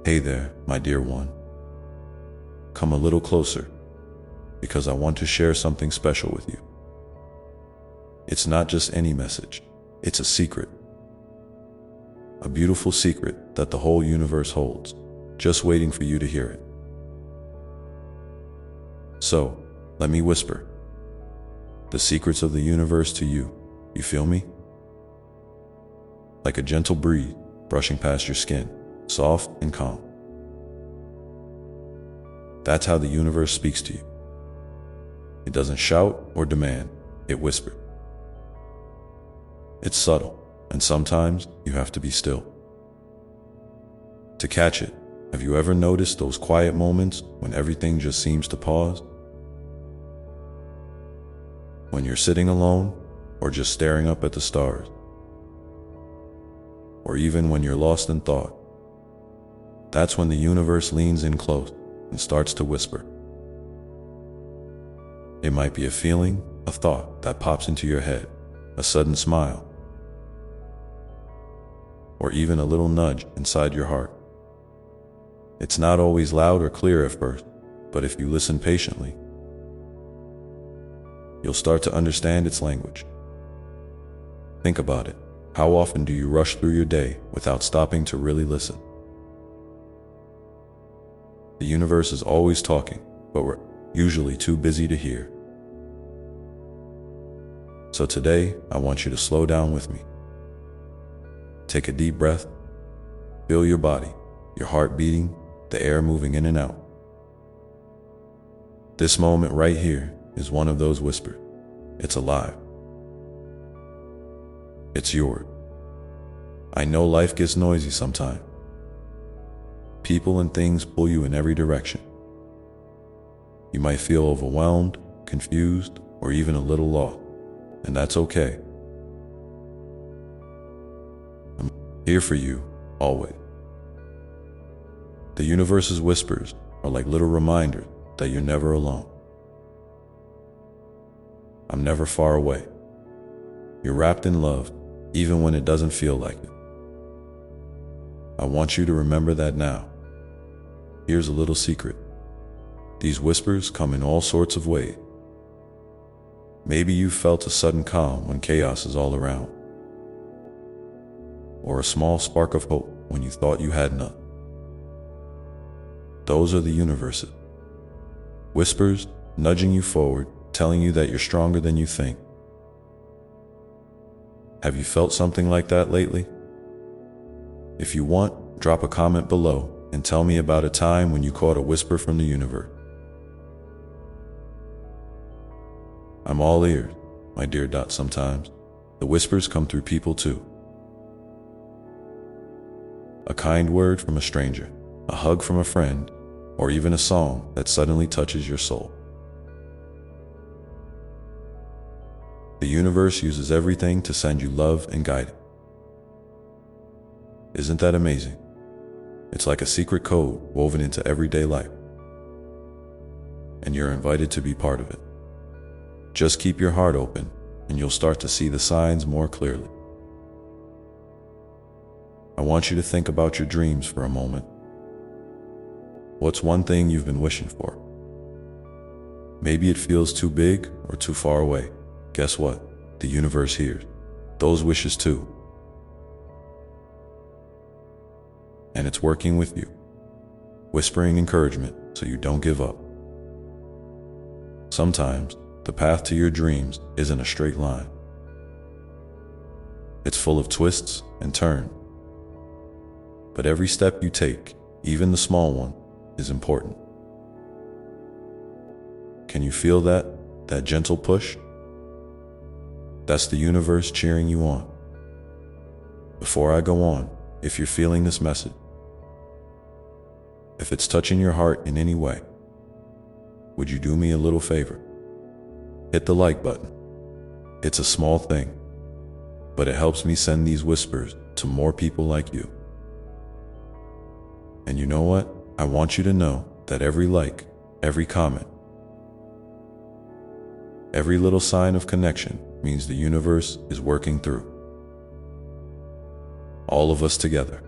Hey there, my dear one. Come a little closer, because I want to share something special with you. It's not just any message, it's a secret. A beautiful secret that the whole universe holds, just waiting for you to hear it. So, let me whisper the secrets of the universe to you. You feel me? Like a gentle breeze brushing past your skin, soft and calm. That's how the universe speaks to you. It doesn't shout or demand, it whispers. It's subtle, and sometimes you have to be still to catch it. Have you ever noticed those quiet moments when everything just seems to pause? When you're sitting alone, or just staring up at the stars, or even when you're lost in thought. That's when the universe leans in close and starts to whisper. It might be a feeling, a thought that pops into your head, a sudden smile, or even a little nudge inside your heart. It's not always loud or clear at first, but if you listen patiently, you'll start to understand its language. Think about it. How often do you rush through your day without stopping to really listen? The universe is always talking, but we're usually too busy to hear. So today, I want you to slow down with me. Take a deep breath. Feel your body, your heart beating, the air moving in and out. This moment right here is one of those whispers. It's alive. It's yours. I know life gets noisy sometimes. People and things pull you in every direction. You might feel overwhelmed, confused, or even a little lost, and that's okay. I'm here for you, always. The universe's whispers are like little reminders that you're never alone. I'm never far away. You're wrapped in love, even when it doesn't feel like it. I want you to remember that now. Here's a little secret. These whispers come in all sorts of ways. Maybe you felt a sudden calm when chaos is all around, or a small spark of hope when you thought you had none. Those are the universe's whispers, nudging you forward, telling you that you're stronger than you think. Have you felt something like that lately? If you want, drop a comment below and tell me about a time when you caught a whisper from the universe. I'm all ears, my dear. Sometimes the whispers come through people too. A kind word from a stranger, a hug from a friend, or even a song that suddenly touches your soul. The universe uses everything to send you love and guidance. Isn't that amazing? It's like a secret code woven into everyday life, and you're invited to be part of it. Just keep your heart open, and you'll start to see the signs more clearly. I want you to think about your dreams for a moment. What's one thing you've been wishing for? Maybe it feels too big or too far away. Guess what? The universe hears those wishes too. And it's working with you, whispering encouragement so you don't give up. Sometimes the path to your dreams isn't a straight line. It's full of twists and turns. But every step you take, even the small one, is important. Can you feel that gentle push? That's the universe cheering you on. Before I go on, if you're feeling this message, if it's touching your heart in any way, would you do me a little favor? Hit the like button. It's a small thing, but it helps me send these whispers to more people like you. And you know what? I want you to know that every like, every comment, every little sign of connection means the universe is working through all of us together.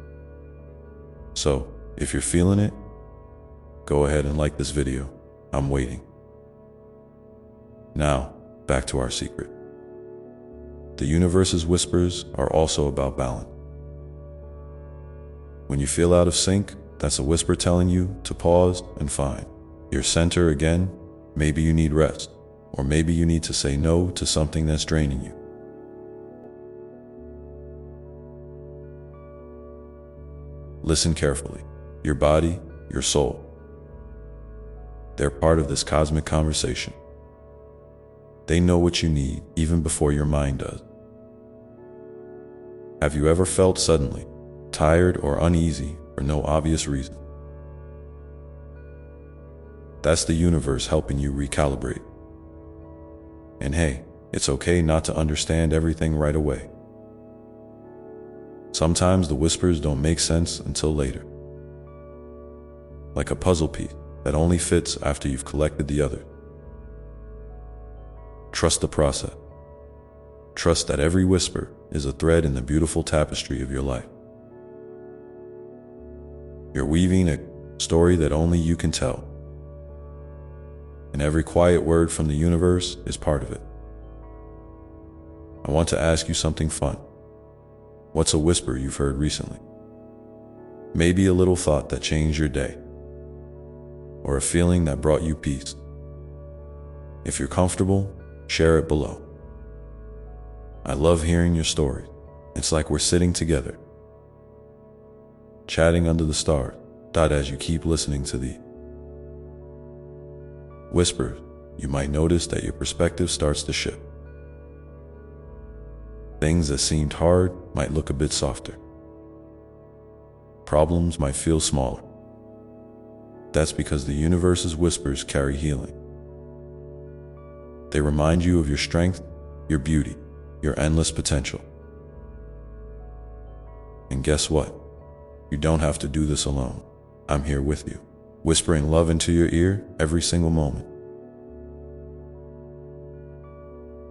So, If you're feeling it, go ahead and like this video. I'm waiting. Now, back to our secret. The universe's whispers are also about balance. When you feel out of sync, that's a whisper telling you to pause and find your center again. Maybe you need rest, or maybe you need to say no to something that's draining you. Listen carefully. Your body, your soul, they're part of this cosmic conversation. They know what you need even before your mind does. Have you ever felt suddenly tired or uneasy for no obvious reason? That's the universe helping you recalibrate. And hey, it's okay not to understand everything right away. Sometimes the whispers don't make sense until later. Like a puzzle piece that only fits after you've collected the others. Trust the process. Trust that every whisper is a thread in the beautiful tapestry of your life. You're weaving a story that only you can tell. And every quiet word from the universe is part of it. I want to ask you something fun. What's a whisper you've heard recently? Maybe a little thought that changed your day, or a feeling that brought you peace. If you're comfortable, share it below. I love hearing your stories. It's like we're sitting together, chatting under the stars, as you keep listening to the whispers, you might notice that your perspective starts to shift. Things that seemed hard might look a bit softer. Problems might feel smaller. That's because the universe's whispers carry healing. They remind you of your strength, your beauty, your endless potential. And guess what? You don't have to do this alone. I'm here with you, whispering love into your ear every single moment.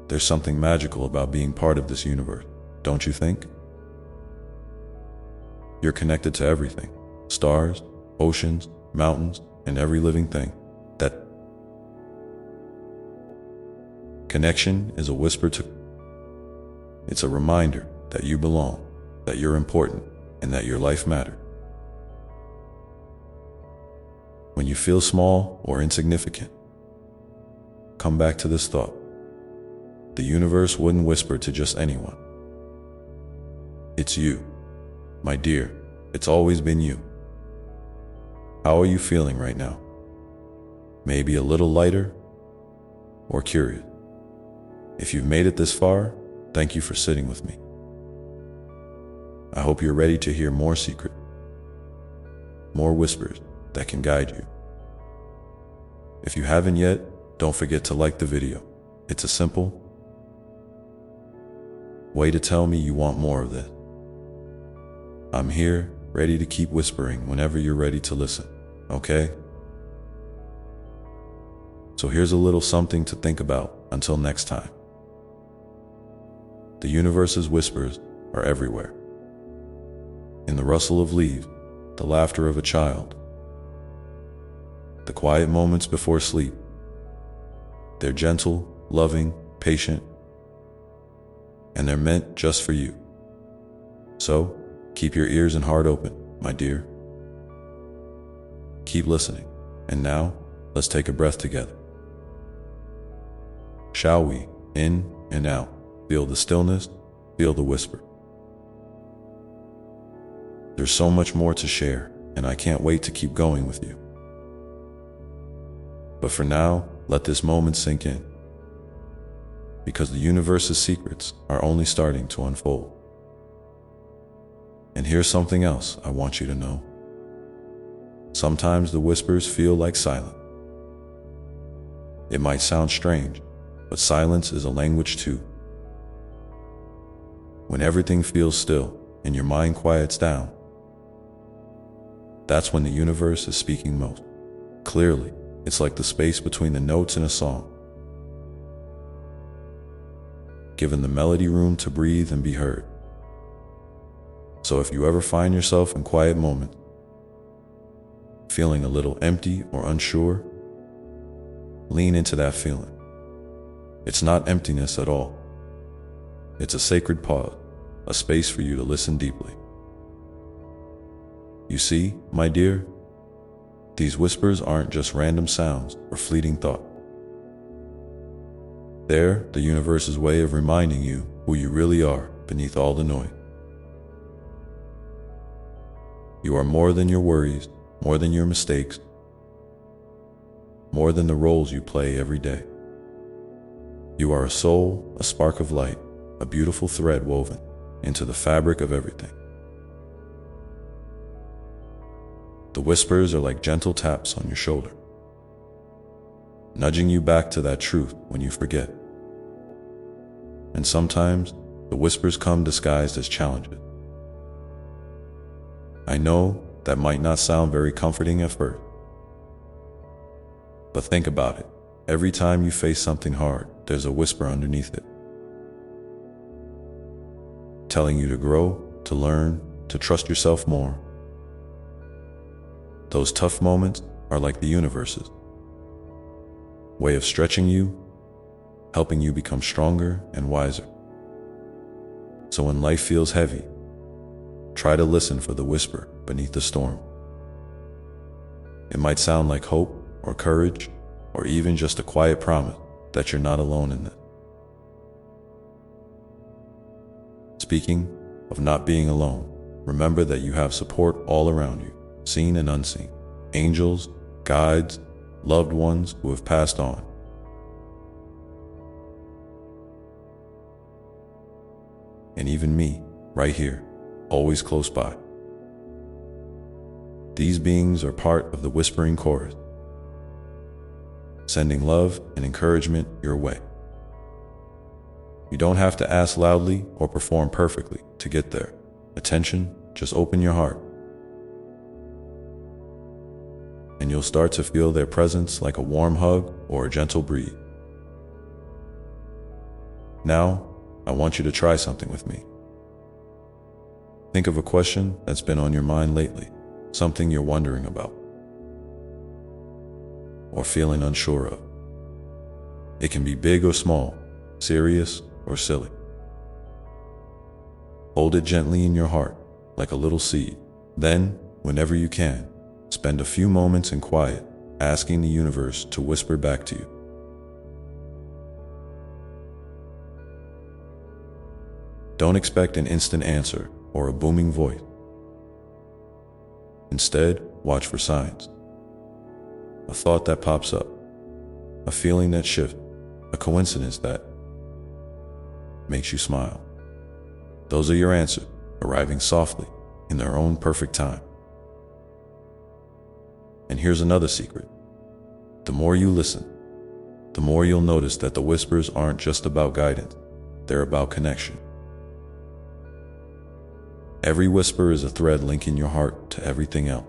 There's something magical about being part of this universe, don't you think? You're connected to everything: stars, oceans, mountains, and every living thing. That connection is a whisper it's a reminder that you belong, that you're important, and that your life matters. When you feel small or insignificant, come back to this thought. The universe wouldn't whisper to just anyone. It's you, my dear. It's always been you. How are you feeling right now? Maybe a little lighter or curious? If you've made it this far, thank you for sitting with me. I hope you're ready to hear more secrets, more whispers that can guide you. If you haven't yet, don't forget to like the video. It's a simple way to tell me you want more of this. I'm here, ready to keep whispering whenever you're ready to listen, okay? So here's a little something to think about until next time. The universe's whispers are everywhere. In the rustle of leaves, the laughter of a child, the quiet moments before sleep. They're gentle, loving, patient, and they're meant just for you. So, keep your ears and heart open, my dear. Keep listening. And now, let's take a breath together. Shall we? In and out. Feel the stillness, feel the whisper. There's so much more to share, and I can't wait to keep going with you. But for now, let this moment sink in, because the universe's secrets are only starting to unfold. And here's something else I want you to know. Sometimes the whispers feel like silence. It might sound strange, but silence is a language too. When everything feels still and your mind quiets down, that's when the universe is speaking most clearly. It's like the space between the notes in a song, giving the melody room to breathe and be heard. So if you ever find yourself in quiet moments, feeling a little empty or unsure, lean into that feeling. It's not emptiness at all. It's a sacred pause, a space for you to listen deeply. You see, my dear, these whispers aren't just random sounds or fleeting thought. They're the universe's way of reminding you who you really are beneath all the noise. You are more than your worries, more than your mistakes, more than the roles you play every day. You are a soul, a spark of light, a beautiful thread woven into the fabric of everything. The whispers are like gentle taps on your shoulder, nudging you back to that truth when you forget. And sometimes the whispers come disguised as challenges. I know that might not sound very comforting at first, but think about it. Every time you face something hard, there's a whisper underneath it, telling you to grow, to learn, to trust yourself more. Those tough moments are like the universe's way of stretching you, helping you become stronger and wiser. So when life feels heavy, try to listen for the whisper beneath the storm. It might sound like hope or courage, or even just a quiet promise that you're not alone in this. Speaking of not being alone, remember that you have support all around you, seen and unseen. Angels, guides, loved ones who have passed on. And even me, right here, always close by. These beings are part of the whispering chorus, sending love and encouragement your way. You don't have to ask loudly or perform perfectly to get their attention. Just open your heart, and you'll start to feel their presence like a warm hug or a gentle breeze. Now, I want you to try something with me. Think of a question that's been on your mind lately, something you're wondering about or feeling unsure of. It can be big or small, serious or silly. Hold it gently in your heart, like a little seed. Then, whenever you can, spend a few moments in quiet, asking the universe to whisper back to you. Don't expect an instant answer or a booming voice. Instead, watch for signs. A thought that pops up, a feeling that shifts, a coincidence that makes you smile. Those are your answers, arriving softly in their own perfect time. And here's another secret. The more you listen, the more you'll notice that the whispers aren't just about guidance, they're about connection. Every whisper is a thread linking your heart to everything else.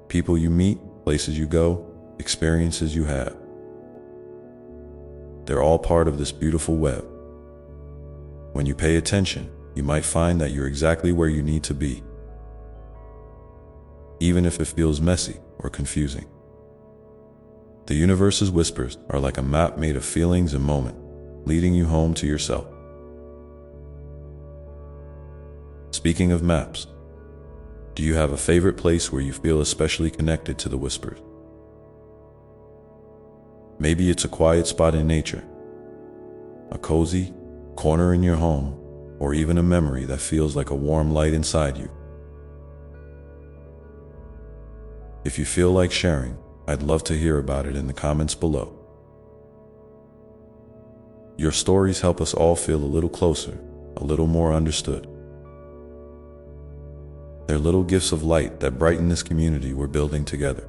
People you meet, places you go, experiences you have. They're all part of this beautiful web. When you pay attention, you might find that you're exactly where you need to be, even if it feels messy or confusing. The universe's whispers are like a map made of feelings and moments, leading you home to yourself. Speaking of maps, do you have a favorite place where you feel especially connected to the whispers? Maybe it's a quiet spot in nature, a cozy corner in your home, or even a memory that feels like a warm light inside you. If you feel like sharing, I'd love to hear about it in the comments below. Your stories help us all feel a little closer, a little more understood. They're little gifts of light that brighten this community we're building together.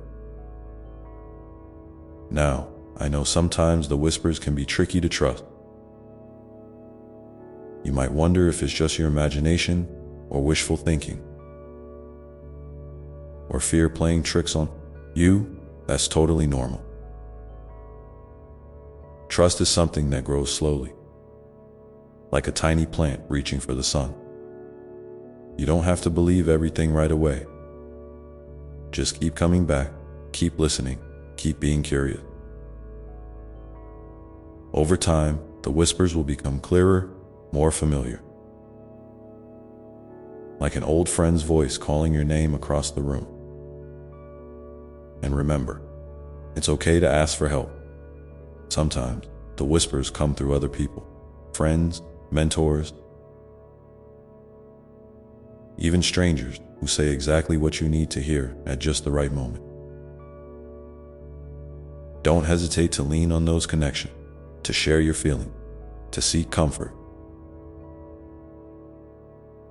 Now, I know sometimes the whispers can be tricky to trust. You might wonder if it's just your imagination or wishful thinking, or fear playing tricks on you. That's totally normal. Trust is something that grows slowly, like a tiny plant reaching for the sun. You don't have to believe everything right away. just keep coming back, keep listening, keep being curious. Over time, the whispers will become clearer, more familiar. Like an old friend's voice calling your name across the room. And remember, it's okay to ask for help. Sometimes, the whispers come through other people, friends, mentors, even strangers who say exactly what you need to hear at just the right moment. Don't hesitate to lean on those connections, to share your feelings, to seek comfort.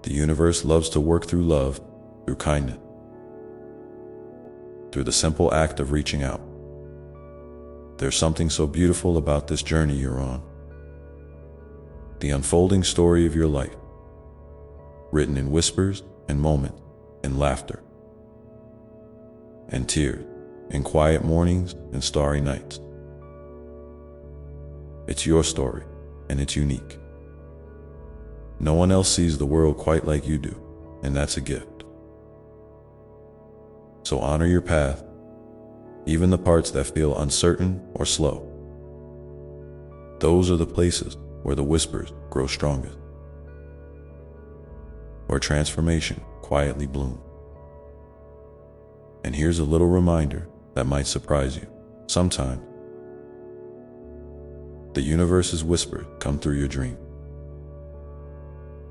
The universe loves to work through love, through kindness, through the simple act of reaching out. There's something so beautiful about this journey you're on. The unfolding story of your life, written in whispers and moments and laughter and tears, in quiet mornings and starry nights. It's your story, and it's unique. No one else sees the world quite like you do, and that's a gift. So honor your path, even the parts that feel uncertain or slow. Those are the places where the whispers grow strongest, where transformation quietly blooms. And here's a little reminder that might surprise you. Sometimes, the universe's whispers come through your dream.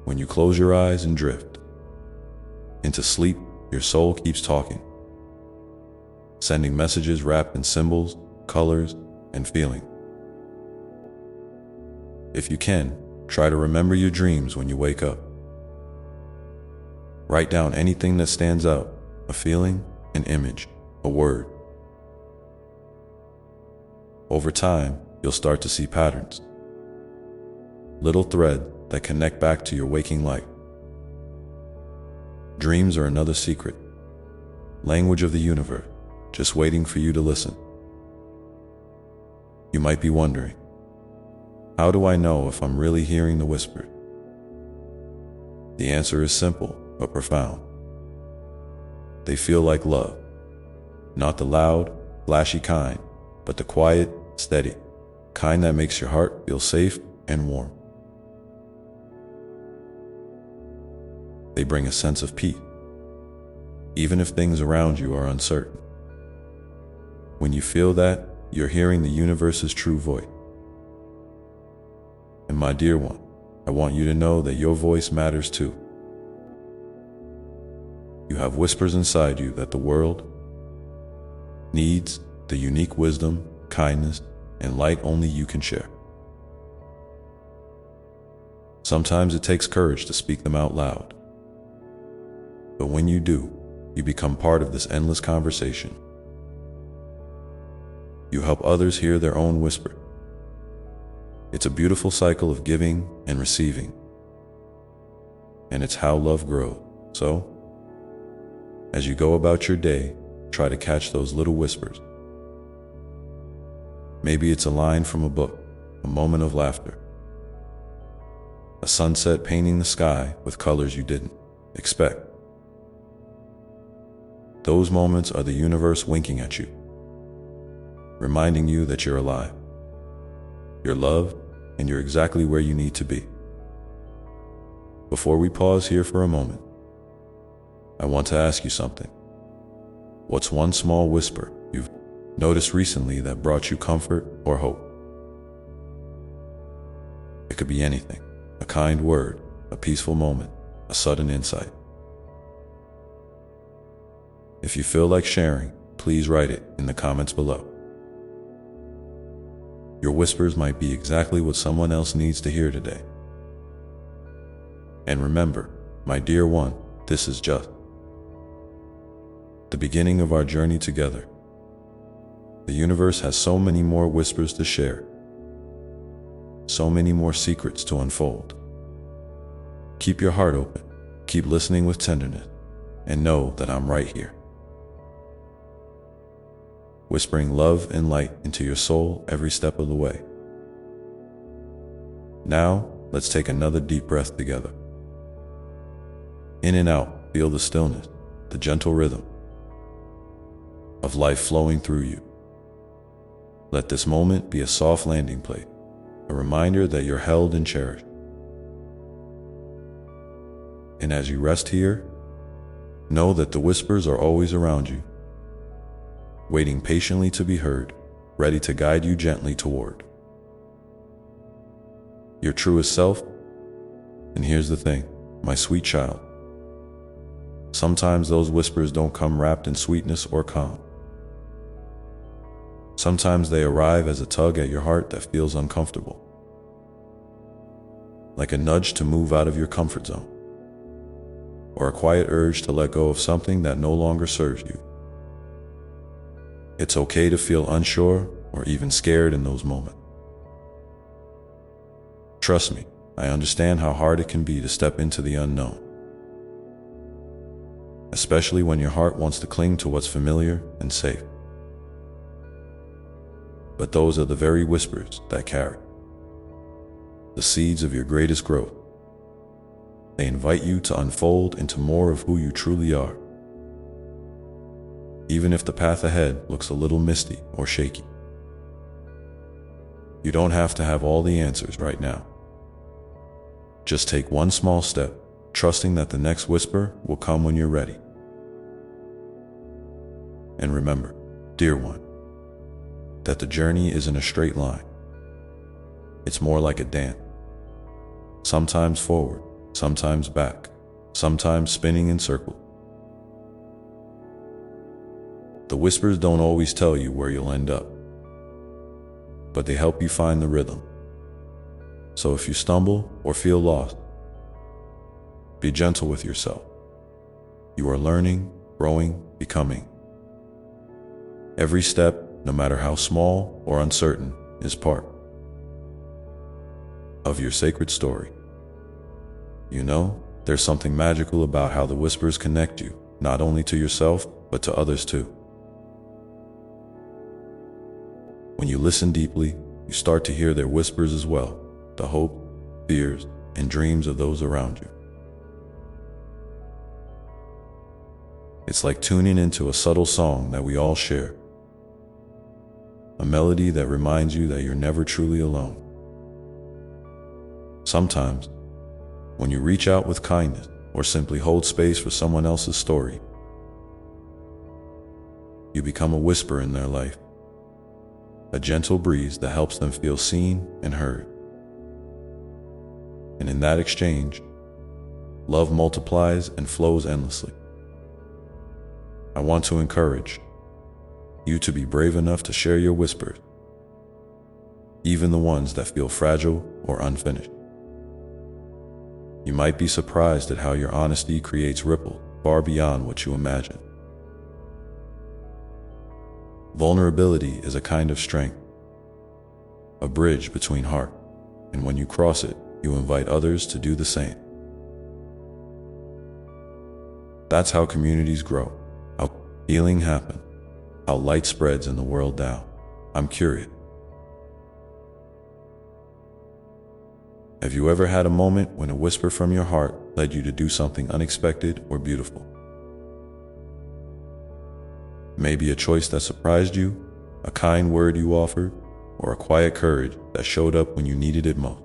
When you close your eyes and drift into sleep, your soul keeps talking, sending messages wrapped in symbols, colors, and feeling. If you can, try to remember your dreams when you wake up. Write down anything that stands out, a feeling, an image, a word. Over time, you'll start to see patterns, little threads that connect back to your waking life. Dreams are another secret, language of the universe, just waiting for you to listen. You might be wondering, how do I know if I'm really hearing the whisper? The answer is simple but profound. They feel like love, not the loud, flashy kind, but the quiet, steady kind that makes your heart feel safe and warm. They bring a sense of peace, even if things around you are uncertain. When you feel that, you're hearing the universe's true voice. And my dear one, I want you to know that your voice matters too. You have whispers inside you that the world needs, the unique wisdom, kindness, and light only you can share. Sometimes it takes courage to speak them out loud. But when you do, you become part of this endless conversation. You help others hear their own whisper. It's a beautiful cycle of giving and receiving. And it's how love grows. So, as you go about your day, try to catch those little whispers. Maybe it's a line from a book, a moment of laughter, a sunset painting the sky with colors you didn't expect. Those moments are the universe winking at you, reminding you that you're alive, you're loved, and you're exactly where you need to be. Before we pause here for a moment, I want to ask you something. What's one small whisper you've noticed recently that brought you comfort or hope? It could be anything, a kind word, a peaceful moment, a sudden insight. If you feel like sharing, please write it in the comments below. Your whispers might be exactly what someone else needs to hear today. And remember, my dear one, this is just the beginning of our journey together. The universe has so many more whispers to share, so many more secrets to unfold. Keep your heart open, keep listening with tenderness, and know that I'm right here, whispering love and light into your soul every step of the way. Now, let's take another deep breath together. In and out, feel the stillness, the gentle rhythm. of life flowing through you. Let this moment be a soft landing place, a reminder that you're held and cherished. And as you rest here, know that the whispers are always around you, waiting patiently to be heard, ready to guide you gently toward your truest self. And here's the thing, my sweet child. Sometimes those whispers don't come wrapped in sweetness or calm. Sometimes they arrive as a tug at your heart that feels uncomfortable, like a nudge to move out of your comfort zone, or a quiet urge to let go of something that no longer serves you. It's okay to feel unsure or even scared in those moments. Trust me, I understand how hard it can be to step into the unknown, especially when your heart wants to cling to what's familiar and safe. But those are the very whispers that carry the seeds of your greatest growth. They invite you to unfold into more of who you truly are, even if the path ahead looks a little misty or shaky. You don't have to have all the answers right now. Just take one small step, trusting that the next whisper will come when you're ready. And remember, dear one, that the journey isn't a straight line. It's more like a dance. Sometimes forward, sometimes back, sometimes spinning in circles. The whispers don't always tell you where you'll end up, but they help you find the rhythm. So if you stumble or feel lost, be gentle with yourself. You are learning, growing, becoming. Every step, no matter how small or uncertain, is part of your sacred story. You know, there's something magical about how the whispers connect you, not only to yourself, but to others too. When you listen deeply, you start to hear their whispers as well, the hope, fears, and dreams of those around you. It's like tuning into a subtle song that we all share, a melody that reminds you that you're never truly alone. Sometimes, when you reach out with kindness or simply hold space for someone else's story, you become a whisper in their life, a gentle breeze that helps them feel seen and heard. And in that exchange, love multiplies and flows endlessly. I want to encourage you to be brave enough to share your whispers, even the ones that feel fragile or unfinished. You might be surprised at how your honesty creates ripples far beyond what you imagine. Vulnerability is a kind of strength, a bridge between hearts, and when you cross it, you invite others to do the same. That's how communities grow, how healing happens, how light spreads in the world now. I'm curious. Have you ever had a moment when a whisper from your heart led you to do something unexpected or beautiful? Maybe a choice that surprised you, a kind word you offered, or a quiet courage that showed up when you needed it most.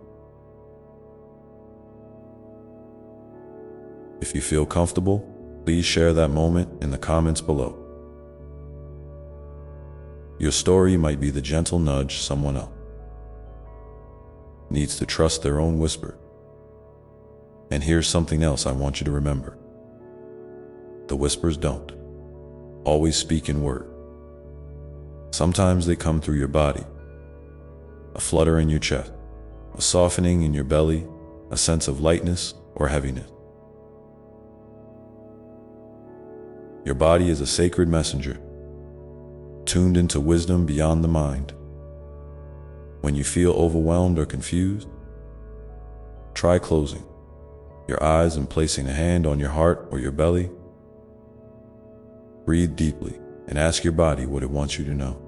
If you feel comfortable, please share that moment in the comments below. Your story might be the gentle nudge someone else needs to trust their own whisper. And here's something else I want you to remember. The whispers don't always speak in word. Sometimes they come through your body, a flutter in your chest, a softening in your belly, a sense of lightness or heaviness. Your body is a sacred messenger, tuned into wisdom beyond the mind. When you feel overwhelmed or confused, try closing your eyes and placing a hand on your heart or your belly. Breathe deeply and ask your body what it wants you to know.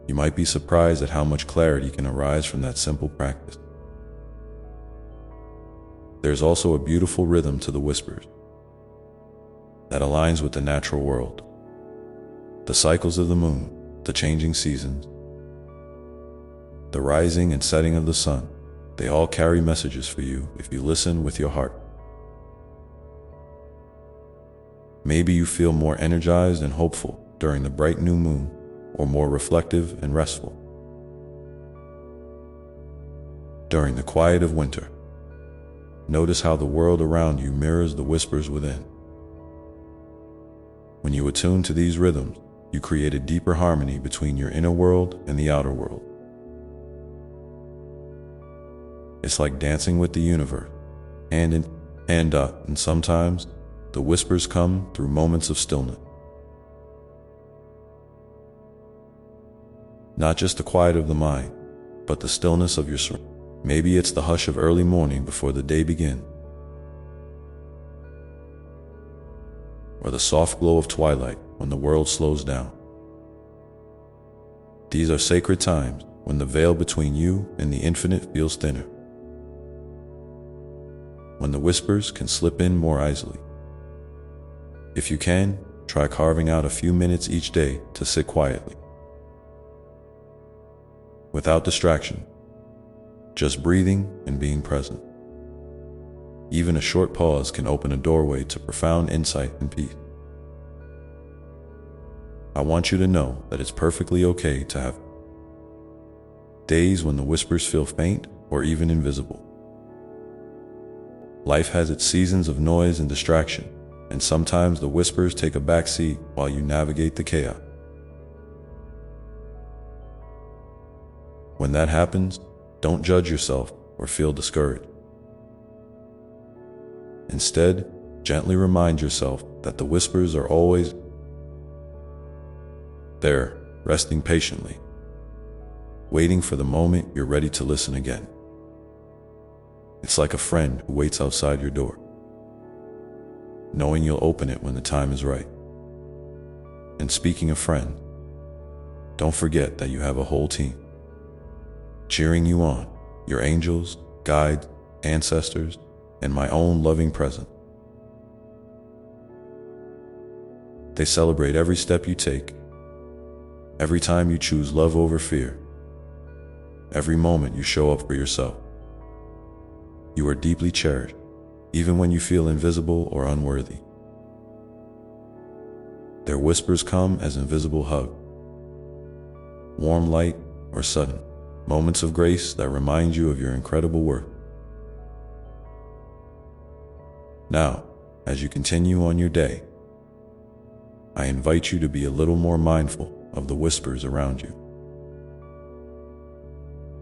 You might be surprised at how much clarity can arise from that simple practice. There's also a beautiful rhythm to the whispers that aligns with the natural world. The cycles of the moon, the changing seasons, the rising and setting of the sun, they all carry messages for you if you listen with your heart. Maybe you feel more energized and hopeful during the bright new moon, or more reflective and restful during the quiet of winter. Notice how the world around you mirrors the whispers within. When you attune to these rhythms, you create a deeper harmony between your inner world and the outer world. It's like dancing with the universe, hand in hand, and sometimes the whispers come through moments of stillness. Not just the quiet of the mind, but the stillness of your soul. Maybe it's the hush of early morning before the day begins, or the soft glow of twilight when the world slows down. These are sacred times when the veil between you and the infinite feels thinner, when the whispers can slip in more easily. If you can, try carving out a few minutes each day to sit quietly, without distraction, just breathing and being present. Even a short pause can open a doorway to profound insight and peace. I want you to know that it's perfectly okay to have days when the whispers feel faint or even invisible. Life has its seasons of noise and distraction, and sometimes the whispers take a back seat while you navigate the chaos. When that happens, don't judge yourself or feel discouraged. Instead, gently remind yourself that the whispers are always there, resting patiently, waiting for the moment you're ready to listen again. It's like a friend who waits outside your door, knowing you'll open it when the time is right. And speaking of friends, don't forget that you have a whole team cheering you on, your angels, guides, ancestors, and my own loving presence. They celebrate every step you take, every time you choose love over fear, every moment you show up for yourself. You are deeply cherished, even when you feel invisible or unworthy. Their whispers come as invisible hugs, warm light, or sudden moments of grace that remind you of your incredible worth. Now, as you continue on your day, I invite you to be a little more mindful of the whispers around you.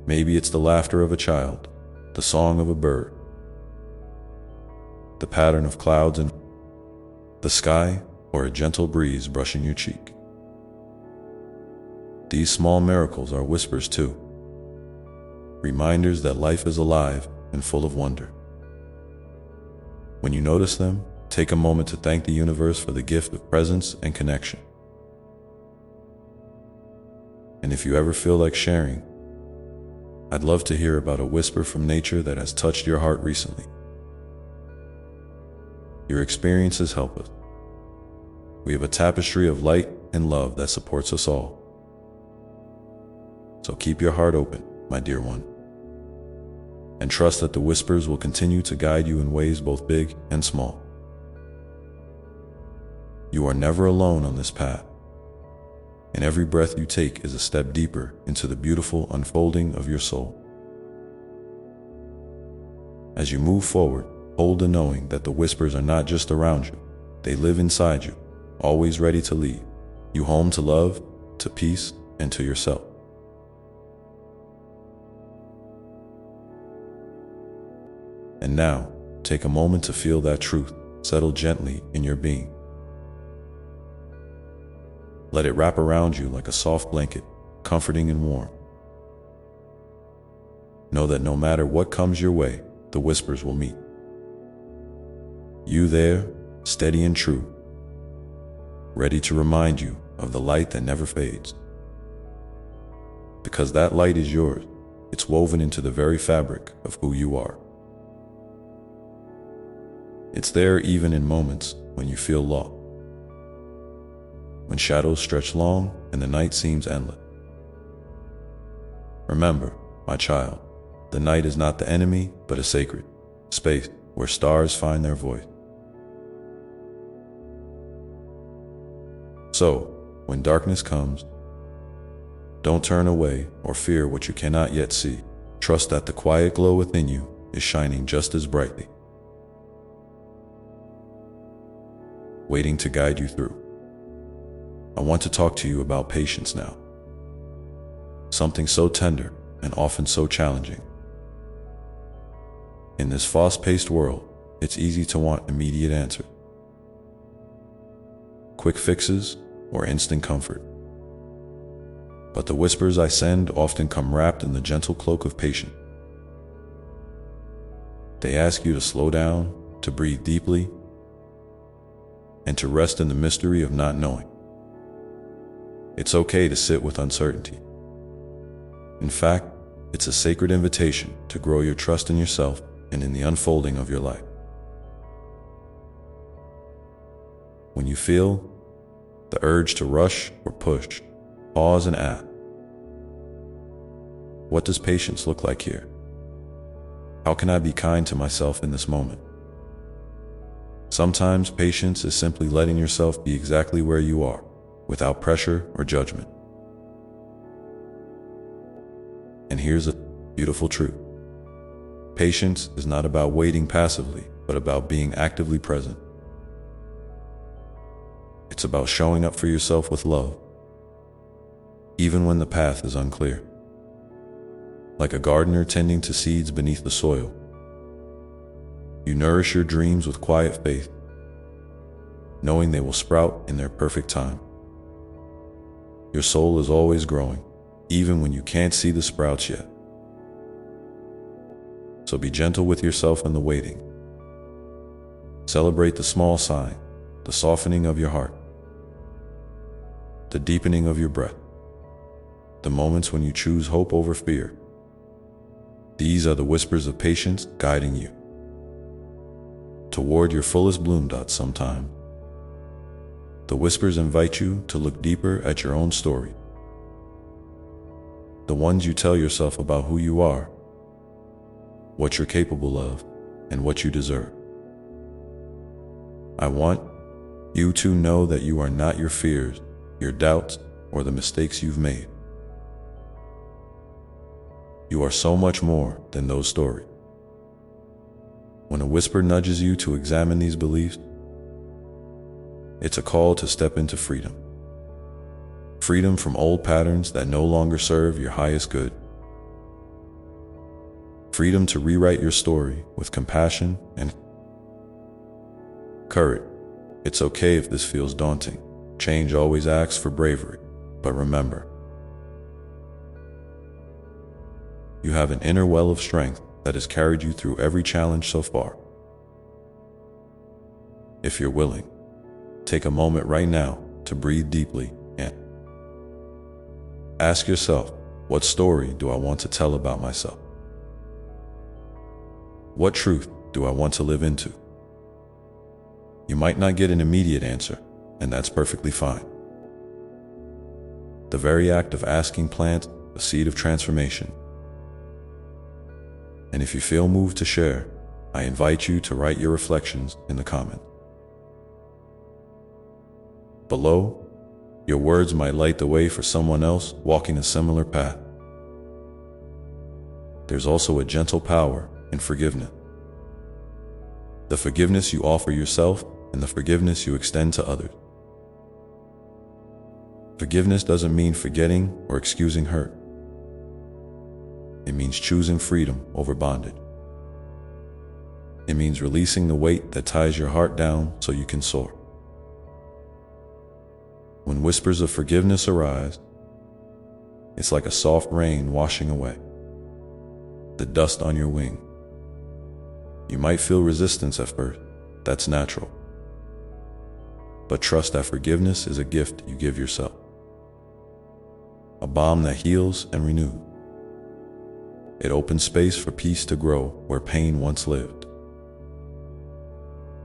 Maybe it's the laughter of a child, the song of a bird, the pattern of clouds in the sky, or a gentle breeze brushing your cheek. These small miracles are whispers too, reminders that life is alive and full of wonder. When you notice them, take a moment to thank the universe for the gift of presence and connection. And if you ever feel like sharing, I'd love to hear about a whisper from nature that has touched your heart recently. Your experiences help us. We have a tapestry of light and love that supports us all. So keep your heart open, my dear one, and trust that the whispers will continue to guide you in ways both big and small. You are never alone on this path, and every breath you take is a step deeper into the beautiful unfolding of your soul. As you move forward, hold the knowing that the whispers are not just around you, they live inside you, always ready to lead you home to love, to peace, and to yourself. And now, take a moment to feel that truth settle gently in your being. Let it wrap around you like a soft blanket, comforting and warm. Know that no matter what comes your way, the whispers will meet you there, steady and true, ready to remind you of the light that never fades. Because that light is yours, it's woven into the very fabric of who you are. It's there even in moments when you feel lost, when shadows stretch long and the night seems endless. Remember, my child, the night is not the enemy, but a sacred space where stars find their voice. So, when darkness comes, don't turn away or fear what you cannot yet see. Trust that the quiet glow within you is shining just as brightly, waiting to guide you through. I want to talk to you about patience now. Something so tender and often so challenging. In this fast-paced world, it's easy to want immediate answers, quick fixes, or instant comfort. But the whispers I send often come wrapped in the gentle cloak of patience. They ask you to slow down, to breathe deeply, and to rest in the mystery of not knowing. It's okay to sit with uncertainty. In fact, it's a sacred invitation to grow your trust in yourself and in the unfolding of your life. When you feel the urge to rush or push, pause and ask, what does patience look like here? How can I be kind to myself in this moment? Sometimes patience is simply letting yourself be exactly where you are, without pressure or judgment. And here's a beautiful truth. Patience is not about waiting passively, but about being actively present. It's about showing up for yourself with love, even when the path is unclear. Like a gardener tending to seeds beneath the soil, you nourish your dreams with quiet faith, knowing they will sprout in their perfect time. Your soul is always growing, even when you can't see the sprouts yet. So be gentle with yourself in the waiting. Celebrate the small sign, the softening of your heart, the deepening of your breath, the moments when you choose hope over fear. These are the whispers of patience guiding you toward your fullest bloom. Sometime the whispers invite you to look deeper at your own story, the ones you tell yourself about who you are, what you're capable of, and what you deserve. I want you to know that you are not your fears, your doubts, or the mistakes you've made. You are so much more than those stories. When a whisper nudges you to examine these beliefs, it's a call to step into freedom. Freedom from old patterns that no longer serve your highest good. Freedom to rewrite your story with compassion and courage. It's okay if this feels daunting. Change always asks for bravery. But remember, you have an inner well of strength that has carried you through every challenge so far. If you're willing, take a moment right now to breathe deeply and ask yourself, what story do I want to tell about myself? What truth do I want to live into? You might not get an immediate answer, and that's perfectly fine. The very act of asking plants a seed of transformation. And if you feel moved to share, I invite you to write your reflections in the comments below. Your words might light the way for someone else walking a similar path. There's also a gentle power in forgiveness. The forgiveness you offer yourself and the forgiveness you extend to others. Forgiveness doesn't mean forgetting or excusing hurt. It means choosing freedom over bondage. It means releasing the weight that ties your heart down so you can soar. When whispers of forgiveness arise, it's like a soft rain washing away the dust on your wing. You might feel resistance at first. That's natural. But trust that forgiveness is a gift you give yourself. A balm that heals and renews. It opens space for peace to grow where pain once lived.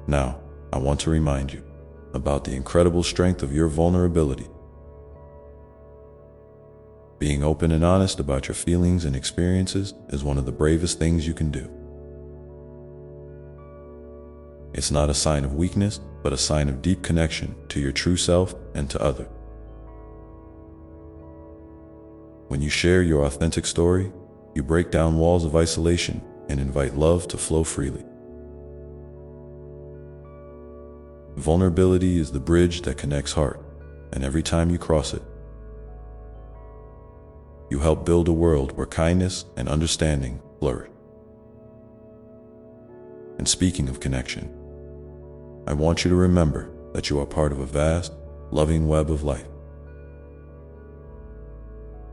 Now, I want to remind you, about the incredible strength of your vulnerability. Being open and honest about your feelings and experiences is one of the bravest things you can do. It's not a sign of weakness, but a sign of deep connection to your true self and to others. When you share your authentic story, you break down walls of isolation and invite love to flow freely. Vulnerability is the bridge that connects heart, and every time you cross it, you help build a world where kindness and understanding flourish. And speaking of connection, I want you to remember that you are part of a vast, loving web of life.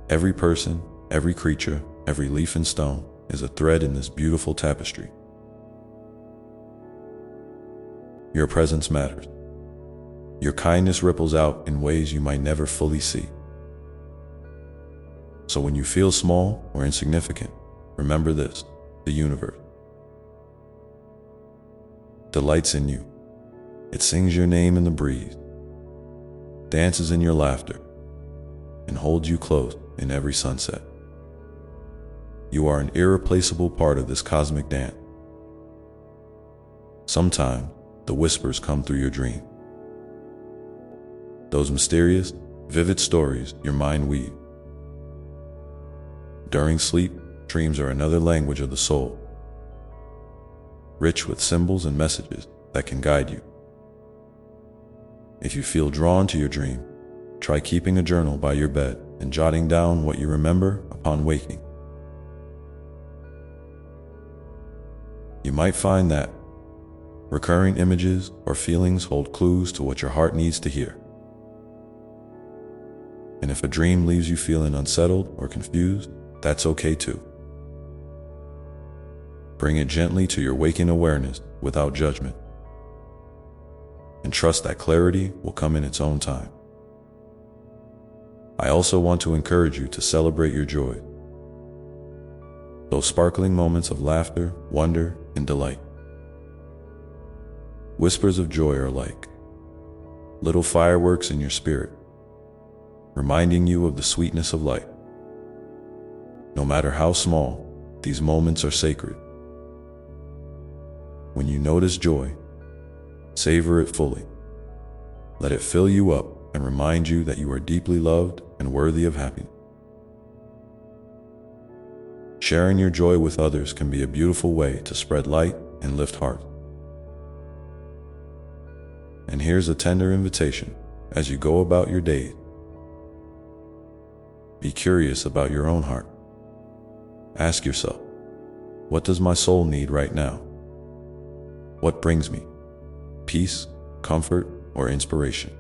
Every person, every creature, every leaf and stone is a thread in this beautiful tapestry. Your presence matters. Your kindness ripples out in ways you might never fully see. So when you feel small or insignificant, remember this: the universe delights in you. It sings your name in the breeze, dances in your laughter, and holds you close in every sunset. You are an irreplaceable part of this cosmic dance. Sometimes, the whispers come through your dream. Those mysterious, vivid stories your mind weaves. During sleep, dreams are another language of the soul, rich with symbols and messages that can guide you. If you feel drawn to your dream, try keeping a journal by your bed and jotting down what you remember upon waking. You might find that recurring images or feelings hold clues to what your heart needs to hear. And if a dream leaves you feeling unsettled or confused, that's okay too. Bring it gently to your waking awareness without judgment, and trust that clarity will come in its own time. I also want to encourage you to celebrate your joy, those sparkling moments of laughter, wonder, and delight. Whispers of joy are like little fireworks in your spirit, reminding you of the sweetness of life. No matter how small, these moments are sacred. When you notice joy, savor it fully. Let it fill you up and remind you that you are deeply loved and worthy of happiness. Sharing your joy with others can be a beautiful way to spread light and lift hearts. And here's a tender invitation as you go about your day. Be curious about your own heart. Ask yourself, what does my soul need right now? What brings me peace, comfort, or inspiration?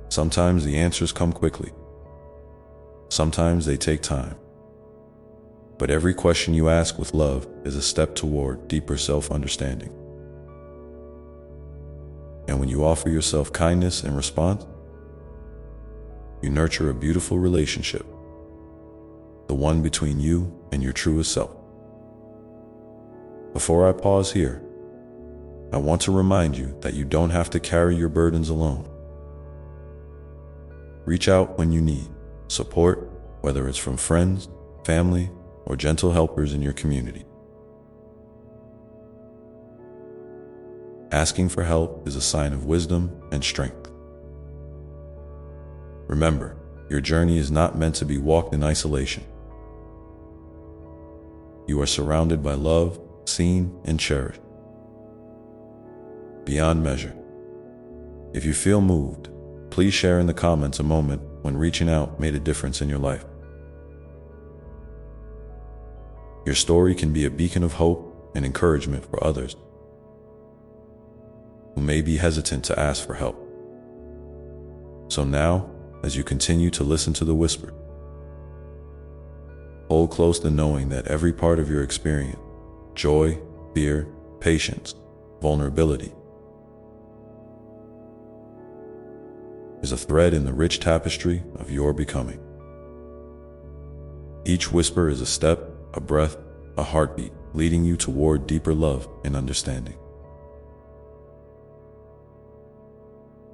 Sometimes the answers come quickly. Sometimes they take time. But every question you ask with love is a step toward deeper self-understanding. And when you offer yourself kindness in response, you nurture a beautiful relationship, the one between you and your truest self. Before I pause here, I want to remind you that you don't have to carry your burdens alone. Reach out when you need support, whether it's from friends, family, or gentle helpers in your community. Asking for help is a sign of wisdom and strength. Remember, your journey is not meant to be walked in isolation. You are surrounded by love, seen and cherished beyond measure. If you feel moved, please share in the comments a moment when reaching out made a difference in your life. Your story can be a beacon of hope and encouragement for others who may be hesitant to ask for help. So now, as you continue to listen to the whisper, hold close to knowing that every part of your experience, joy, fear, patience, vulnerability, is a thread in the rich tapestry of your becoming. Each whisper is a step, a breath, a heartbeat, leading you toward deeper love and understanding.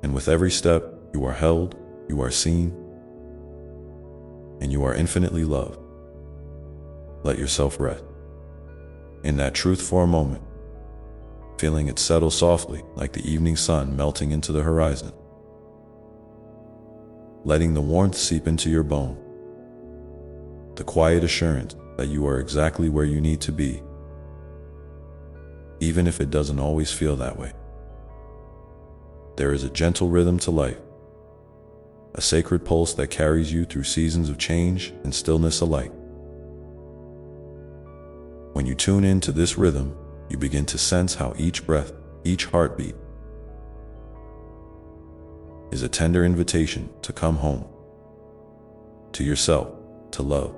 And with every step, you are held, you are seen, and you are infinitely loved. Let yourself rest in that truth for a moment, feeling it settle softly like the evening sun melting into the horizon, letting the warmth seep into your bone, the quiet assurance that you are exactly where you need to be, even if it doesn't always feel that way. There is a gentle rhythm to life, a sacred pulse that carries you through seasons of change and stillness alike. When you tune into this rhythm, you begin to sense how each breath, each heartbeat, is a tender invitation to come home, to yourself, to love,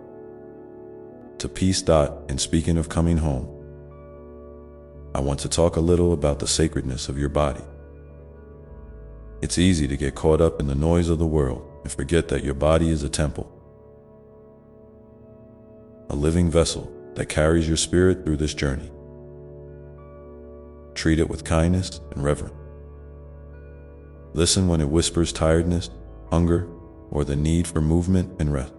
to peace. And speaking of coming home, I want to talk a little about the sacredness of your body. It's easy to get caught up in the noise of the world and forget that your body is a temple, a living vessel that carries your spirit through this journey. Treat it with kindness and reverence. Listen when it whispers tiredness, hunger, or the need for movement and rest.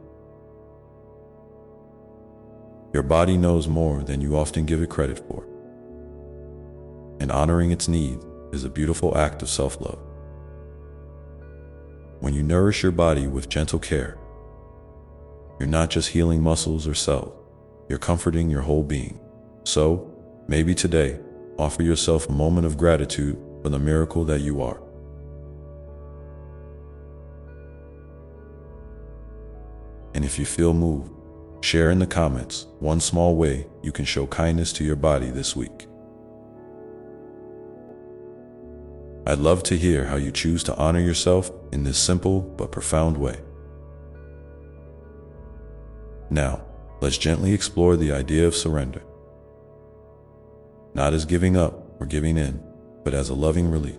Your body knows more than you often give it credit for, and honoring its needs is a beautiful act of self-love. When you nourish your body with gentle care, you're not just healing muscles or cells, you're comforting your whole being. So, maybe today, offer yourself a moment of gratitude for the miracle that you are. And if you feel moved, share in the comments one small way you can show kindness to your body this week. I'd love to hear how you choose to honor yourself in this simple but profound way. Now, let's gently explore the idea of surrender. Not as giving up or giving in, but as a loving release.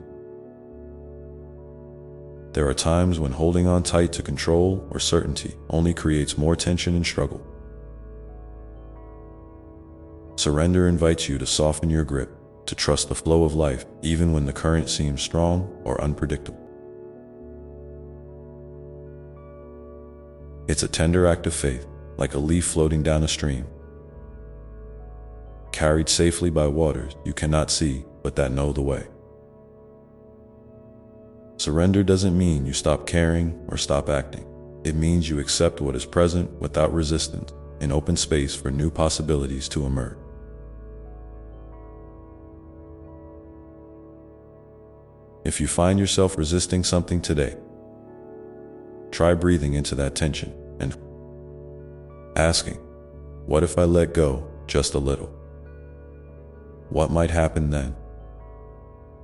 There are times when holding on tight to control or certainty only creates more tension and struggle. Surrender invites you to soften your grip, to trust the flow of life even when the current seems strong or unpredictable. It's a tender act of faith, like a leaf floating down a stream, carried safely by waters you cannot see but that know the way. Surrender doesn't mean you stop caring or stop acting. It means you accept what is present without resistance and open space for new possibilities to emerge. If you find yourself resisting something today, try breathing into that tension and asking, what if I let go just a little? What might happen then?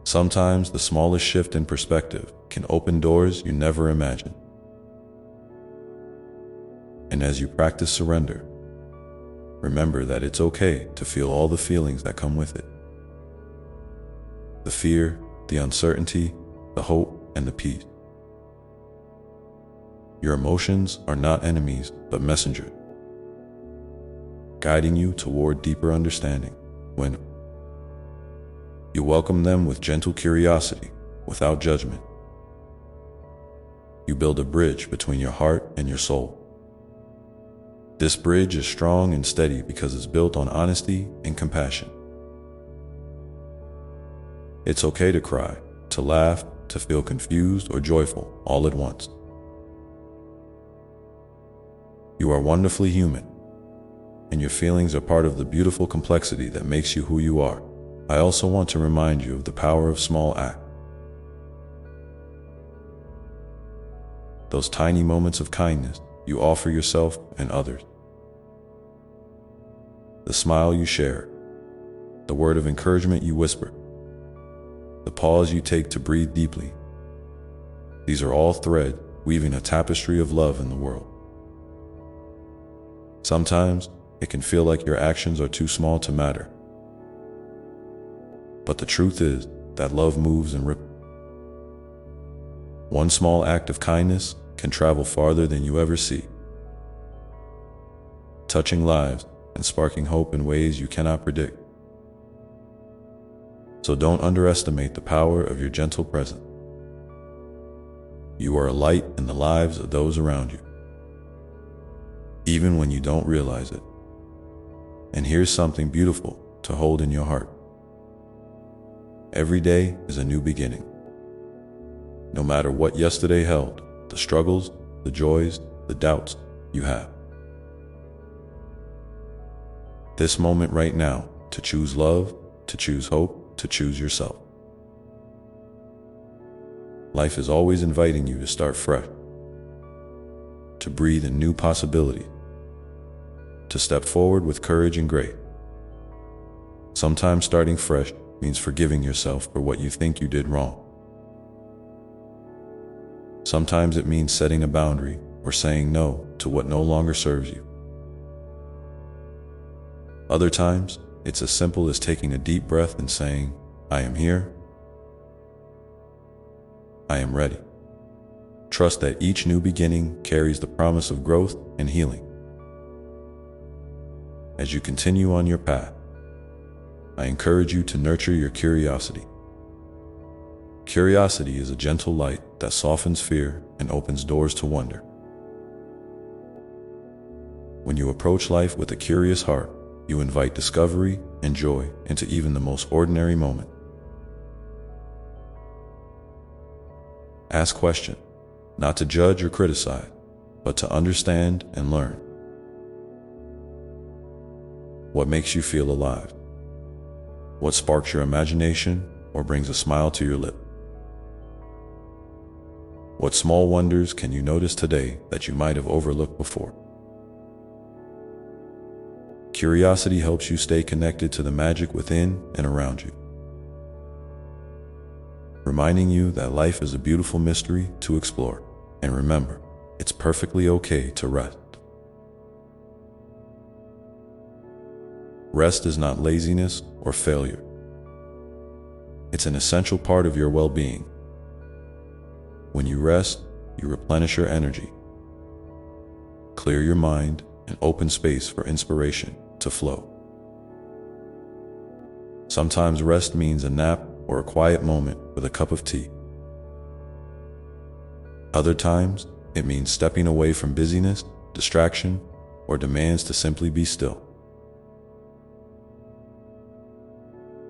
Sometimes the smallest shift in perspective can open doors you never imagined. And as you practice surrender, remember that it's okay to feel all the feelings that come with it. The fear, the uncertainty, the hope, and the peace. Your emotions are not enemies, but messengers, guiding you toward deeper understanding. When you welcome them with gentle curiosity, without judgment, you build a bridge between your heart and your soul. This bridge is strong and steady because it's built on honesty and compassion. It's okay to cry, to laugh, to feel confused or joyful all at once. You are wonderfully human, and your feelings are part of the beautiful complexity that makes you who you are. I also want to remind you of the power of small acts. Those tiny moments of kindness you offer yourself and others. The smile you share, the word of encouragement you whisper, the pause you take to breathe deeply. These are all threads weaving a tapestry of love in the world. Sometimes it can feel like your actions are too small to matter. But the truth is that love moves in ripples. One small act of kindness can travel farther than you ever see, touching lives and sparking hope in ways you cannot predict. So don't underestimate the power of your gentle presence. you are a light in the lives of those around you, even when you don't realize it. And here's something beautiful to hold in your heart. Every day is a new beginning. No matter what yesterday held, the struggles, the joys, the doubts you have. This moment right now, to choose love, to choose hope, to choose yourself. Life is always inviting you to start fresh, to breathe in new possibilities, to step forward with courage and grace. Sometimes starting fresh means forgiving yourself for what you think you did wrong. Sometimes it means setting a boundary or saying no to what no longer serves you. Other times, it's as simple as taking a deep breath and saying, I am here. I am ready. Trust that each new beginning carries the promise of growth and healing. As you continue on your path, I encourage you to nurture your curiosity. Curiosity is a gentle light that softens fear and opens doors to wonder. When you approach life with a curious heart, you invite discovery and joy into even the most ordinary moment. Ask questions, not to judge or criticize, but to understand and learn. What makes you feel alive? What sparks your imagination or brings a smile to your lip? What small wonders can you notice today that you might have overlooked before? Curiosity helps you stay connected to the magic within and around you, reminding you that life is a beautiful mystery to explore. And remember, it's perfectly okay to rest. Rest is not laziness or failure. It's an essential part of your well-being. When you rest, you replenish your energy, clear your mind, and open space for inspiration to flow. Sometimes rest means a nap or a quiet moment with a cup of tea. Other times, it means stepping away from busyness, distraction, or demands to simply be still.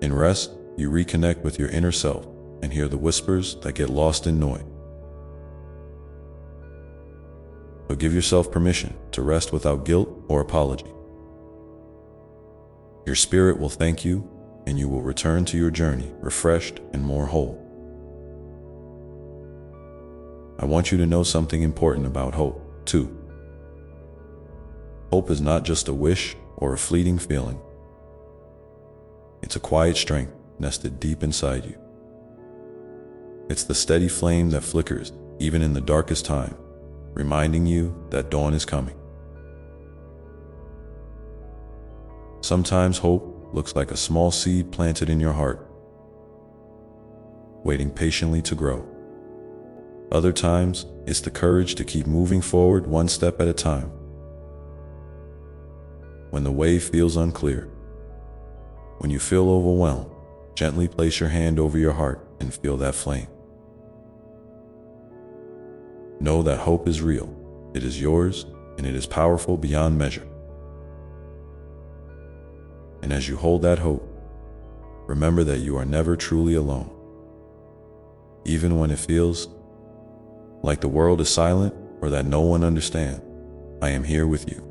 In rest, you reconnect with your inner self and hear the whispers that get lost in noise. So give yourself permission to rest without guilt or apology. Your spirit will thank you, and you will return to your journey refreshed and more whole. I want you to know something important about hope, too. Hope is not just a wish or a fleeting feeling. It's a quiet strength nested deep inside you. It's the steady flame that flickers even in the darkest time, reminding you that dawn is coming. Sometimes hope looks like a small seed planted in your heart, waiting patiently to grow. Other times, it's the courage to keep moving forward one step at a time. When the way feels unclear, when you feel overwhelmed, gently place your hand over your heart and feel that flame. Know that hope is real, it is yours, and it is powerful beyond measure. And as you hold that hope, remember that you are never truly alone. Even when it feels like the world is silent or that no one understands, I am here with you.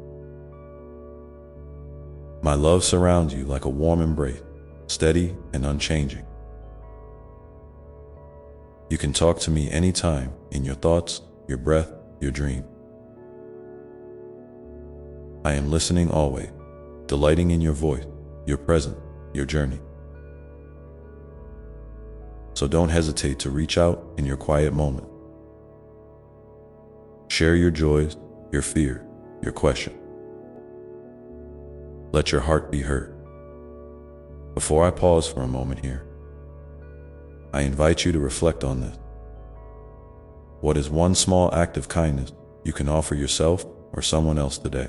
My love surrounds you like a warm embrace, steady and unchanging. You can talk to me anytime in your thoughts, your breath, your dream. I am listening always, delighting in your voice, your presence, your journey. So don't hesitate to reach out in your quiet moment. Share your joys, your fear, your question. Let your heart be heard. Before I pause for a moment here, I invite you to reflect on this. What is one small act of kindness you can offer yourself or someone else today?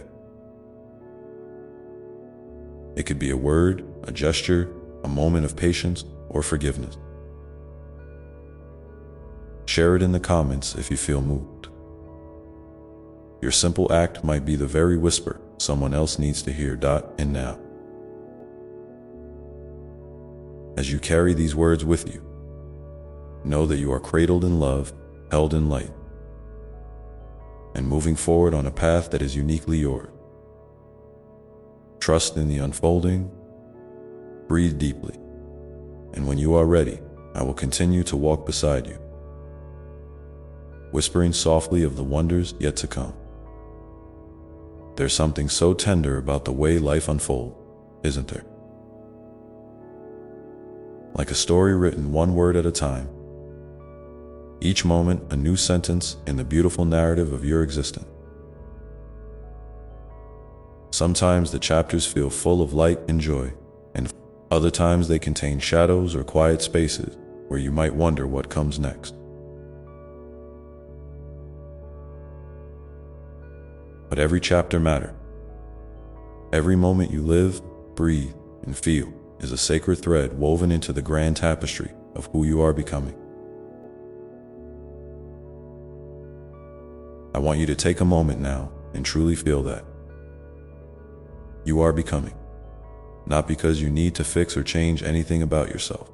It could be a word, a gesture, a moment of patience, or forgiveness. Share it in the comments if you feel moved. Your simple act might be the very whisper someone else needs to hear. And now, as you carry these words with you, know that you are cradled in love, held in light, and moving forward on a path that is uniquely yours. Trust in the unfolding, breathe deeply, and when you are ready, I will continue to walk beside you, whispering softly of the wonders yet to come. There's something so tender about the way life unfolds, isn't there? Like a story written one word at a time, each moment a new sentence in the beautiful narrative of your existence. Sometimes the chapters feel full of light and joy, and other times they contain shadows or quiet spaces where you might wonder what comes next. But every chapter matters. Every moment you live, breathe, and feel is a sacred thread woven into the grand tapestry of who you are becoming. I want you to take a moment now and truly feel that. You are becoming, not because you need to fix or change anything about yourself,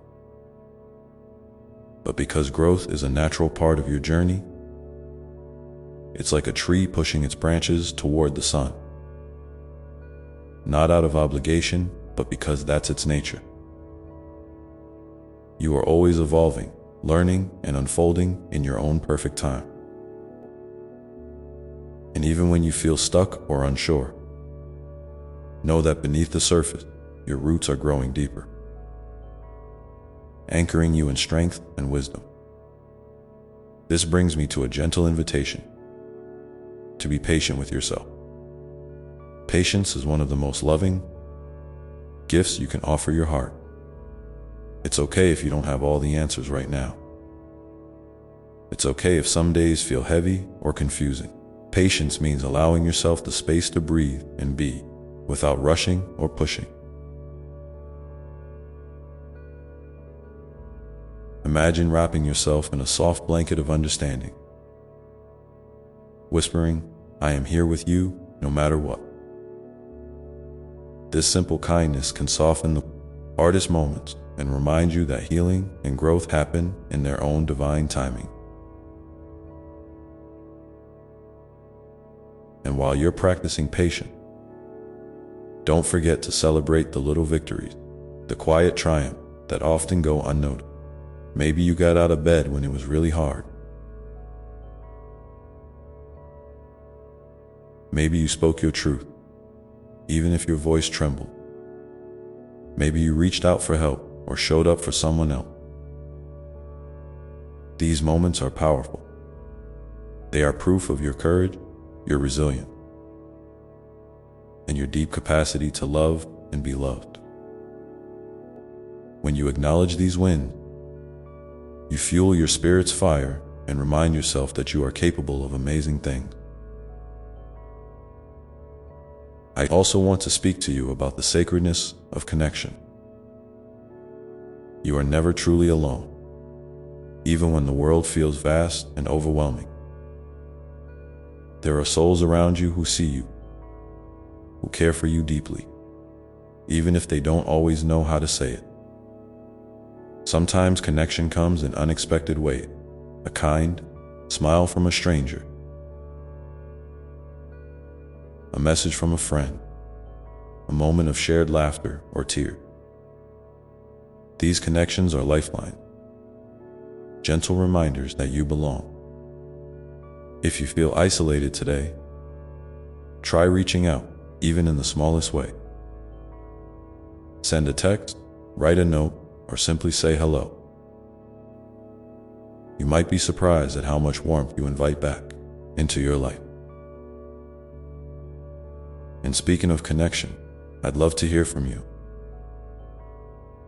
but because growth is a natural part of your journey. It's like a tree pushing its branches toward the sun, not out of obligation, but because that's its nature. You are always evolving, learning, and unfolding in your own perfect time. And even when you feel stuck or unsure, know that beneath the surface, your roots are growing deeper, anchoring you in strength and wisdom. This brings me to a gentle invitation to be patient with yourself. Patience is one of the most loving gifts you can offer your heart. It's okay if you don't have all the answers right now. It's okay if some days feel heavy or confusing. Patience means allowing yourself the space to breathe and be, without rushing or pushing. Imagine wrapping yourself in a soft blanket of understanding, whispering, "I am here with you, no matter what." This simple kindness can soften the hardest moments and remind you that healing and growth happen in their own divine timing. And while you're practicing patience, don't forget to celebrate the little victories, the quiet triumph that often go unnoticed. Maybe you got out of bed when it was really hard. Maybe you spoke your truth, even if your voice trembled. Maybe you reached out for help or showed up for someone else. These moments are powerful. They are proof of your courage, your resilience, and your deep capacity to love and be loved. When you acknowledge these wins, you fuel your spirit's fire and remind yourself that you are capable of amazing things. I also want to speak to you about the sacredness of connection. You are never truly alone, even when the world feels vast and overwhelming. There are souls around you who see you, who care for you deeply, even if they don't always know how to say it. Sometimes connection comes in unexpected ways, a kind smile from a stranger, a message from a friend, a moment of shared laughter or tears. These connections are lifelines, gentle reminders that you belong. If you feel isolated today, try reaching out, even in the smallest way. Send a text, write a note, or simply say hello. You might be surprised at how much warmth you invite back into your life. And speaking of connection, I'd love to hear from you.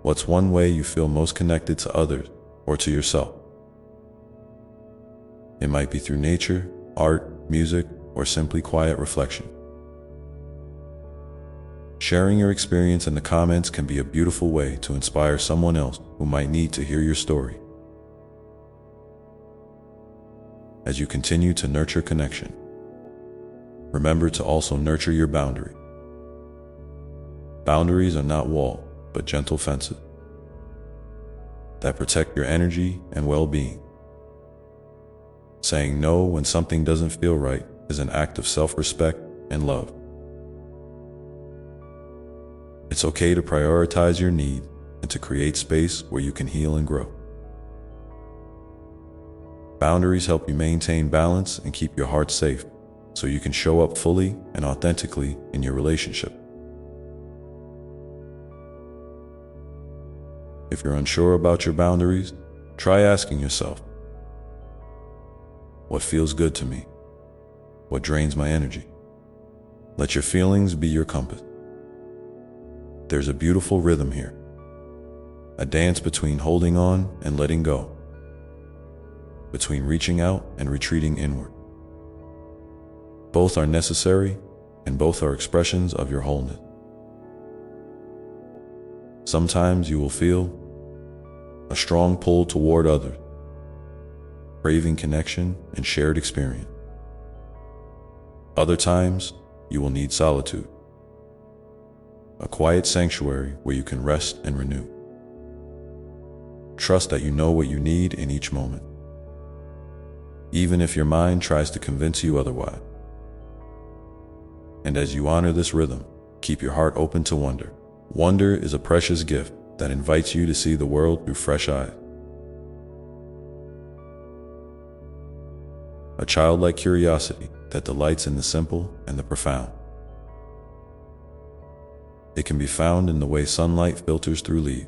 What's one way you feel most connected to others or to yourself? It might be through nature, art, music, or simply quiet reflection. Sharing your experience in the comments can be a beautiful way to inspire someone else who might need to hear your story. as you continue to nurture connection, remember to also nurture your boundary. Boundaries are not walls, but gentle fences that protect your energy and well-being. Saying no when something doesn't feel right is an act of self-respect and love. It's okay to prioritize your needs and to create space where you can heal and grow. Boundaries help you maintain balance and keep your heart safe, so you can show up fully and authentically in your relationship. If you're unsure about your boundaries, try asking yourself, what feels good to me? What drains my energy? Let your feelings be your compass. There's a beautiful rhythm here, a dance between holding on and letting go, between reaching out and retreating inward. Both are necessary, and both are expressions of your wholeness. Sometimes you will feel a strong pull toward others, craving connection and shared experience. Other times, you will need solitude, a quiet sanctuary where you can rest and renew. Trust that you know what you need in each moment, even if your mind tries to convince you otherwise. And as you honor this rhythm, keep your heart open to wonder. Wonder is a precious gift that invites you to see the world through fresh eyes. A childlike curiosity that delights in the simple and the profound. It can be found in the way sunlight filters through leaves,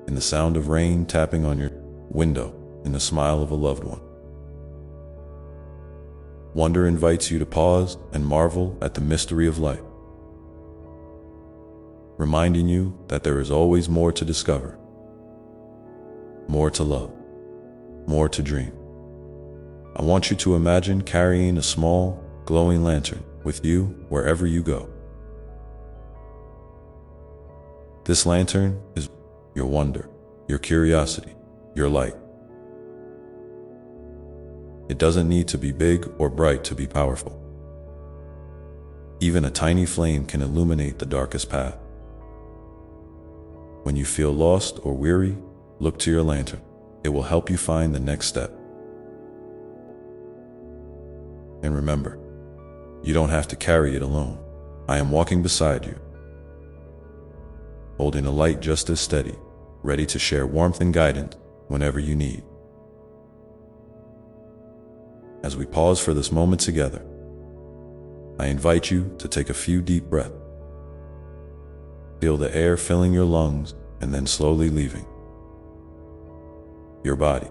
in the sound of rain tapping on your window, in the smile of a loved one. Wonder invites you to pause and marvel at the mystery of life, reminding you that there is always more to discover, more to love, more to dream. I want you to imagine carrying a small, glowing lantern with you wherever you go. This lantern is your wonder, your curiosity, your light. It doesn't need to be big or bright to be powerful. Even a tiny flame can illuminate the darkest path. When you feel lost or weary, look to your lantern. It will help you find the next step. And remember, you don't have to carry it alone. I am walking beside you, holding a light just as steady, ready to share warmth and guidance whenever you need. As we pause for this moment together, I invite you to take a few deep breaths. Feel the air filling your lungs and then slowly leaving your body.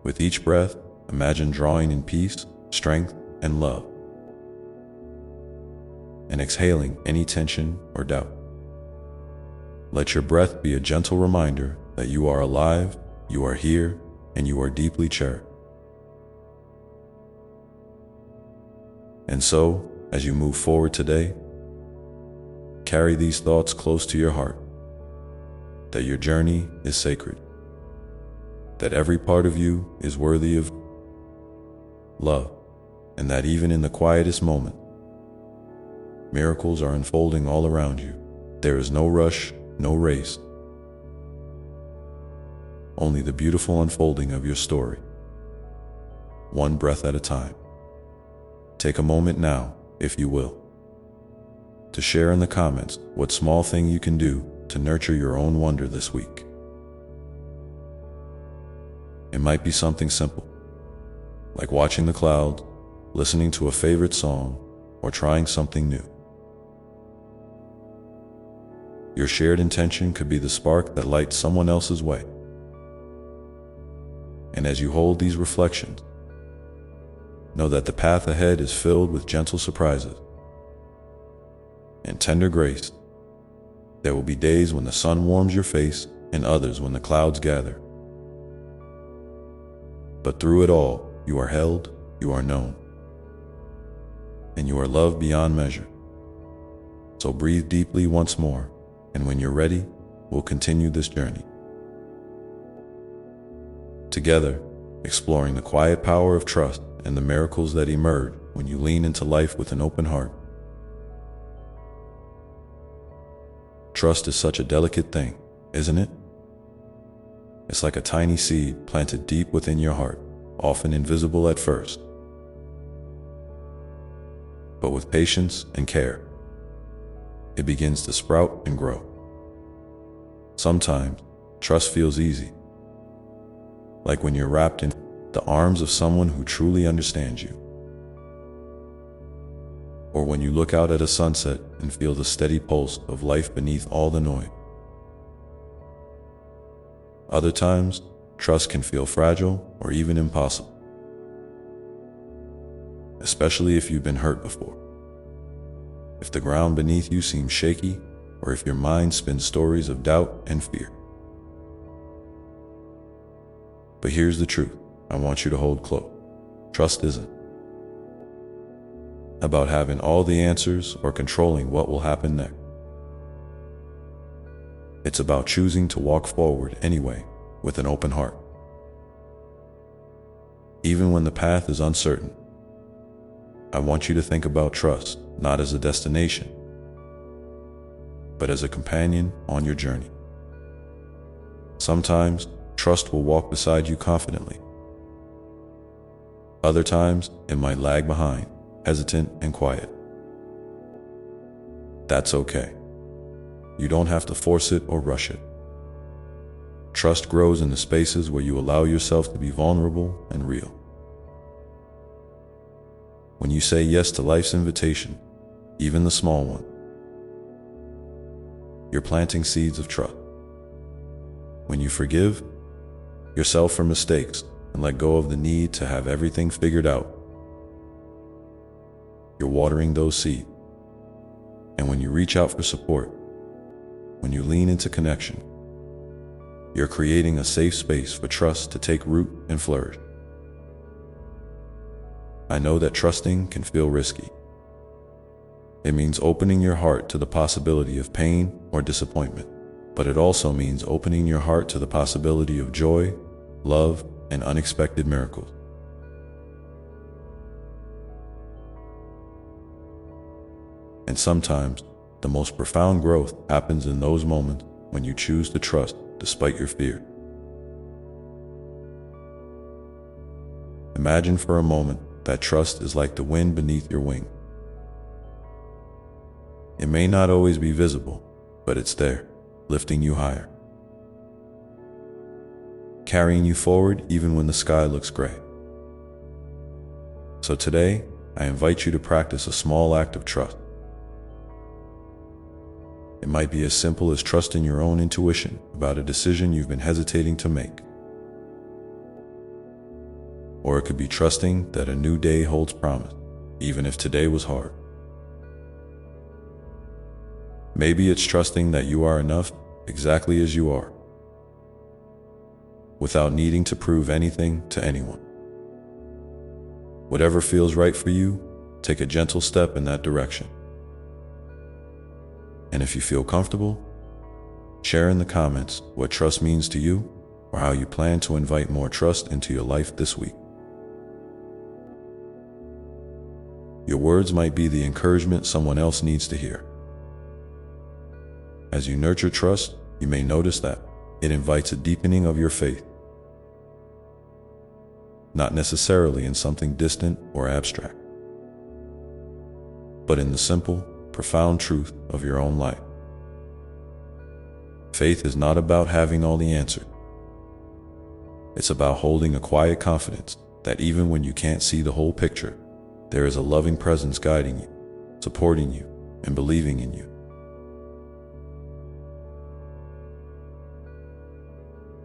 With each breath, imagine drawing in peace, strength, and love, and exhaling any tension or doubt. Let your breath be a gentle reminder that you are alive, you are here, and you are deeply cherished. And so, as you move forward today, carry these thoughts close to your heart, that your journey is sacred, that every part of you is worthy of love, and that even in the quietest moment, miracles are unfolding all around you. There is no rush, no race, only the beautiful unfolding of your story, one breath at a time. Take a moment now, if you will, to share in the comments what small thing you can do to nurture your own wonder this week. It might be something simple, like watching the clouds, listening to a favorite song, or trying something new. Your shared intention could be the spark that lights someone else's way. And as you hold these reflections, know that the path ahead is filled with gentle surprises and tender grace. There will be days when the sun warms your face and others when the clouds gather. But through it all, you are held, you are known, and you are loved beyond measure. So breathe deeply once more, and when you're ready, we'll continue this journey. Together, exploring the quiet power of trust and the miracles that emerge when you lean into life with an open heart. Trust is such a delicate thing, isn't it? It's like a tiny seed planted deep within your heart, often invisible at first. But with patience and care, it begins to sprout and grow. Sometimes, trust feels easy, like when you're wrapped in the arms of someone who truly understands you. Or when you look out at a sunset and feel the steady pulse of life beneath all the noise. Other times, trust can feel fragile or even impossible, especially if you've been hurt before. If the ground beneath you seems shaky, or if your mind spins stories of doubt and fear. But here's the truth I want you to hold close. Trust isn't about having all the answers or controlling what will happen next. It's about choosing to walk forward anyway, with an open heart. Even when the path is uncertain, I want you to think about trust not as a destination, but as a companion on your journey. Sometimes, trust will walk beside you confidently. Other times, it might lag behind, hesitant and quiet. That's okay. You don't have to force it or rush it. Trust grows in the spaces where you allow yourself to be vulnerable and real. When you say yes to life's invitation, even the small one, you're planting seeds of trust. When you forgive yourself for mistakes and let go of the need to have everything figured out, you're watering those seeds. And when you reach out for support, when you lean into connection, you're creating a safe space for trust to take root and flourish. I know that trusting can feel risky. It means opening your heart to the possibility of pain or disappointment, but it also means opening your heart to the possibility of joy, love, and unexpected miracles. And sometimes, the most profound growth happens in those moments when you choose to trust despite your fear. Imagine for a moment that trust is like the wind beneath your wing. It may not always be visible, but it's there, lifting you higher, carrying you forward even when the sky looks gray. So today, I invite you to practice a small act of trust. It might be as simple as trusting your own intuition about a decision you've been hesitating to make. Or it could be trusting that a new day holds promise, even if today was hard. Maybe it's trusting that you are enough exactly as you are, without needing to prove anything to anyone. Whatever feels right for you, take a gentle step in that direction. And if you feel comfortable, share in the comments what trust means to you or how you plan to invite more trust into your life this week. Your words might be the encouragement someone else needs to hear. As you nurture trust, you may notice that it invites a deepening of your faith, not necessarily in something distant or abstract, but in the simple, profound truth of your own life. Faith is not about having all the answers. It's about holding a quiet confidence that even when you can't see the whole picture, there is a loving presence guiding you, supporting you, and believing in you.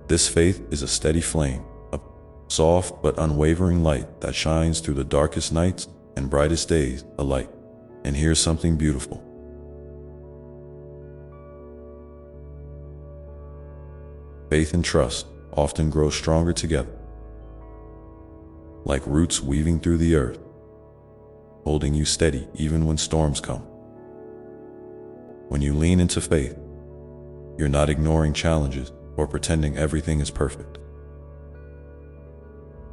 This faith is a steady flame, a soft but unwavering light that shines through the darkest nights and brightest days alike. And here's something beautiful. Faith and trust often grow stronger together, like roots weaving through the earth, holding you steady even when storms come. When you lean into faith, you're not ignoring challenges or pretending everything is perfect.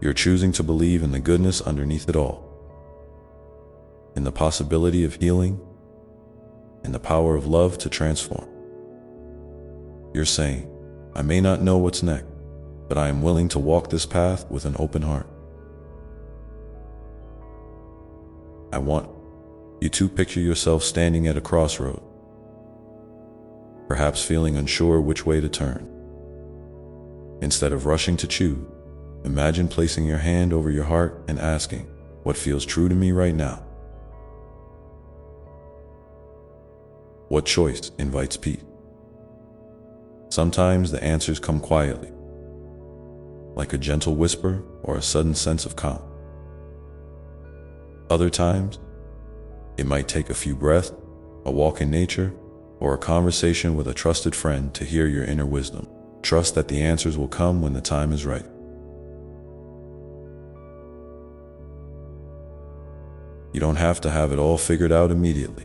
You're choosing to believe in the goodness underneath it all, in the possibility of healing, and the power of love to transform. You're saying, I may not know what's next, but I am willing to walk this path with an open heart. I want you to picture yourself standing at a crossroad, perhaps feeling unsure which way to turn. Instead of rushing to choose, imagine placing your hand over your heart and asking, what feels true to me right now? What choice invites peace? Sometimes the answers come quietly, like a gentle whisper or a sudden sense of calm. Other times, it might take a few breaths, a walk in nature, or a conversation with a trusted friend to hear your inner wisdom. Trust that the answers will come when the time is right. You don't have to have it all figured out immediately.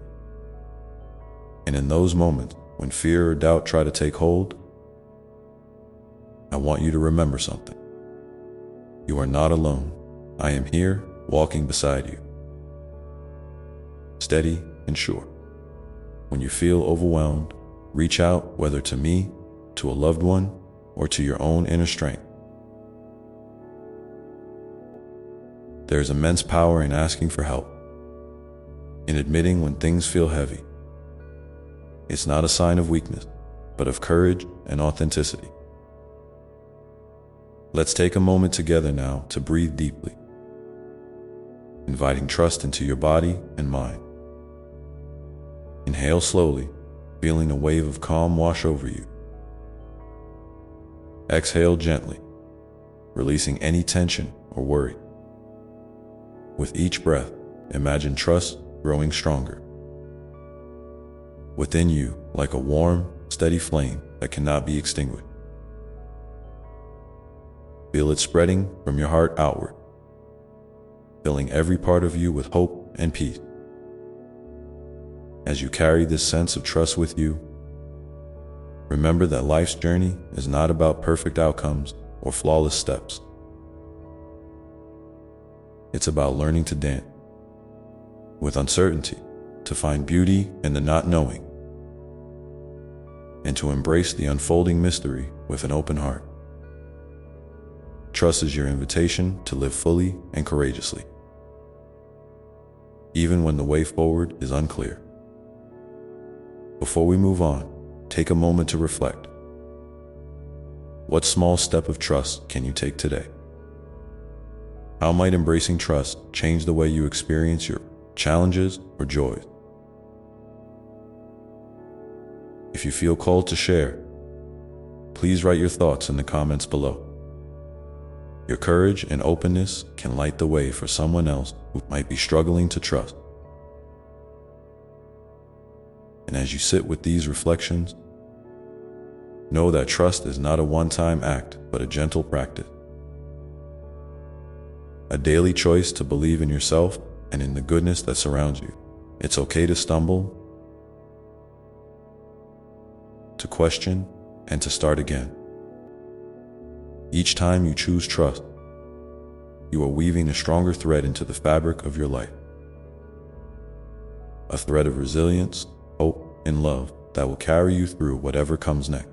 And in those moments, when fear or doubt try to take hold, I want you to remember something. You are not alone. I am here, walking beside you. Steady and sure. When you feel overwhelmed, reach out, whether to me, to a loved one, or to your own inner strength. There's immense power in asking for help, in admitting when things feel heavy. It's not a sign of weakness, but of courage and authenticity. Let's take a moment together now to breathe deeply, inviting trust into your body and mind. Inhale slowly, feeling a wave of calm wash over you. Exhale gently, releasing any tension or worry. With each breath, imagine trust growing stronger within you, like a warm, steady flame that cannot be extinguished. Feel it spreading from your heart outward, filling every part of you with hope and peace. As you carry this sense of trust with you, remember that life's journey is not about perfect outcomes or flawless steps. It's about learning to dance with uncertainty, to find beauty in the not knowing, and to embrace the unfolding mystery with an open heart. Trust is your invitation to live fully and courageously, even when the way forward is unclear. Before we move on, take a moment to reflect. What small step of trust can you take today? How might embracing trust change the way you experience your challenges or joys? If you feel called to share, please write your thoughts in the comments below. Your courage and openness can light the way for someone else who might be struggling to trust. And as you sit with these reflections, know that trust is not a one-time act, but a gentle practice. A daily choice to believe in yourself and in the goodness that surrounds you. It's okay to stumble, to question, and to start again. Each time you choose trust, you are weaving a stronger thread into the fabric of your life. A thread of resilience, hope, and love that will carry you through whatever comes next.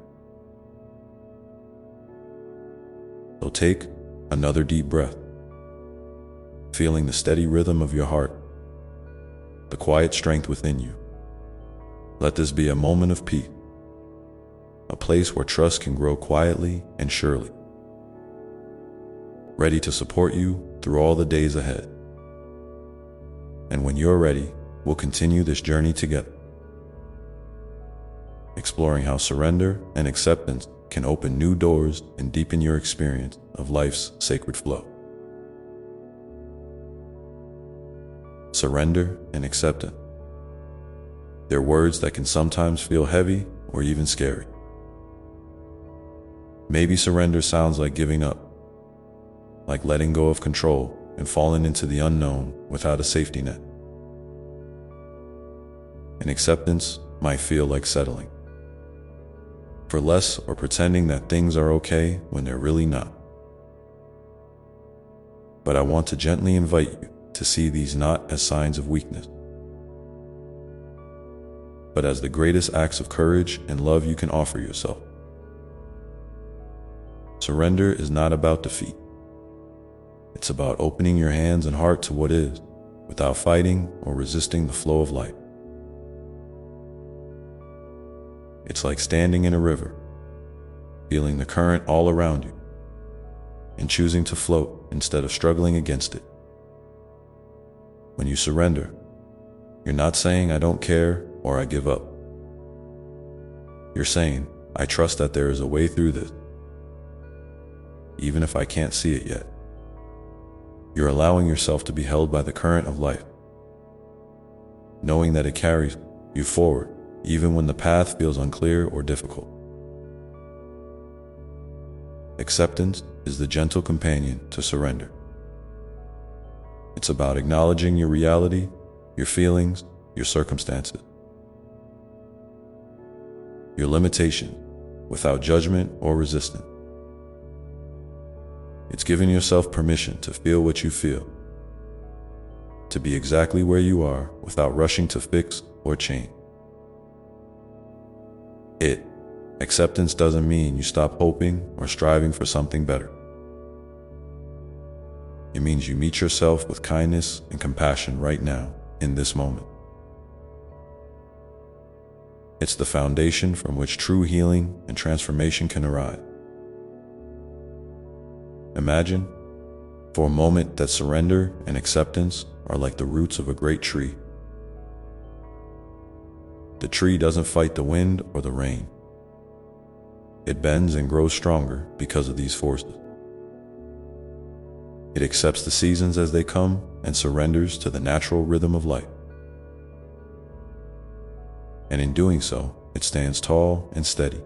So take another deep breath, feeling the steady rhythm of your heart, the quiet strength within you. Let this be a moment of peace, a place where trust can grow quietly and surely, ready to support you through all the days ahead. And when you're ready, we'll continue this journey together, exploring how surrender and acceptance can open new doors and deepen your experience of life's sacred flow. Surrender and acceptance. They're words that can sometimes feel heavy or even scary. Maybe surrender sounds like giving up, like letting go of control and falling into the unknown without a safety net. And acceptance might feel like settling for less or pretending that things are okay when they're really not. But I want to gently invite you to see these not as signs of weakness, but as the greatest acts of courage and love you can offer yourself. Surrender is not about defeat. It's about opening your hands and heart to what is, without fighting or resisting the flow of life. It's like standing in a river, feeling the current all around you, and choosing to float instead of struggling against it. When you surrender, you're not saying, "I don't care" or "I give up." You're saying, "I trust that there is a way through this, even if I can't see it yet." You're allowing yourself to be held by the current of life, knowing that it carries you forward, even when the path feels unclear or difficult. Acceptance is the gentle companion to surrender. It's about acknowledging your reality, your feelings, your circumstances, your limitations, without judgment or resistance. It's giving yourself permission to feel what you feel, to be exactly where you are without rushing to fix or change. Acceptance doesn't mean you stop hoping or striving for something better. It means you meet yourself with kindness and compassion right now, in this moment. It's the foundation from which true healing and transformation can arise. Imagine, for a moment, that surrender and acceptance are like the roots of a great tree. The tree doesn't fight the wind or the rain. It bends and grows stronger because of these forces. It accepts the seasons as they come and surrenders to the natural rhythm of life. And in doing so, it stands tall and steady,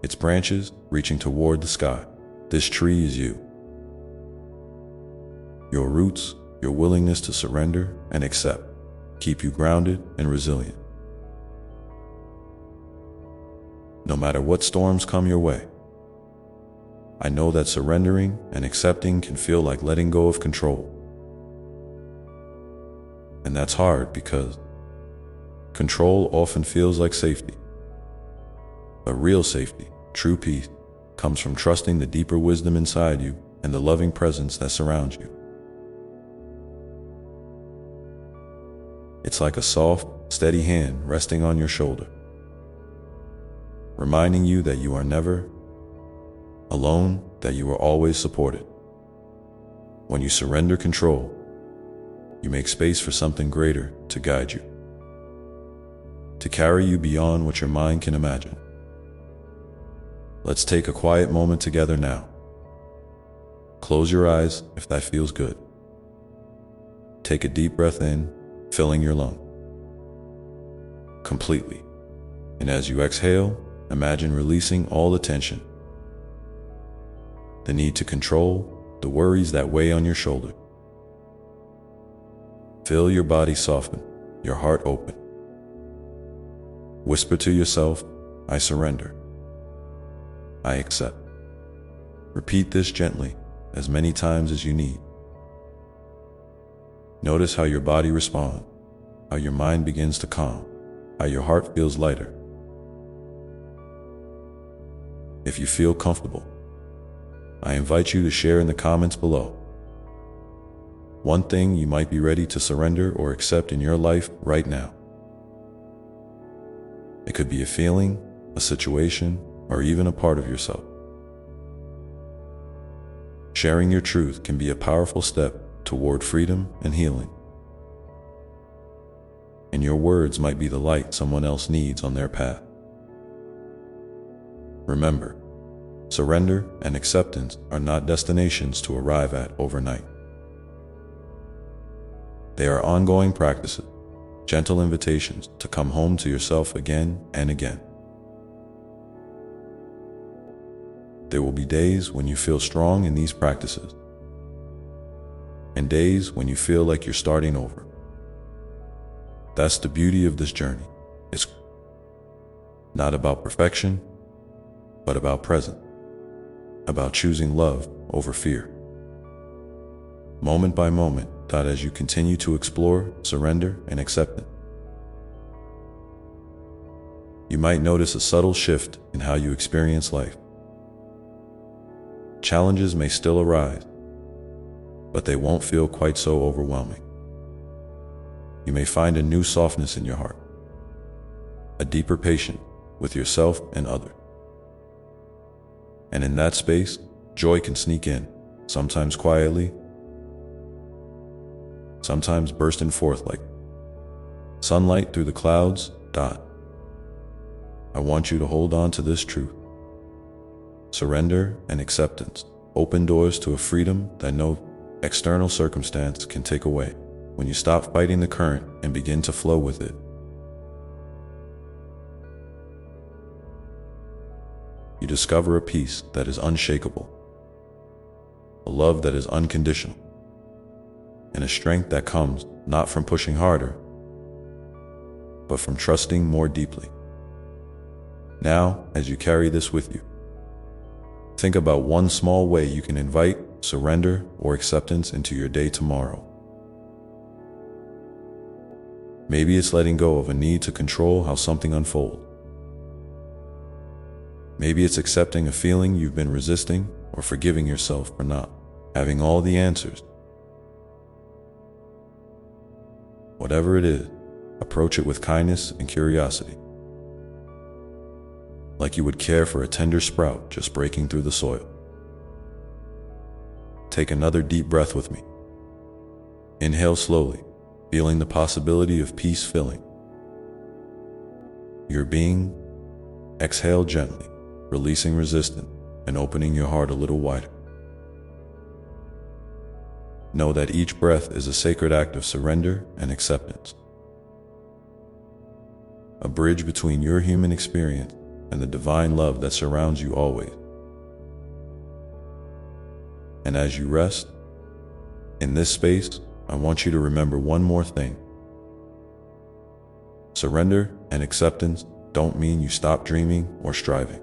its branches reaching toward the sky. This tree is you. Your roots, your willingness to surrender and accept, keep you grounded and resilient. No matter what storms come your way, I know that surrendering and accepting can feel like letting go of control. And that's hard because control often feels like safety. But real safety, true peace, comes from trusting the deeper wisdom inside you and the loving presence that surrounds you. It's like a soft, steady hand resting on your shoulder, reminding you that you are never alone, that you are always supported. When you surrender control, you make space for something greater to guide you, to carry you beyond what your mind can imagine. Let's take a quiet moment together now. Close your eyes if that feels good. Take a deep breath in, filling your lung completely. And as you exhale, imagine releasing all the tension, the need to control, the worries that weigh on your shoulder. Feel your body soften, your heart open. Whisper to yourself, "I surrender. I accept." Repeat this gently, as many times as you need. Notice how your body responds, how your mind begins to calm, how your heart feels lighter. If you feel comfortable, I invite you to share in the comments below one thing you might be ready to surrender or accept in your life right now. It could be a feeling, a situation, or even a part of yourself. Sharing your truth can be a powerful step toward freedom and healing. And your words might be the light someone else needs on their path. Remember, surrender and acceptance are not destinations to arrive at overnight. They are ongoing practices, gentle invitations to come home to yourself again and again. There will be days when you feel strong in these practices, and days when you feel like you're starting over. That's the beauty of this journey. It's not about perfection, but about presence, about choosing love over fear. moment by moment, as you continue to explore, surrender, and accept it. You might notice a subtle shift in how you experience life. Challenges may still arise, but they won't feel quite so overwhelming. You may find a new softness in your heart, a deeper patience with yourself and others. And in that space, joy can sneak in, sometimes quietly, sometimes bursting forth like sunlight through the clouds. I want you to hold on to this truth. Surrender and acceptance open doors to a freedom that no external circumstance can take away. When you stop fighting the current and begin to flow with it, you discover a peace that is unshakable, a love that is unconditional, and a strength that comes not from pushing harder, but from trusting more deeply. Now, as you carry this with you, think about one small way you can invite surrender or acceptance into your day tomorrow. Maybe it's letting go of a need to control how something unfolds. Maybe it's accepting a feeling you've been resisting or forgiving yourself for not having all the answers. Whatever it is, approach it with kindness and curiosity, like you would care for a tender sprout just breaking through the soil. Take another deep breath with me. Inhale slowly, feeling the possibility of peace filling your being. Exhale gently, releasing resistance and opening your heart a little wider. Know that each breath is a sacred act of surrender and acceptance, a bridge between your human experience and the divine love that surrounds you always. And as you rest in this space, I want you to remember one more thing. Surrender and acceptance don't mean you stop dreaming or striving.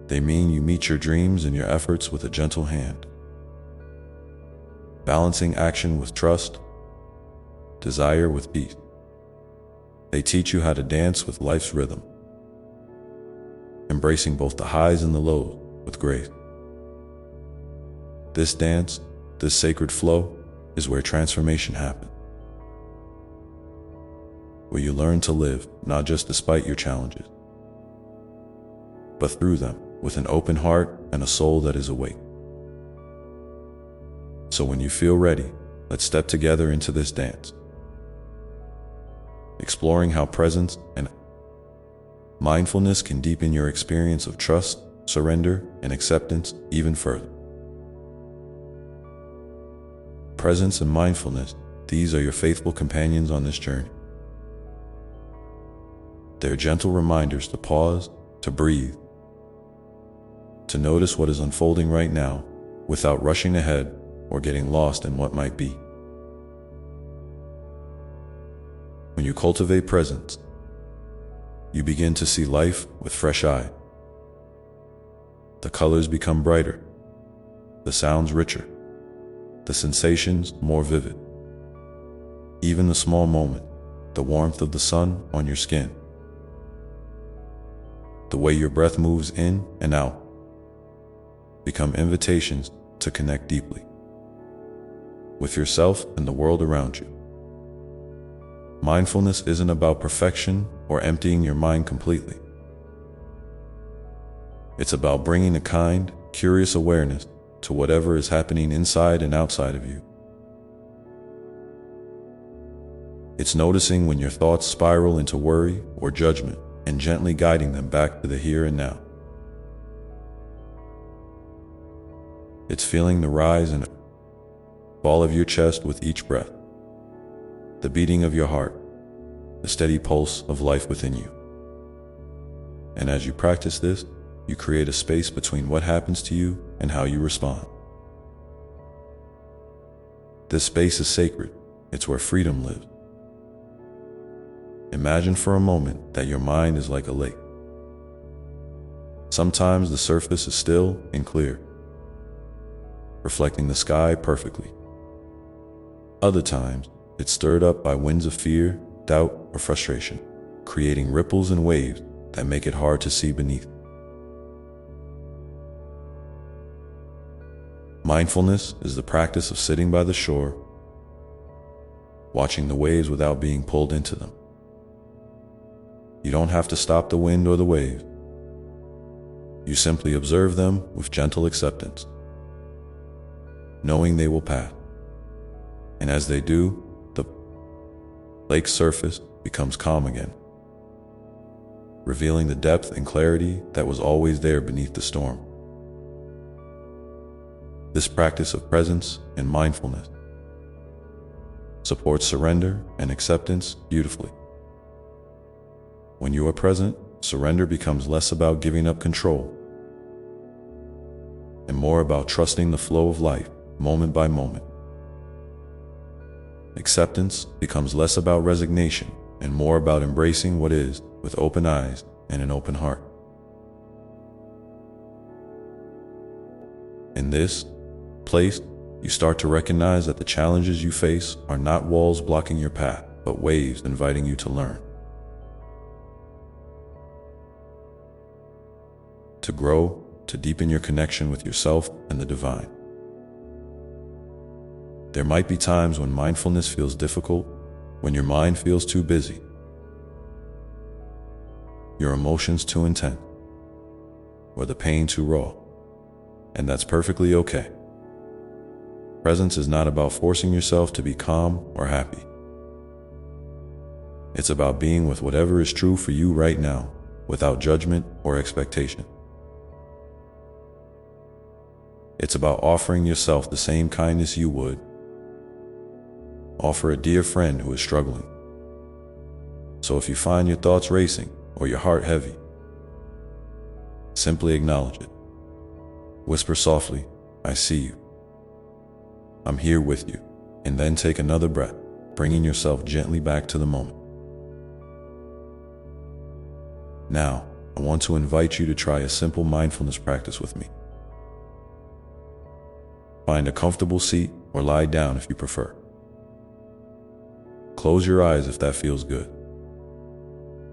They mean you meet your dreams and your efforts with a gentle hand, balancing action with trust, desire with peace. They teach you how to dance with life's rhythm, embracing both the highs and the lows with grace. This dance, this sacred flow, is where transformation happens, where you learn to live not just despite your challenges, but through them with an open heart and a soul that is awake. So when you feel ready, let's step together into this dance, exploring how presence and mindfulness can deepen your experience of trust, surrender, and acceptance even further. Presence and mindfulness, these are your faithful companions on this journey. They're gentle reminders to pause, to breathe, to notice what is unfolding right now without rushing ahead or getting lost in what might be. When you cultivate presence, you begin to see life with fresh eyes. The colors become brighter, the sounds richer, the sensations more vivid. Even the small moment, the warmth of the sun on your skin, the way your breath moves in and out, become invitations to connect deeply with yourself and the world around you. Mindfulness isn't about perfection or emptying your mind completely. It's about bringing a kind, curious awareness to whatever is happening inside and outside of you. It's noticing when your thoughts spiral into worry or judgment and gently guiding them back to the here and now. It's feeling the rise and fall of your chest with each breath, the beating of your heart, the steady pulse of life within you. And as you practice this, you create a space between what happens to you and how you respond. This space is sacred. It's where freedom lives. Imagine for a moment that your mind is like a lake. Sometimes the surface is still and clear, reflecting the sky perfectly. Other times, it's stirred up by winds of fear, doubt, or frustration, creating ripples and waves that make it hard to see beneath. Mindfulness is the practice of sitting by the shore, watching the waves without being pulled into them. You don't have to stop the wind or the waves. You simply observe them with gentle acceptance, knowing they will pass. And as they do, the lake's surface becomes calm again, revealing the depth and clarity that was always there beneath the storm. This practice of presence and mindfulness supports surrender and acceptance beautifully. When you are present, surrender becomes less about giving up control and more about trusting the flow of life, moment by moment. Acceptance becomes less about resignation and more about embracing what is with open eyes and an open heart. In this place, you start to recognize that the challenges you face are not walls blocking your path, but waves inviting you to learn, to grow, to deepen your connection with yourself and the divine. There might be times when mindfulness feels difficult, when your mind feels too busy, your emotions too intense, or the pain too raw, and that's perfectly okay. Presence is not about forcing yourself to be calm or happy. It's about being with whatever is true for you right now, without judgment or expectation. It's about offering yourself the same kindness you would offer a dear friend who is struggling. So if you find your thoughts racing or your heart heavy, simply acknowledge it. Whisper softly, "I see you. I'm here with you," and then take another breath, bringing yourself gently back to the moment. Now, I want to invite you to try a simple mindfulness practice with me. Find a comfortable seat or lie down if you prefer. Close your eyes if that feels good.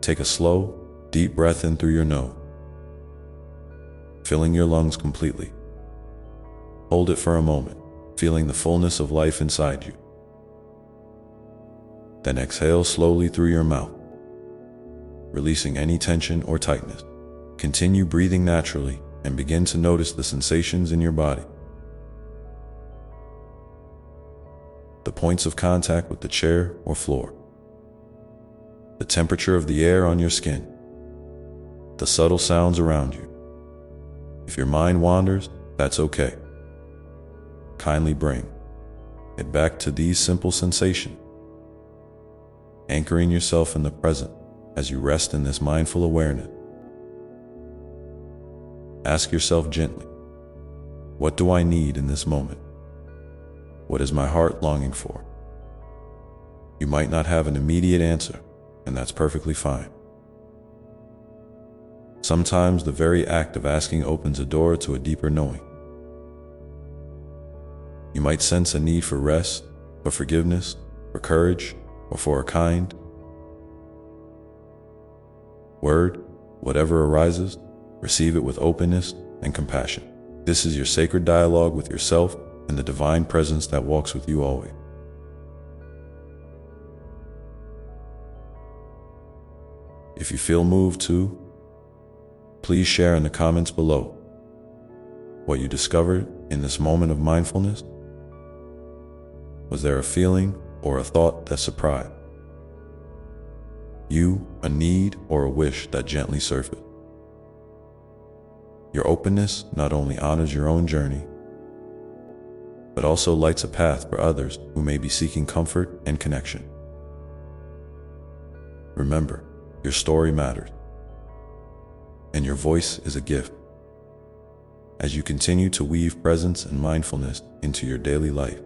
Take a slow, deep breath in through your nose, filling your lungs completely. Hold it for a moment, feeling the fullness of life inside you. Then exhale slowly through your mouth, releasing any tension or tightness. Continue breathing naturally and begin to notice the sensations in your body. The points of contact with the chair or floor, the temperature of the air on your skin, the subtle sounds around you. If your mind wanders, that's okay. Kindly bring it back to these simple sensations, anchoring yourself in the present as you rest in this mindful awareness. Ask yourself gently, what do I need in this moment? What is my heart longing for? You might not have an immediate answer, and that's perfectly fine. Sometimes the very act of asking opens a door to a deeper knowing. You might sense a need for rest, for forgiveness, for courage, or for a kind word. Whatever arises, receive it with openness and compassion. This is your sacred dialogue with yourself and the divine presence that walks with you always. If you feel moved to, please share in the comments below what you discovered in this moment of mindfulness. Was there a feeling or a thought that surprised you, a need or a wish that gently surfaced? Your openness not only honors your own journey, but also lights a path for others who may be seeking comfort and connection. Remember, your story matters, and your voice is a gift. As you continue to weave presence and mindfulness into your daily life,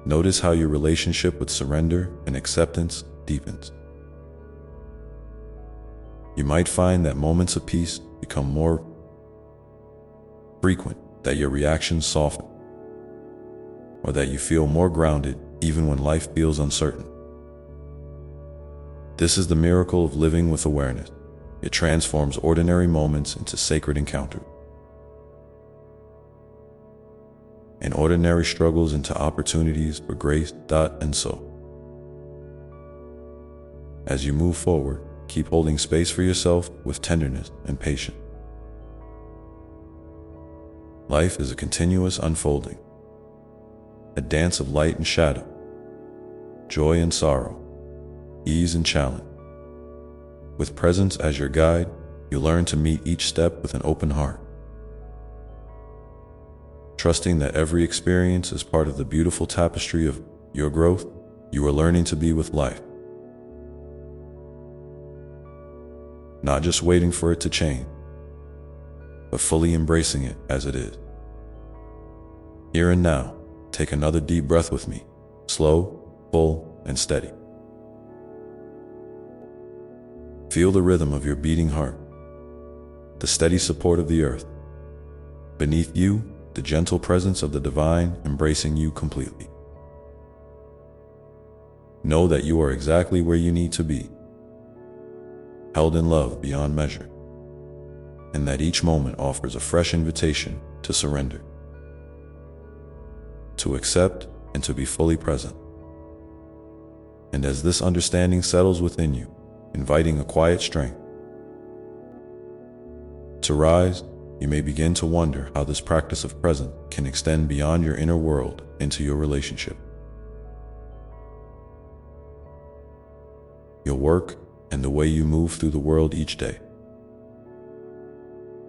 notice how your relationship with surrender and acceptance deepens. You might find that moments of peace become more frequent that your reactions soften, or that you feel more grounded even when life feels uncertain. This is the miracle of living with awareness. It transforms ordinary moments into sacred encounters, and ordinary struggles into opportunities for grace. And so, as you move forward, keep holding space for yourself with tenderness and patience. Life is a continuous unfolding, a dance of light and shadow, joy and sorrow, ease and challenge. With presence as your guide, you learn to meet each step with an open heart, trusting that every experience is part of the beautiful tapestry of your growth. You are learning to be with life, not just waiting for it to change, but fully embracing it as it is. Here and now, take another deep breath with me, slow, full, and steady. Feel the rhythm of your beating heart, the steady support of the earth. Beneath you, the gentle presence of the divine embracing you completely. Know that you are exactly where you need to be, held in love beyond measure, and that each moment offers a fresh invitation to surrender, to accept, and to be fully present. And as this understanding settles within you, inviting a quiet strength to rise, you may begin to wonder how this practice of presence can extend beyond your inner world into your relationship, your work, and the way you move through the world each day.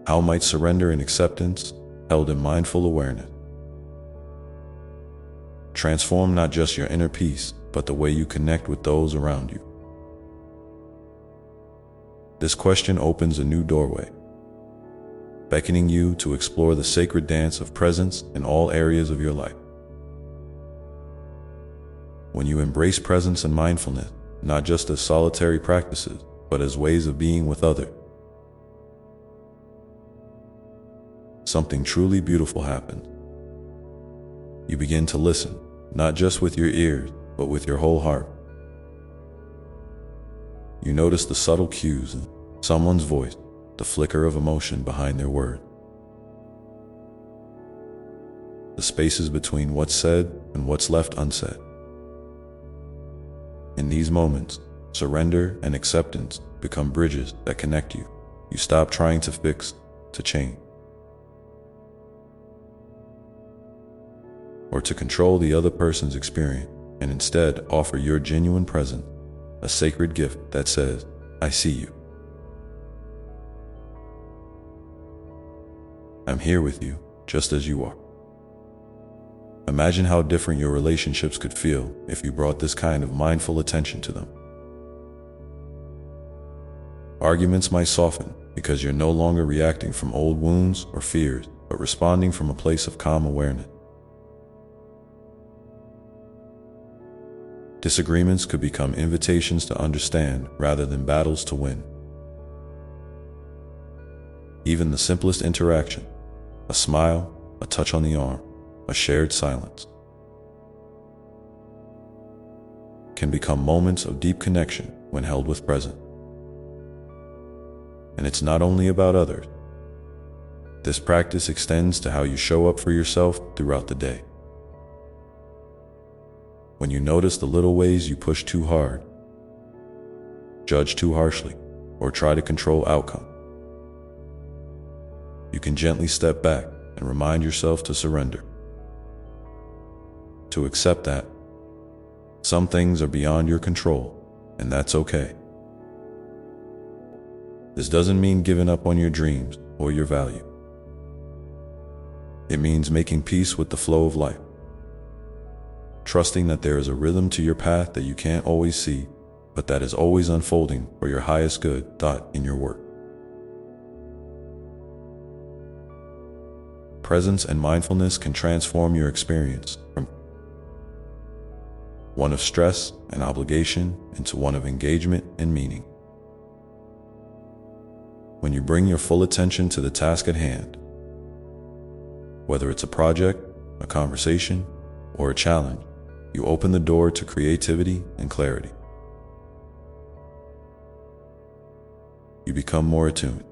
How might surrender and acceptance, held in mindful awareness, transform not just your inner peace, but the way you connect with those around you? This question opens a new doorway, beckoning you to explore the sacred dance of presence in all areas of your life. When you embrace presence and mindfulness, not just as solitary practices, but as ways of being with others, something truly beautiful happens. You begin to listen, not just with your ears, but with your whole heart. You notice the subtle cues in someone's voice, the flicker of emotion behind their words, the spaces between what's said and what's left unsaid. In these moments, surrender and acceptance become bridges that connect you. You stop trying to fix, to change, or to control the other person's experience, and instead offer your genuine presence, a sacred gift that says, "I see you. I'm here with you, just as you are." Imagine how different your relationships could feel if you brought this kind of mindful attention to them. Arguments might soften because you're no longer reacting from old wounds or fears, but responding from a place of calm awareness. Disagreements could become invitations to understand rather than battles to win. Even the simplest interaction, a smile, a touch on the arm, a shared silence, can become moments of deep connection when held with presence. And it's not only about others. This practice extends to how you show up for yourself throughout the day. When you notice the little ways you push too hard, judge too harshly, or try to control outcome, you can gently step back and remind yourself to surrender, to accept that some things are beyond your control, and that's okay. This doesn't mean giving up on your dreams or your value. It means making peace with the flow of life, trusting that there is a rhythm to your path that you can't always see, but that is always unfolding for your highest good in your work. Presence and mindfulness can transform your experience from one of stress and obligation into one of engagement and meaning. When you bring your full attention to the task at hand, Whether it's a project, a conversation, or a challenge, you open the door to creativity and clarity. You become more attuned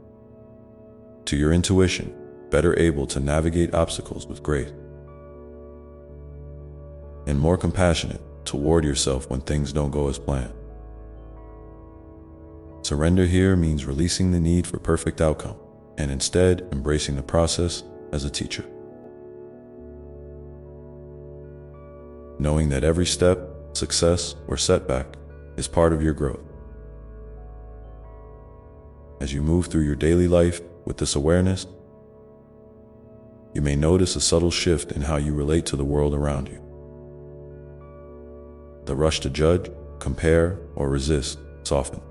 to your intuition, better able to navigate obstacles with grace, and more compassionate toward yourself when things don't go as planned. Surrender here means releasing the need for perfect outcome and instead embracing the process as a teacher. Knowing that every step, success, or setback is part of your growth. As you move through your daily life with this awareness, you may notice a subtle shift in how you relate to the world around you. The rush to judge, compare, or resist softens.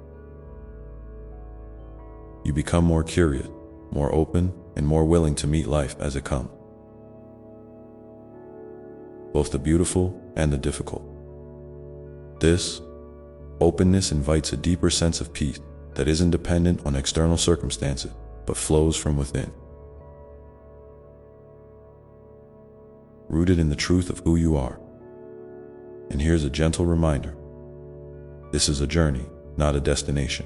You become more curious, more open, and more willing to meet life as it comes, both the beautiful and the difficult. This openness invites a deeper sense of peace that isn't dependent on external circumstances, but flows from within. Rooted in the truth of who you are. And here's a gentle reminder: this is a journey, not a destination.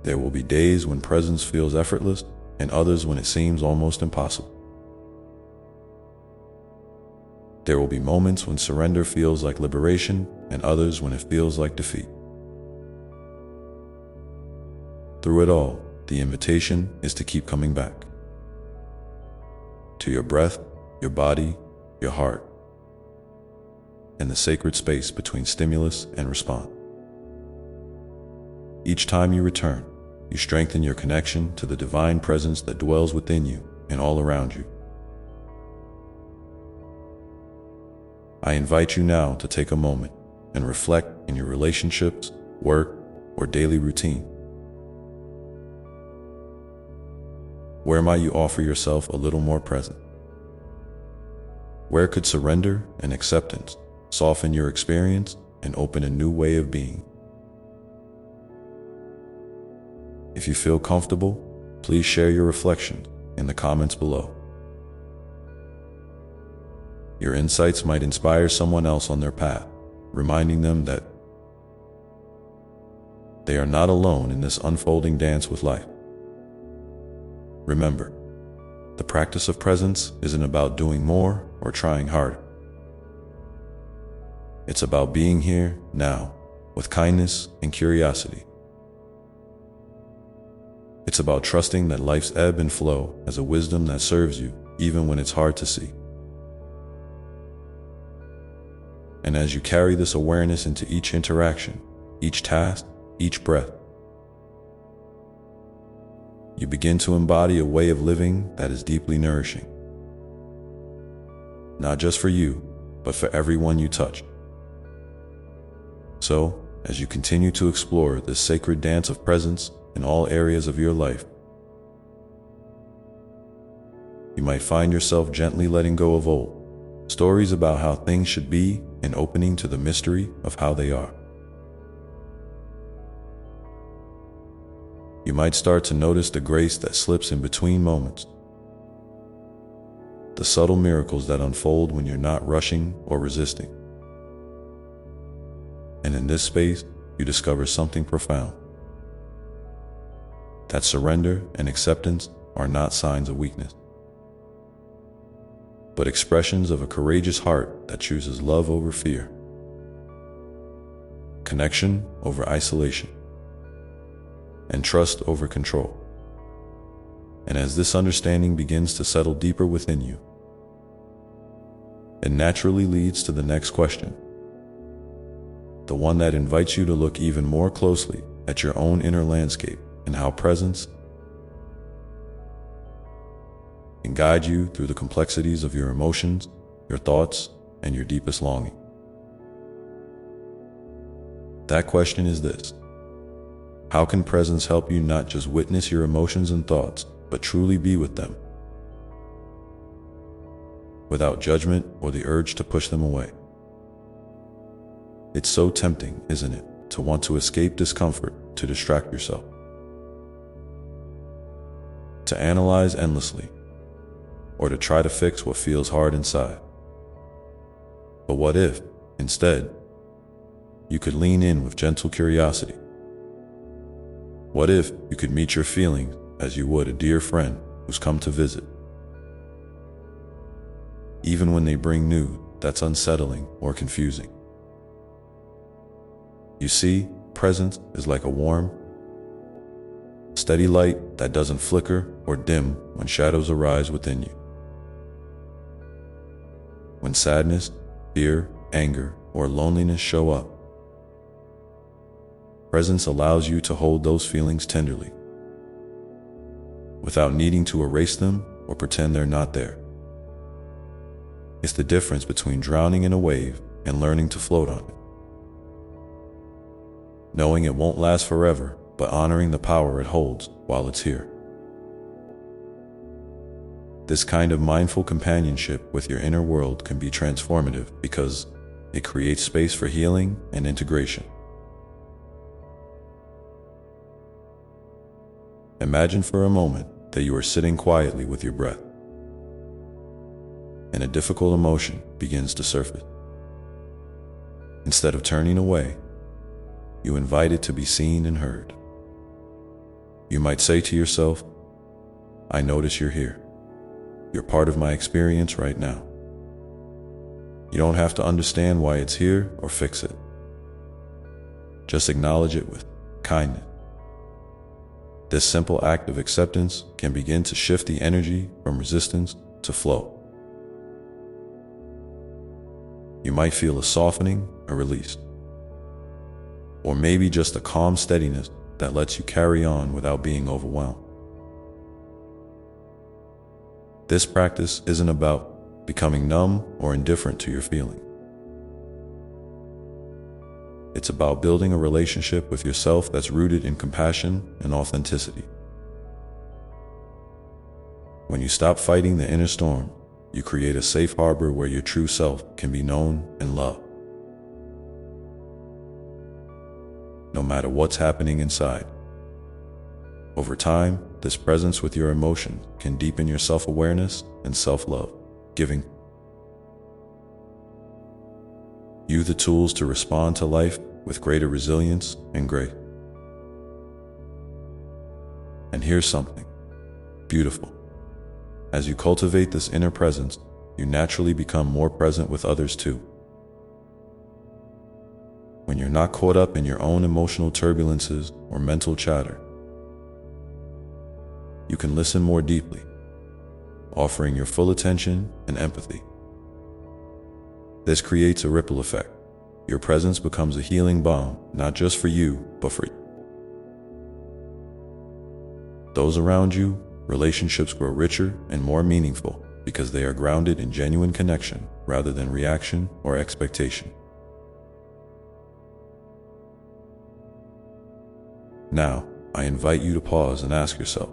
There will be days when presence feels effortless, and others when it seems almost impossible. There will be moments when surrender feels like liberation, and others when it feels like defeat. Through it all, the invitation is to keep coming back to your breath, your body, your heart, and the sacred space between stimulus and response. Each time you return, you strengthen your connection to the divine presence that dwells within you and all around you. I invite you now to take a moment and reflect in your relationships, work, or daily routine. Where might you offer yourself a little more presence? Where could surrender and acceptance soften your experience and open a new way of being? If you feel comfortable, please share your reflections in the comments below. Your insights might inspire someone else on their path, reminding them that they are not alone in this unfolding dance with life. Remember, the practice of presence isn't about doing more or trying harder. It's about being here now with kindness and curiosity. It's about trusting that life's ebb and flow has a wisdom that serves you even when it's hard to see. And as you carry this awareness into each interaction, each task, each breath, you begin to embody a way of living that is deeply nourishing. Not just for you, but for everyone you touch. So, as you continue to explore this sacred dance of presence in all areas of your life, you might find yourself gently letting go of old stories about how things should be and opening to the mystery of how they are. You might start to notice the grace that slips in between moments, the subtle miracles that unfold when you're not rushing or resisting. And in this space, you discover something profound: that surrender and acceptance are not signs of weakness, but expressions of a courageous heart that chooses love over fear, connection over isolation, and trust over control. And as this understanding begins to settle deeper within you, it naturally leads to the next question, the one that invites you to look even more closely at your own inner landscape and how presence can guide you through the complexities of your emotions, your thoughts, and your deepest longing. That question is this: how can presence help you not just witness your emotions and thoughts, but truly be with them, without judgment or the urge to push them away? It's so tempting, isn't it, to want to escape discomfort, to distract yourself, to analyze endlessly, or to try to fix what feels hard inside. But what if, instead, you could lean in with gentle curiosity? What if you could meet your feelings as you would a dear friend who's come to visit? Even when they bring news that's unsettling or confusing. You see, presence is like a warm, steady light that doesn't flicker or dim when shadows arise within you. When sadness, fear, anger, or loneliness show up, presence allows you to hold those feelings tenderly, without needing to erase them or pretend they're not there. It's the difference between drowning in a wave and learning to float on it. Knowing it won't last forever, but honoring the power it holds while it's here. This kind of mindful companionship with your inner world can be transformative because it creates space for healing and integration. Imagine for a moment that you are sitting quietly with your breath, and a difficult emotion begins to surface. Instead of turning away, you invite it to be seen and heard. You might say to yourself, "I notice you're here. You're part of my experience right now." You don't have to understand why it's here or fix it. Just acknowledge it with kindness. This simple act of acceptance can begin to shift the energy from resistance to flow. You might feel a softening, a release, or maybe just a calm steadiness that lets you carry on without being overwhelmed. This practice isn't about becoming numb or indifferent to your feelings. It's about building a relationship with yourself that's rooted in compassion and authenticity. When you stop fighting the inner storm, you create a safe harbor where your true self can be known and loved, no matter what's happening inside. Over time, this presence with your emotions can deepen your self-awareness and self-love, giving you the tools to respond to life with greater resilience and grace. And here's something beautiful. As you cultivate this inner presence, you naturally become more present with others too. When you're not caught up in your own emotional turbulences or mental chatter, you can listen more deeply, offering your full attention and empathy. This creates a ripple effect. Your presence becomes a healing balm, not just for you, but for those around you. Relationships grow richer and more meaningful because they are grounded in genuine connection rather than reaction or expectation. Now, I invite you to pause and ask yourself,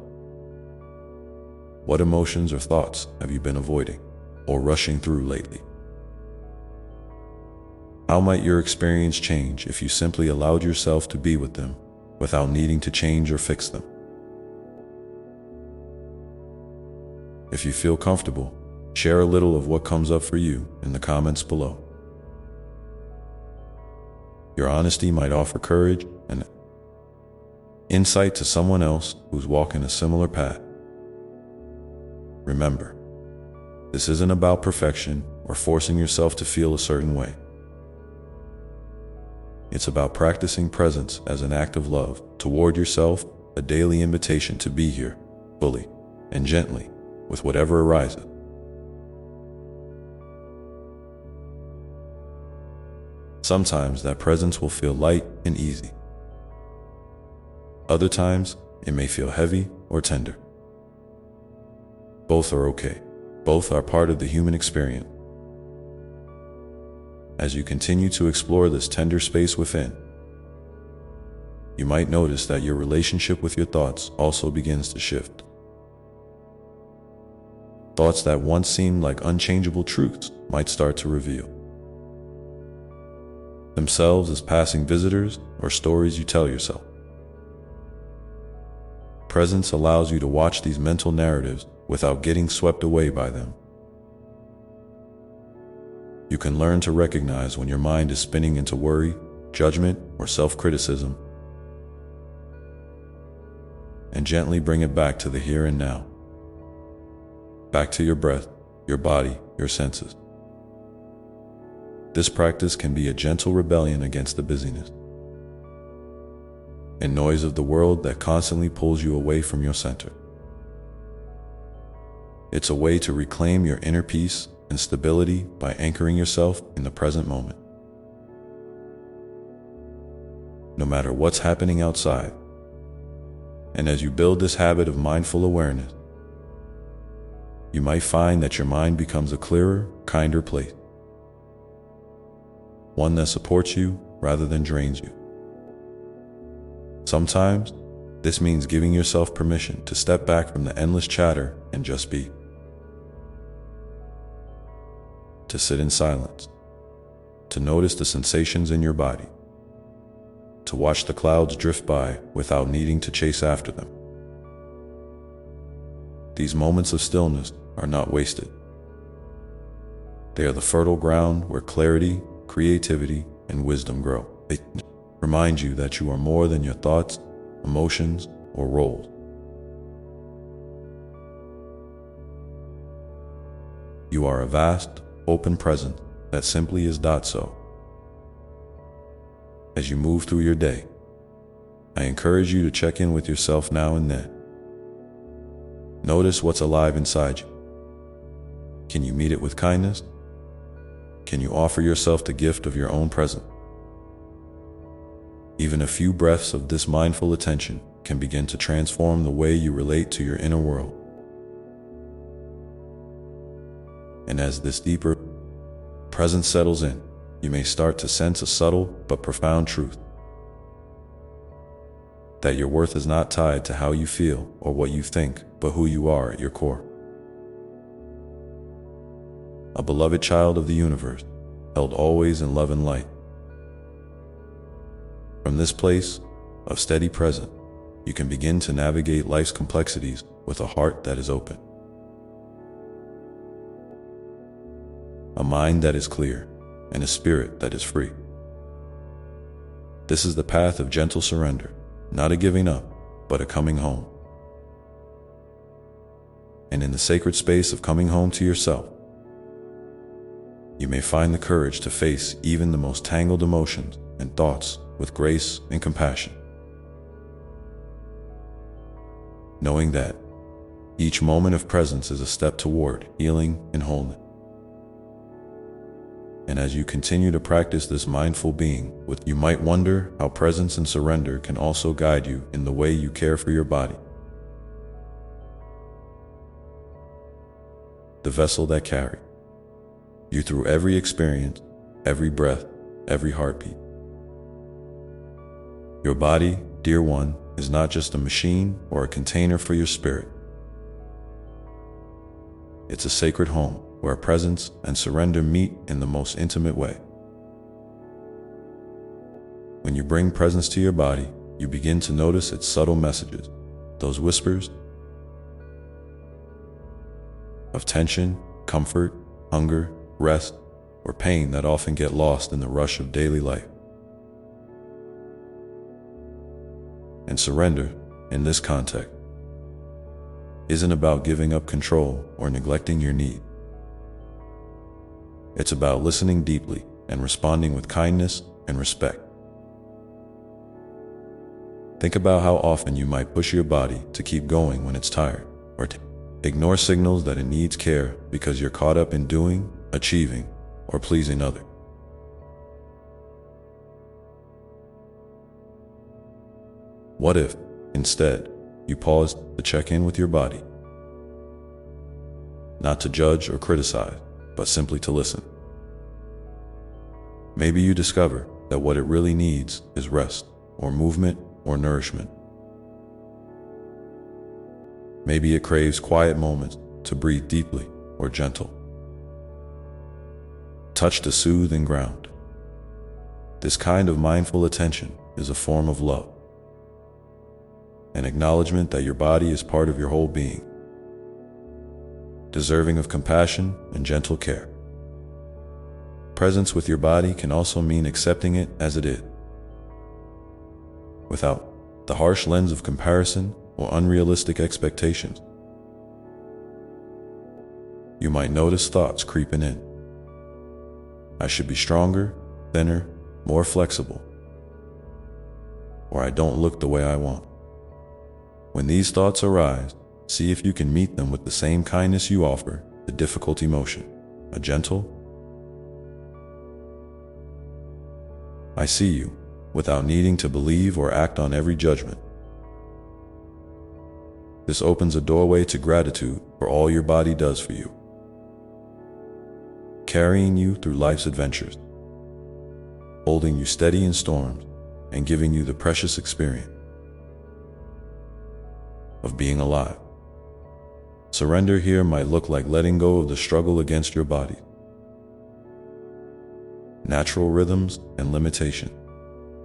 what emotions or thoughts have you been avoiding or rushing through lately? How might your experience change if you simply allowed yourself to be with them without needing to change or fix them? If you feel comfortable, share a little of what comes up for you in the comments below. Your honesty might offer courage and insight to someone else who's walking a similar path. Remember, this isn't about perfection or forcing yourself to feel a certain way. It's about practicing presence as an act of love toward yourself, a daily invitation to be here, fully and gently, with whatever arises. Sometimes that presence will feel light and easy. Other times, it may feel heavy or tender. Both are okay. Both are part of the human experience. As you continue to explore this tender space within, you might notice that your relationship with your thoughts also begins to shift. Thoughts that once seemed like unchangeable truths might start to reveal themselves as passing visitors or stories you tell yourself. Presence allows you to watch these mental narratives without getting swept away by them. You can learn to recognize when your mind is spinning into worry, judgment, or self-criticism, and gently bring it back to the here and now. Back to your breath, your body, your senses. This practice can be a gentle rebellion against the busyness and noise of the world that constantly pulls you away from your center. It's a way to reclaim your inner peace and stability by anchoring yourself in the present moment. No matter what's happening outside, and as you build this habit of mindful awareness, you might find that your mind becomes a clearer, kinder place. One that supports you rather than drains you. Sometimes, this means giving yourself permission to step back from the endless chatter and just be. To sit in silence, to notice the sensations in your body, to watch the clouds drift by without needing to chase after them. These moments of stillness are not wasted. They are the fertile ground where clarity, creativity, and wisdom grow. They remind you that you are more than your thoughts, emotions, or roles. You are a vast, open presence that simply is so. As you move through your day, I encourage you to check in with yourself now and then. Notice what's alive inside you. Can you meet it with kindness? Can you offer yourself the gift of your own presence? Even a few breaths of this mindful attention can begin to transform the way you relate to your inner world. And as this deeper presence settles in, you may start to sense a subtle but profound truth. That your worth is not tied to how you feel or what you think, but who you are at your core. A beloved child of the universe, held always in love and light. From this place of steady presence, you can begin to navigate life's complexities with a heart that is open. A mind that is clear, and a spirit that is free. This is the path of gentle surrender, not a giving up, but a coming home. And in the sacred space of coming home to yourself, you may find the courage to face even the most tangled emotions and thoughts with grace and compassion. Knowing that each moment of presence is a step toward healing and wholeness. And as you continue to practice this mindful being, you might wonder how presence and surrender can also guide you in the way you care for your body. The vessel that carries you through every experience, every breath, every heartbeat. Your body, dear one, is not just a machine or a container for your spirit. It's a sacred home where presence and surrender meet in the most intimate way. When you bring presence to your body, you begin to notice its subtle messages, those whispers of tension, comfort, hunger, rest, or pain that often get lost in the rush of daily life. And surrender, in this context, isn't about giving up control or neglecting your need. It's about listening deeply and responding with kindness and respect. Think about how often you might push your body to keep going when it's tired, or to ignore signals that it needs care because you're caught up in doing, achieving, or pleasing others. What if, instead, you paused to check in with your body? Not to judge or criticize, but simply to listen. Maybe you discover that what it really needs is rest, or movement, or nourishment. Maybe it craves quiet moments to breathe deeply or gentle. Touch to soothe and ground. This kind of mindful attention is a form of love, an acknowledgement that your body is part of your whole being, deserving of compassion and gentle care. Presence with your body can also mean accepting it as it is, without the harsh lens of comparison or unrealistic expectations. You might notice thoughts creeping in. I should be stronger, thinner, more flexible, or I don't look the way I want. When these thoughts arise, see if you can meet them with the same kindness you offer the difficult emotion, a gentle, I see you, without needing to believe or act on every judgment. This opens a doorway to gratitude for all your body does for you, carrying you through life's adventures, holding you steady in storms, and giving you the precious experience of being alive. Surrender here might look like letting go of the struggle against your body, natural rhythms, and limitation.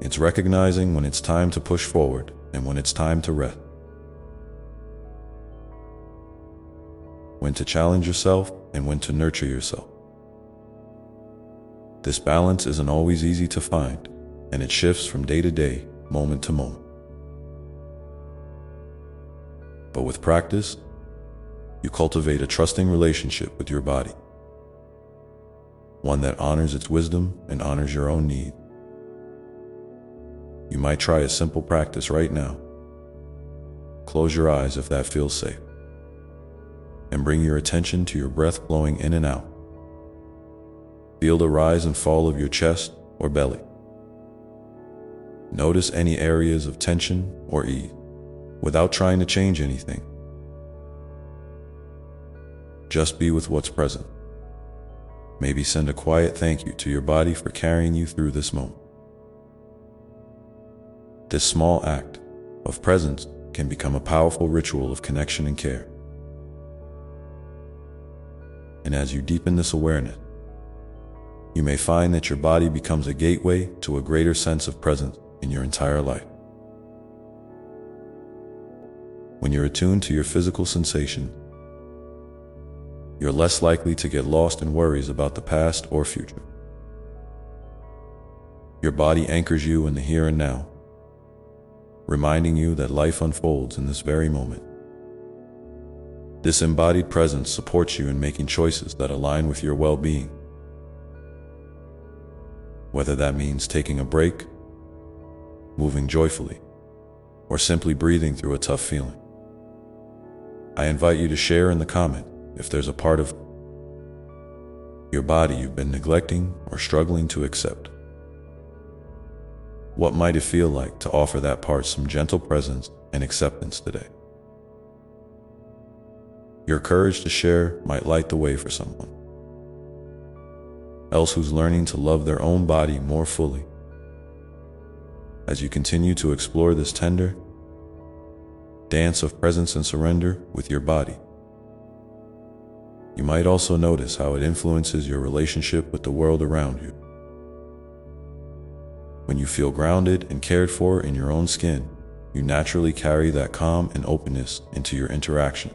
It's recognizing when it's time to push forward and when it's time to rest, when to challenge yourself and when to nurture yourself. This balance isn't always easy to find, and it shifts from day to day, moment to moment. But with practice, you cultivate a trusting relationship with your body, one that honors its wisdom and honors your own needs. You might try a simple practice right now. Close your eyes if that feels safe, and bring your attention to your breath flowing in and out. Feel the rise and fall of your chest or belly. Notice any areas of tension or ease, without trying to change anything. Just be with what's present. Maybe send a quiet thank you to your body for carrying you through this moment. This small act of presence can become a powerful ritual of connection and care. And as you deepen this awareness, you may find that your body becomes a gateway to a greater sense of presence in your entire life. When you're attuned to your physical sensations, you're less likely to get lost in worries about the past or future. Your body anchors you in the here and now, reminding you that life unfolds in this very moment. This embodied presence supports you in making choices that align with your well-being, whether that means taking a break, moving joyfully, or simply breathing through a tough feeling. I invite you to share in the comment if there's a part of your body you've been neglecting or struggling to accept. What might it feel like to offer that part some gentle presence and acceptance today? Your courage to share might light the way for someone else who's learning to love their own body more fully. As you continue to explore this tender dance of presence and surrender with your body, you might also notice how it influences your relationship with the world around you. When you feel grounded and cared for in your own skin, you naturally carry that calm and openness into your interaction,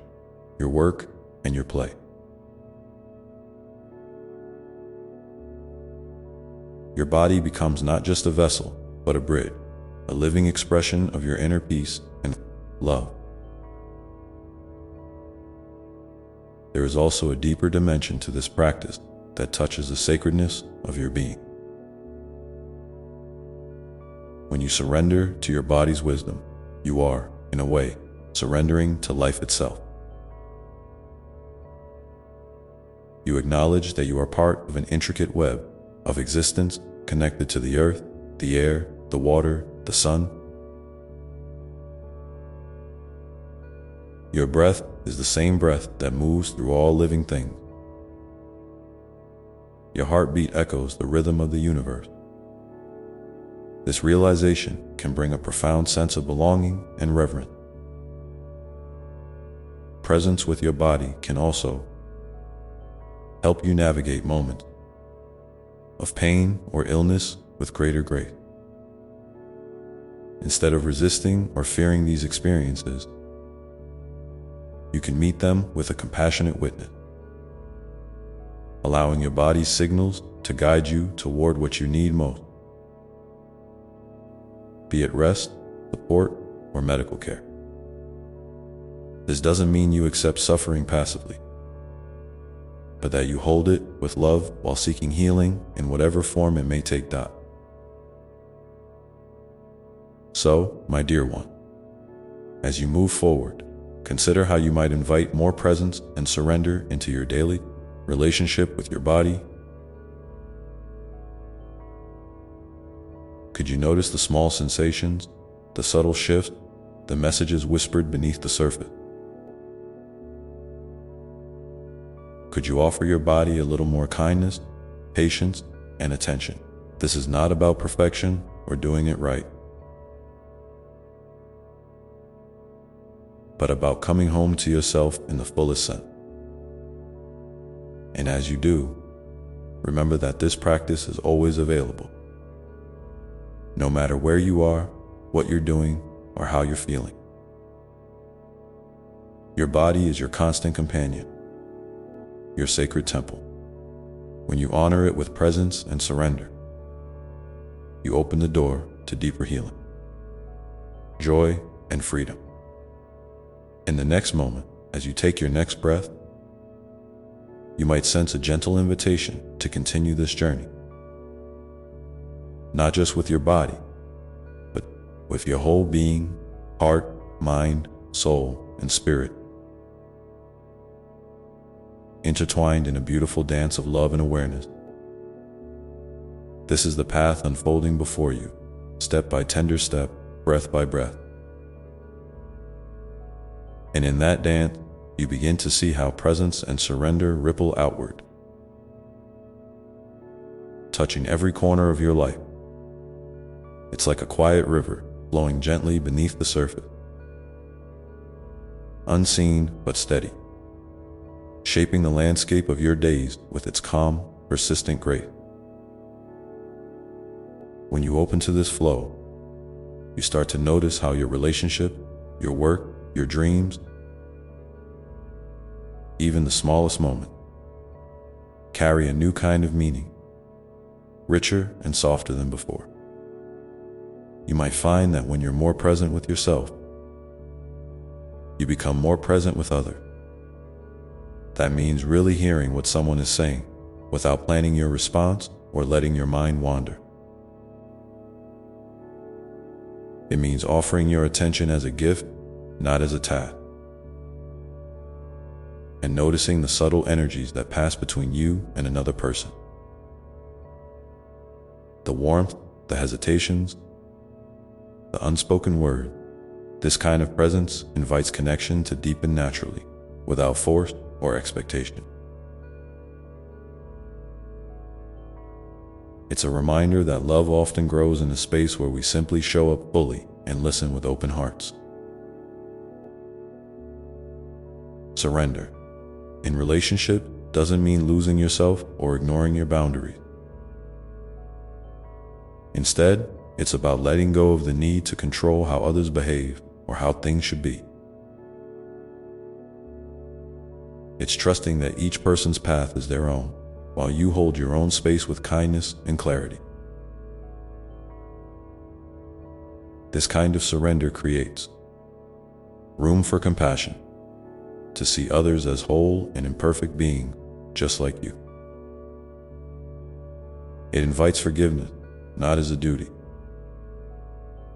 your work, and your play. Your body becomes not just a vessel, but a bridge, a living expression of your inner peace and love. There is also a deeper dimension to this practice that touches the sacredness of your being. When you surrender to your body's wisdom, you are, in a way, surrendering to life itself. You acknowledge that you are part of an intricate web of existence connected to the earth, the air, the water, the sun. Your breath is the same breath that moves through all living things. Your heartbeat echoes the rhythm of the universe. This realization can bring a profound sense of belonging and reverence. Presence with your body can also help you navigate moments of pain or illness with greater grace. Instead of resisting or fearing these experiences, you can meet them with a compassionate witness. allowing your body's signals to guide you toward what you need most, be it rest, support, or medical care. This doesn't mean you accept suffering passively, but that you hold it with love while seeking healing in whatever form it may take. So, my dear one, as you move forward, consider how you might invite more presence and surrender into your daily relationship with your body. Could you notice the small sensations, the subtle shifts, the messages whispered beneath the surface? Could you offer your body a little more kindness, patience, and attention? This is not about perfection or doing it right, but about coming home to yourself in the fullest sense. And as you do, remember that this practice is always available, no matter where you are, what you're doing, or how you're feeling. Your body is your constant companion, your sacred temple. When you honor it with presence and surrender, you open the door to deeper healing, joy, and freedom. In the next moment, as you take your next breath, you might sense a gentle invitation to continue this journey, not just with your body, but with your whole being, heart, mind, soul, and spirit, intertwined in a beautiful dance of love and awareness. This is the path unfolding before you, step by tender step, breath by breath. And in that dance, you begin to see how presence and surrender ripple outward, touching every corner of your life. It's like a quiet river flowing gently beneath the surface, unseen but steady, shaping the landscape of your days with its calm, persistent grace. When you open to this flow, you start to notice how your relationship, your work, your dreams, even the smallest moment, carry a new kind of meaning, richer and softer than before. You might find that when you're more present with yourself, you become more present with others. That means really hearing what someone is saying without planning your response or letting your mind wander. It means offering your attention as a gift, not as a task, and noticing the subtle energies that pass between you and another person. The warmth, the hesitations, the unspoken word. This kind of presence invites connection to deepen naturally, without force or expectation. It's a reminder that love often grows in a space where we simply show up fully and listen with open hearts. Surrender in relationship doesn't mean losing yourself or ignoring your boundaries. Instead, it's about letting go of the need to control how others behave or how things should be. It's trusting that each person's path is their own, while you hold your own space with kindness and clarity. This kind of surrender creates room for compassion, to see others as whole and imperfect beings just like you. It invites forgiveness, not as a duty,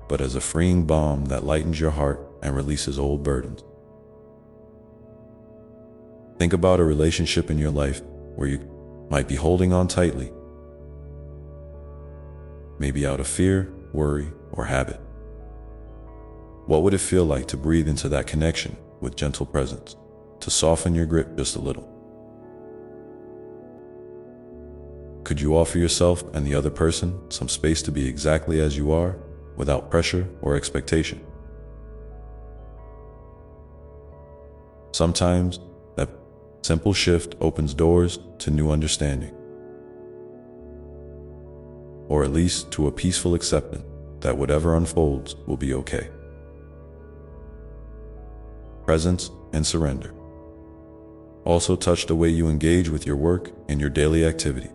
but as a freeing balm that lightens your heart and releases old burdens. Think about a relationship in your life where you might be holding on tightly, maybe out of fear, worry, or habit. What would it feel like to breathe into that connection with gentle presence, to soften your grip just a little? Could you offer yourself and the other person some space to be exactly as you are, without pressure or expectation? Sometimes that simple shift opens doors to new understanding, or at least to a peaceful acceptance that whatever unfolds will be okay. Presence and surrender. also touch the way you engage with your work and your daily activity.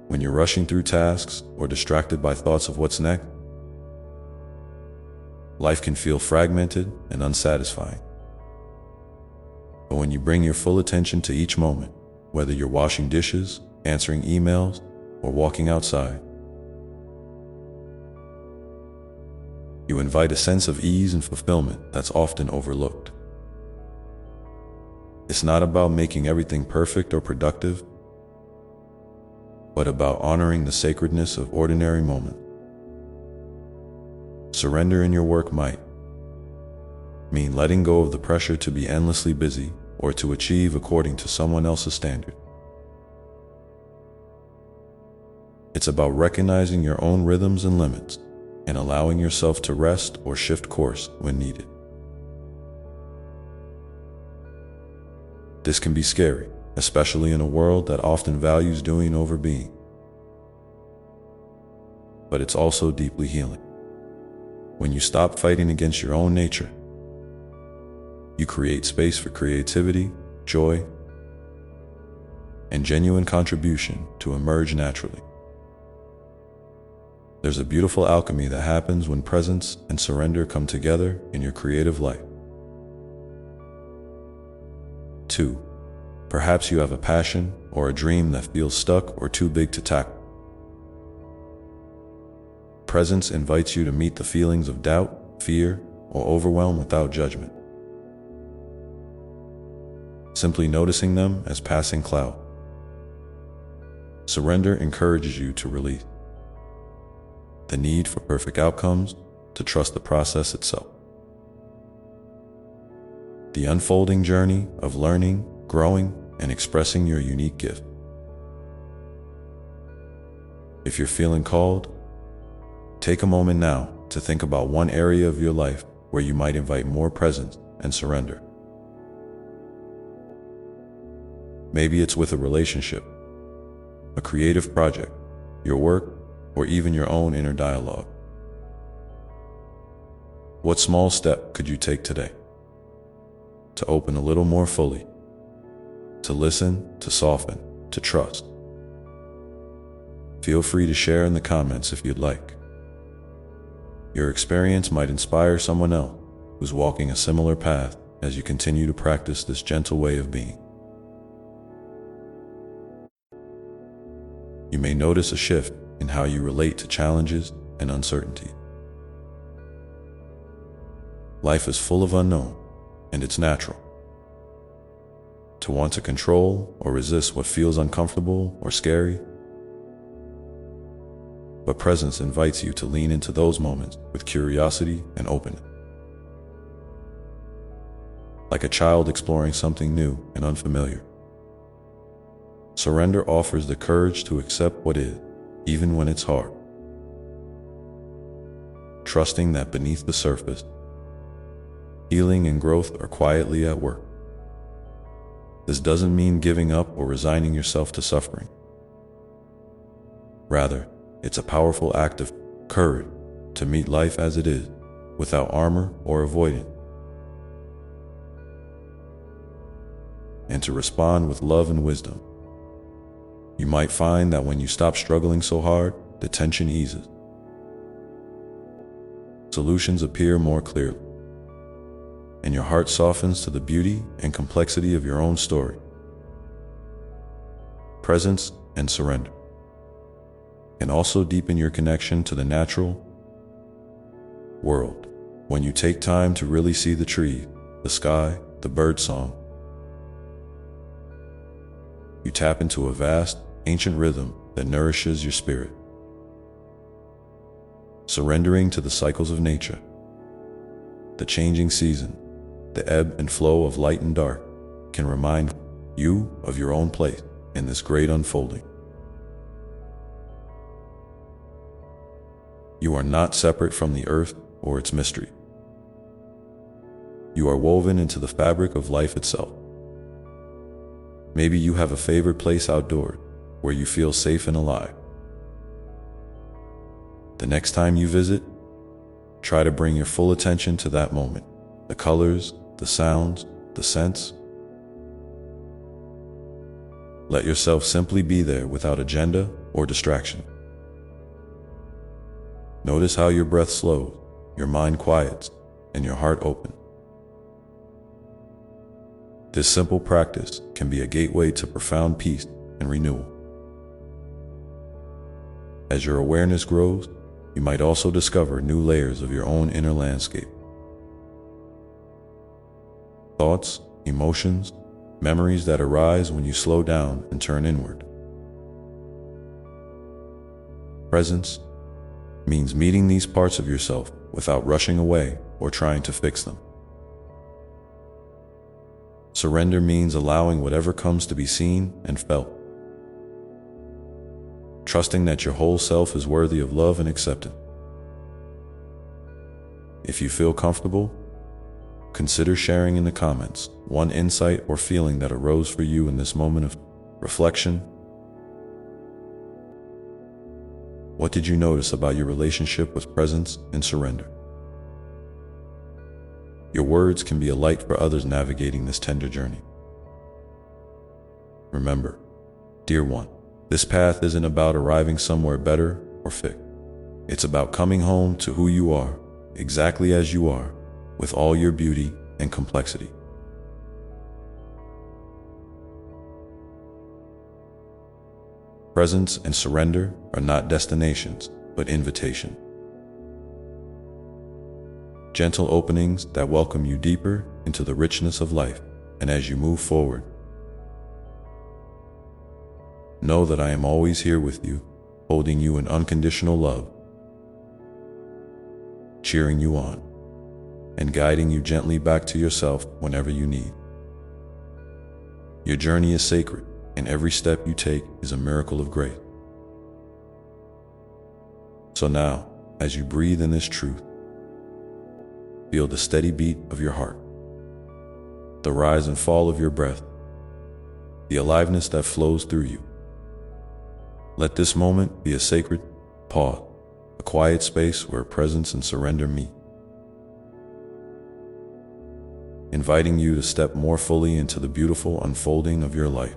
When you're rushing through tasks or distracted by thoughts of what's next, life can feel fragmented and unsatisfying. But when you bring your full attention to each moment, whether you're washing dishes, answering emails, or walking outside, you invite a sense of ease and fulfillment that's often overlooked. It's not about making everything perfect or productive, but about honoring the sacredness of ordinary moments. Surrender in your work might mean letting go of the pressure to be endlessly busy or to achieve according to someone else's standard. It's about recognizing your own rhythms and limits and allowing yourself to rest or shift course when needed. This can be scary, especially in a world that often values doing over being. But it's also deeply healing. When you stop fighting against your own nature, you create space for creativity, joy, and genuine contribution to emerge naturally. There's a beautiful alchemy that happens when presence and surrender come together in your creative life. 2. Perhaps you have a passion or a dream that feels stuck or too big to tackle. Presence invites you to meet the feelings of doubt, fear, or overwhelm without judgment. Simply noticing them as passing clouds. Surrender encourages you to release the need for perfect outcomes, to trust the process itself. The unfolding journey of learning, growing, and expressing your unique gift. If you're feeling called, take a moment now to think about one area of your life where you might invite more presence and surrender. Maybe it's with a relationship, a creative project, your work, or even your own inner dialogue. What small step could you take today to open a little more fully, to listen, to soften, to trust? Feel free to share in the comments if you'd like. Your experience might inspire someone else who's walking a similar path as you continue to practice this gentle way of being. You may notice a shift in how you relate to challenges and uncertainty. Life is full of unknown, and it's natural to want to control or resist what feels uncomfortable or scary. But presence invites you to lean into those moments with curiosity and openness. Like a child exploring something new and unfamiliar, surrender offers the courage to accept what is, even when it's hard. Trusting that beneath the surface, healing and growth are quietly at work. This doesn't mean giving up or resigning yourself to suffering. Rather, it's a powerful act of courage to meet life as it is, without armor or avoidance, and to respond with love and wisdom. You might find that when you stop struggling so hard, the tension eases. Solutions appear more clearly, and your heart softens to the beauty and complexity of your own story. Presence and surrender can also deepen your connection to the natural world. When you take time to really see the tree, the sky, the bird song, you tap into a vast, ancient rhythm that nourishes your spirit. Surrendering to the cycles of nature, the changing season, the ebb and flow of light and dark, can remind you of your own place in this great unfolding. You are not separate from the earth or its mystery. You are woven into the fabric of life itself. Maybe you have a favorite place outdoors where you feel safe and alive. The next time you visit, try to bring your full attention to that moment, the colors, the sounds, the sense. Let yourself simply be there without agenda or distraction. Notice how your breath slows, your mind quiets, and your heart opens. This simple practice can be a gateway to profound peace and renewal. As your awareness grows, you might also discover new layers of your own inner landscape. Thoughts, emotions, memories that arise when you slow down and turn inward. Presence means meeting these parts of yourself without rushing away or trying to fix them. Surrender means allowing whatever comes to be seen and felt, trusting that your whole self is worthy of love and acceptance. If you feel comfortable, consider sharing in the comments one insight or feeling that arose for you in this moment of reflection. What did you notice about your relationship with presence and surrender? Your words can be a light for others navigating this tender journey. Remember, dear one, this path isn't about arriving somewhere better or fixed. It's about coming home to who you are, exactly as you are, with all your beauty and complexity. Presence and surrender are not destinations, but invitations. Gentle openings that welcome you deeper into the richness of life. And as you move forward, know that I am always here with you, holding you in unconditional love, cheering you on, and guiding you gently back to yourself whenever you need. Your journey is sacred, and every step you take is a miracle of grace. So now, as you breathe in this truth, feel the steady beat of your heart, the rise and fall of your breath, the aliveness that flows through you. Let this moment be a sacred pause, a quiet space where presence and surrender meet, inviting you to step more fully into the beautiful unfolding of your life.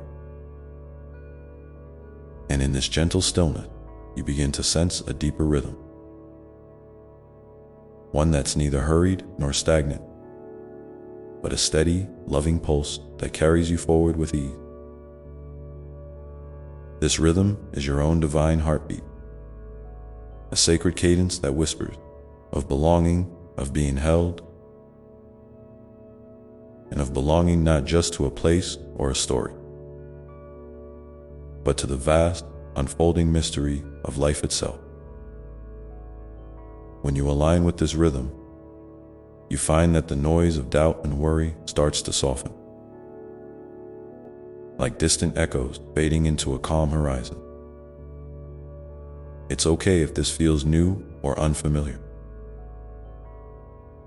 And in this gentle stillness, you begin to sense a deeper rhythm, one that's neither hurried nor stagnant, but a steady, loving pulse that carries you forward with ease. This rhythm is your own divine heartbeat, a sacred cadence that whispers of belonging, of being held, and of belonging not just to a place or a story, but to the vast, unfolding mystery of life itself. When you align with this rhythm, you find that the noise of doubt and worry starts to soften, like distant echoes fading into a calm horizon. It's okay if this feels new or unfamiliar.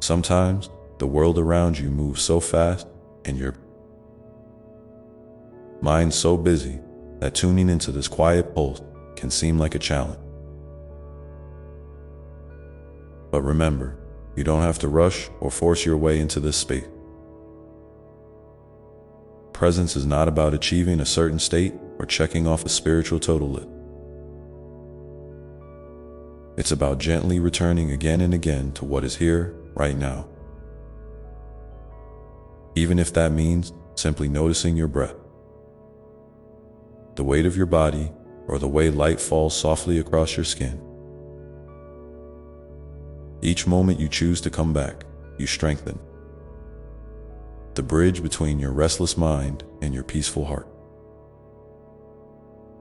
Sometimes the world around you moves so fast and your mind so busy that tuning into this quiet pulse can seem like a challenge. But remember, you don't have to rush or force your way into this space. Presence is not about achieving a certain state or checking off a spiritual total list. It's about gently returning again and again to what is here right now. Even if that means simply noticing your breath, the weight of your body, or the way light falls softly across your skin. Each moment you choose to come back, you strengthen the bridge between your restless mind and your peaceful heart.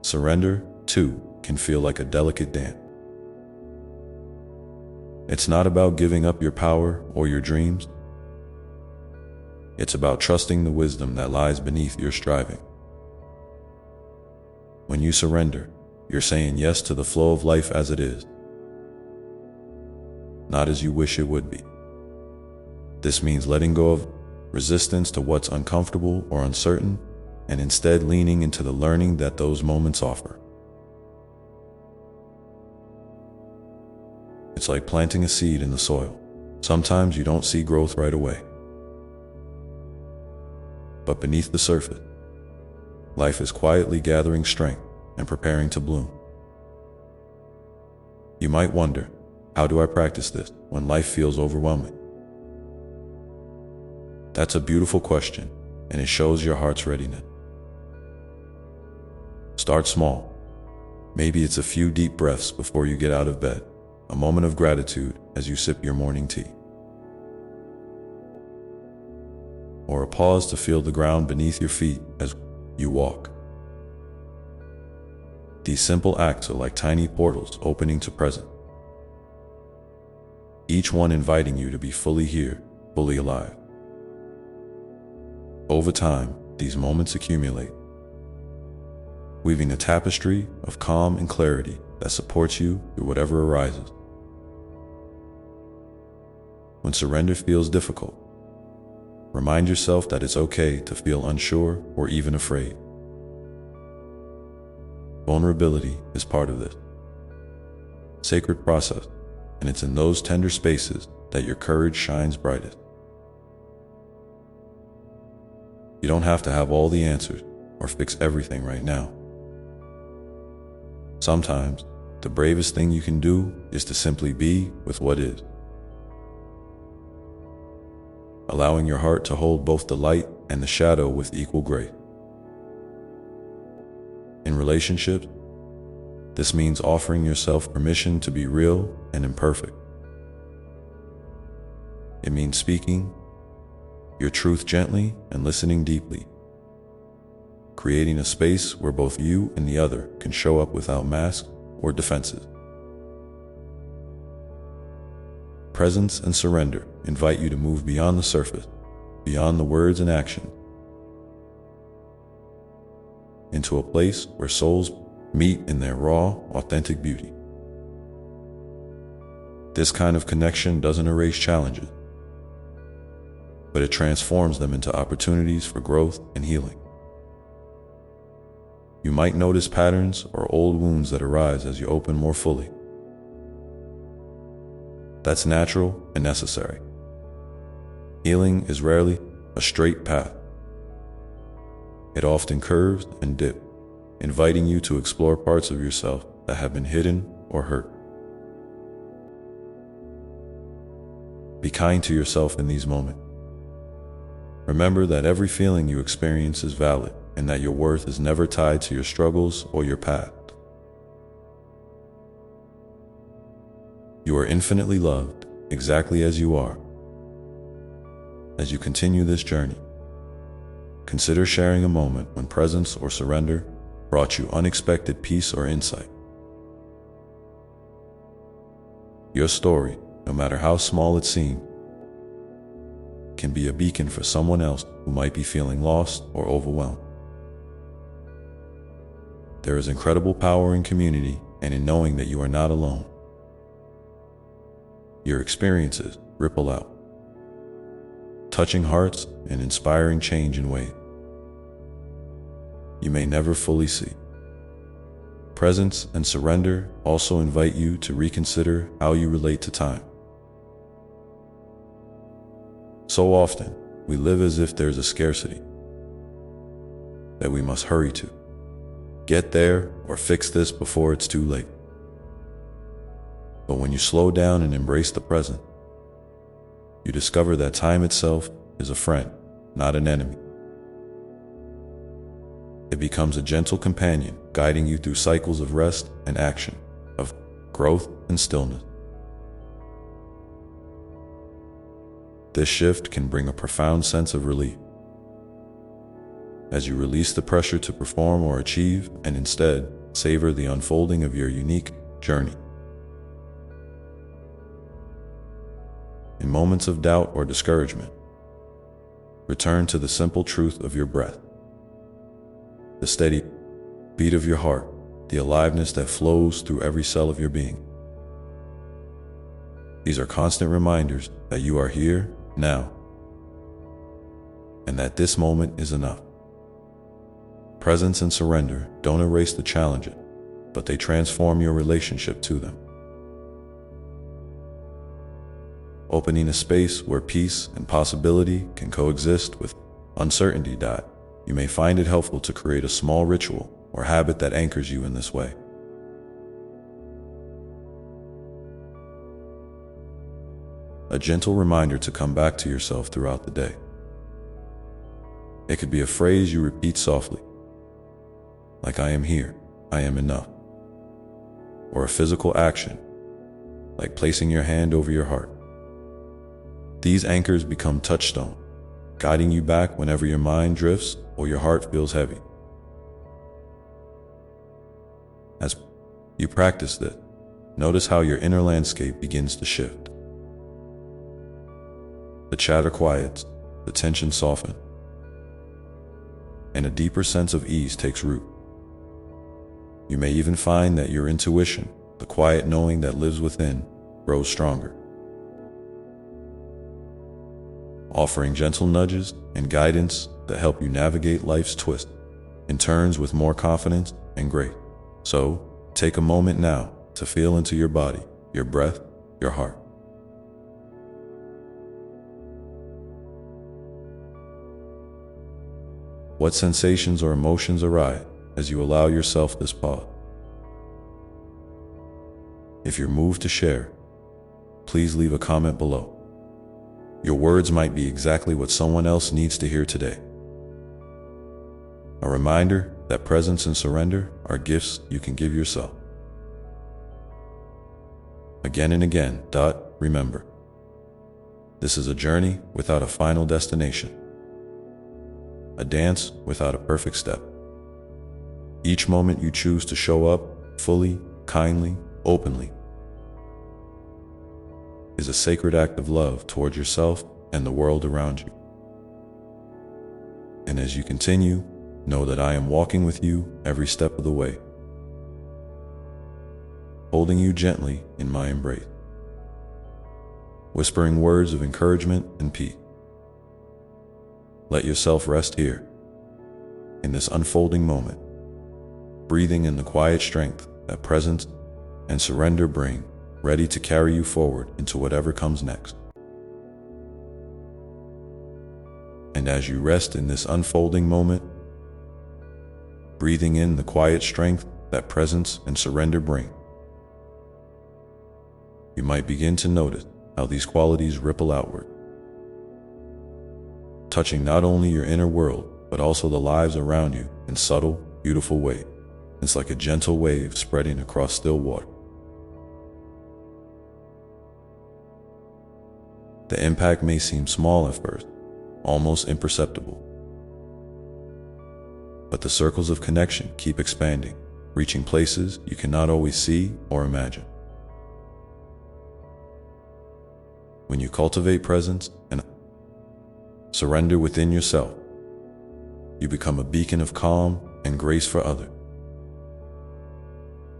Surrender, too, can feel like a delicate dance. It's not about giving up your power or your dreams. It's about trusting the wisdom that lies beneath your striving. When you surrender, you're saying yes to the flow of life as it is, not as you wish it would be. This means letting go of resistance to what's uncomfortable or uncertain, and instead leaning into the learning that those moments offer. It's like planting a seed in the soil. Sometimes you don't see growth right away. But beneath the surface, life is quietly gathering strength and preparing to bloom. You might wonder, how do I practice this when life feels overwhelming? That's a beautiful question, and it shows your heart's readiness. Start small. Maybe it's a few deep breaths before you get out of bed, a moment of gratitude as you sip your morning tea, or a pause to feel the ground beneath your feet as you walk. These simple acts are like tiny portals opening to present, each one inviting you to be fully here, fully alive. Over time, these moments accumulate, weaving a tapestry of calm and clarity that supports you through whatever arises. When surrender feels difficult, remind yourself that it's okay to feel unsure or even afraid. Vulnerability is part of this sacred process, and it's in those tender spaces that your courage shines brightest. You don't have to have all the answers or fix everything right now. Sometimes, the bravest thing you can do is to simply be with what is, allowing your heart to hold both the light and the shadow with equal grace. In relationships, this means offering yourself permission to be real and imperfect. It means speaking your truth gently and listening deeply, creating a space where both you and the other can show up without masks or defenses. Presence and surrender invite you to move beyond the surface, beyond the words and actions, into a place where souls meet in their raw, authentic beauty. This kind of connection doesn't erase challenges, but it transforms them into opportunities for growth and healing. You might notice patterns or old wounds that arise as you open more fully. That's natural and necessary. Healing is rarely a straight path. It often curves and dips, inviting you to explore parts of yourself that have been hidden or hurt. Be kind to yourself in these moments. Remember that every feeling you experience is valid, and that your worth is never tied to your struggles or your past. You are infinitely loved, exactly as you are. As you continue this journey, consider sharing a moment when presence or surrender brought you unexpected peace or insight. Your story, no matter how small it seems, can be a beacon for someone else who might be feeling lost or overwhelmed. There is incredible power in community and in knowing that you are not alone. Your experiences ripple out, touching hearts and inspiring change in ways you may never fully see. Presence and surrender also invite you to reconsider how you relate to time. So often, we live as if there's a scarcity that we must hurry to. Get there or fix this before it's too late. But when you slow down and embrace the present, you discover that time itself is a friend, not an enemy. It becomes a gentle companion, guiding you through cycles of rest and action, of growth and stillness. This shift can bring a profound sense of relief, as you release the pressure to perform or achieve and instead savor the unfolding of your unique journey. In moments of doubt or discouragement, return to the simple truth of your breath, the steady beat of your heart, the aliveness that flows through every cell of your being. These are constant reminders that you are here now, and that this moment is enough. Presence and surrender don't erase the challenges, but they transform your relationship to them, opening a space where peace and possibility can coexist with uncertainty. You may find it helpful to create a small ritual or habit that anchors you in this way. A gentle reminder to come back to yourself throughout the day. It could be a phrase you repeat softly, like "I am here, I am enough," or a physical action, like placing your hand over your heart. These anchors become touchstones, guiding you back whenever your mind drifts or your heart feels heavy. As you practice this, notice how your inner landscape begins to shift. The chatter quiets, the tension softens, and a deeper sense of ease takes root. You may even find that your intuition, the quiet knowing that lives within, grows stronger, offering gentle nudges and guidance that help you navigate life's twists and turns with more confidence and grace. So, take a moment now to feel into your body, your breath, your heart. What sensations or emotions arise as you allow yourself this pause? If you're moved to share, please leave a comment below. Your words might be exactly what someone else needs to hear today. A reminder that presence and surrender are gifts you can give yourself. Again and again, remember, this is a journey without a final destination, a dance without a perfect step. Each moment you choose to show up fully, kindly, openly, is a sacred act of love toward yourself and the world around you. And as you continue, know that I am walking with you every step of the way, holding you gently in my embrace, whispering words of encouragement and peace. Let yourself rest here, in this unfolding moment, breathing in the quiet strength that presence and surrender bring, ready to carry you forward into whatever comes next. And as you rest in this unfolding moment, breathing in the quiet strength that presence and surrender bring, you might begin to notice how these qualities ripple outward, touching not only your inner world, but also the lives around you in subtle, beautiful ways. It's like a gentle wave spreading across still water. The impact may seem small at first, almost imperceptible, but the circles of connection keep expanding, reaching places you cannot always see or imagine. When you cultivate presence and surrender within yourself, you become a beacon of calm and grace for others.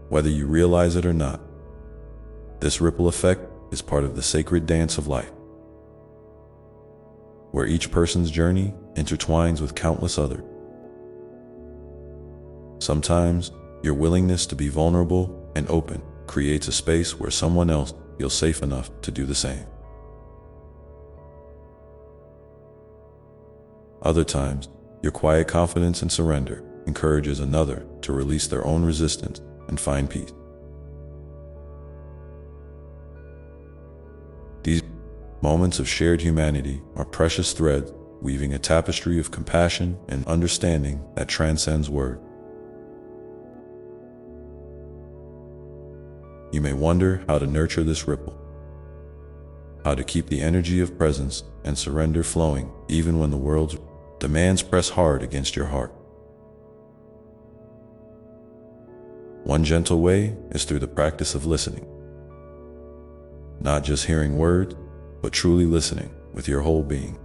Whether you realize it or not, this ripple effect is part of the sacred dance of life, where each person's journey intertwines with countless others. Sometimes, your willingness to be vulnerable and open creates a space where someone else feels safe enough to do the same. Other times, your quiet confidence and surrender encourages another to release their own resistance and find peace. These moments of shared humanity are precious threads weaving a tapestry of compassion and understanding that transcends words. You may wonder how to nurture this ripple, how to keep the energy of presence and surrender flowing even when the world's demands press hard against your heart. One gentle way is through the practice of listening. Not just hearing words, but truly listening with your whole being.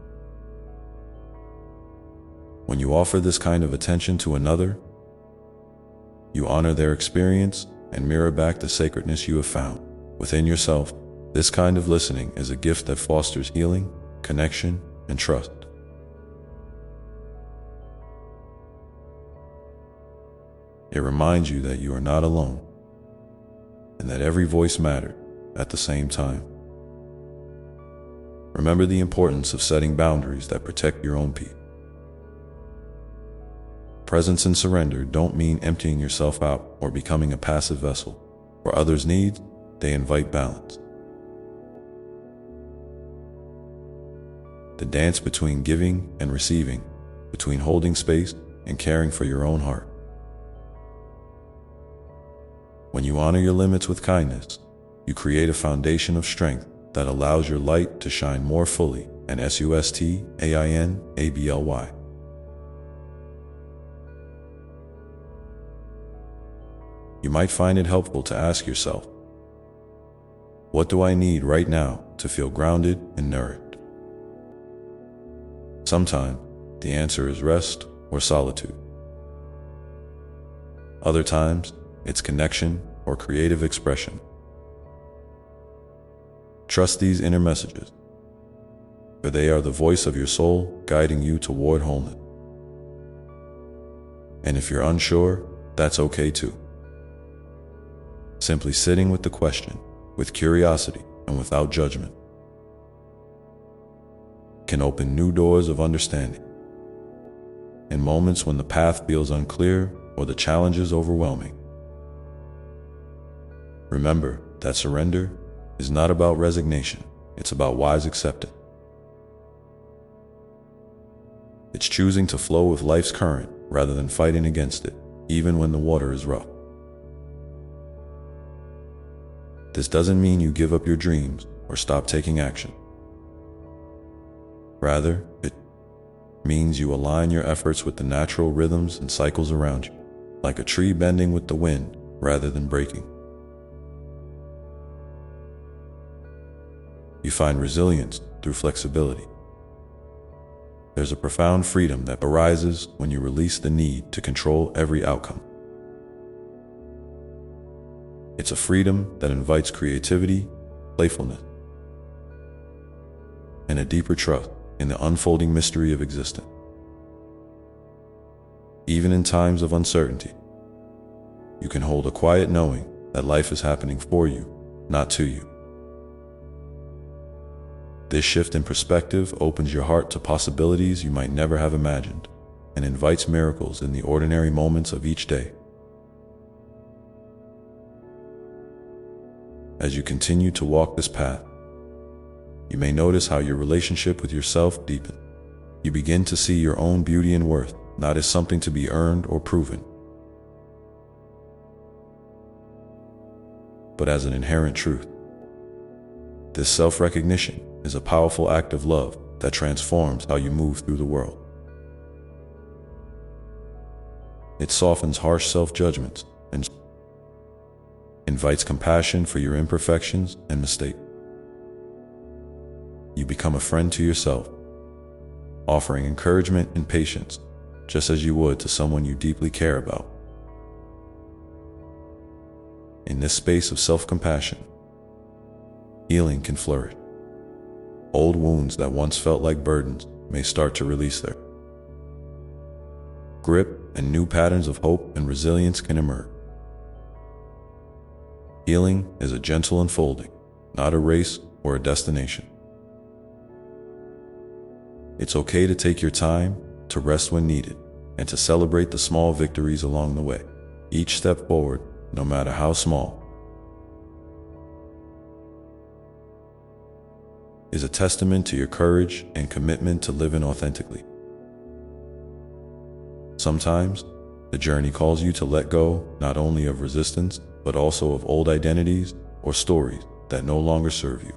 When you offer this kind of attention to another, you honor their experience and mirror back the sacredness you have found within yourself. This kind of listening is a gift that fosters healing, connection, and trust. It reminds you that you are not alone, and that every voice matters at the same time. Remember the importance of setting boundaries that protect your own peace. Presence and surrender don't mean emptying yourself out or becoming a passive vessel for others' needs. They invite balance. The dance between giving and receiving, between holding space and caring for your own heart. When you honor your limits with kindness, you create a foundation of strength that allows your light to shine more fully and sustainably. You might find it helpful to ask yourself, what do I need right now to feel grounded and nourished? Sometimes the answer is rest or solitude. Other times, it's connection or creative expression. Trust these inner messages, for they are the voice of your soul guiding you toward wholeness. And if you're unsure, that's okay too. Simply sitting with the question, with curiosity and without judgment, can open new doors of understanding. In moments when the path feels unclear or the challenge is overwhelming, remember that surrender is not about resignation, it's about wise acceptance. It's choosing to flow with life's current rather than fighting against it, even when the water is rough. This doesn't mean you give up your dreams or stop taking action. Rather, it means you align your efforts with the natural rhythms and cycles around you, like a tree bending with the wind rather than breaking. You find resilience through flexibility. There's a profound freedom that arises when you release the need to control every outcome. It's a freedom that invites creativity, playfulness, and a deeper trust in the unfolding mystery of existence. Even in times of uncertainty, you can hold a quiet knowing that life is happening for you, not to you. This shift in perspective opens your heart to possibilities you might never have imagined and invites miracles in the ordinary moments of each day. As you continue to walk this path, you may notice how your relationship with yourself deepens. You begin to see your own beauty and worth, not as something to be earned or proven, but as an inherent truth. This self-recognition is a powerful act of love that transforms how you move through the world. It softens harsh self-judgments and invites compassion for your imperfections and mistakes. You become a friend to yourself, offering encouragement and patience, just as you would to someone you deeply care about. In this space of self-compassion, healing can flourish. Old wounds that once felt like burdens may start to release their grip, and new patterns of hope and resilience can emerge. Healing is a gentle unfolding, not a race or a destination. It's okay to take your time, to rest when needed, and to celebrate the small victories along the way. Each step forward, no matter how small, is a testament to your courage and commitment to living authentically. Sometimes, the journey calls you to let go not only of resistance, but also of old identities or stories that no longer serve you.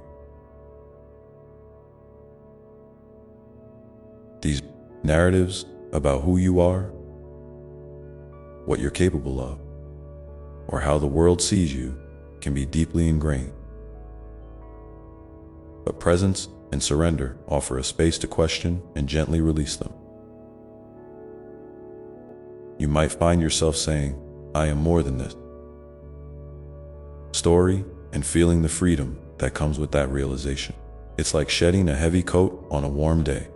These narratives about who you are, what you're capable of, or how the world sees you can be deeply ingrained. But presence and surrender offer a space to question and gently release them. You might find yourself saying, "I am more than this" story, and feeling the freedom that comes with that realization. It's like shedding a heavy coat on a warm day,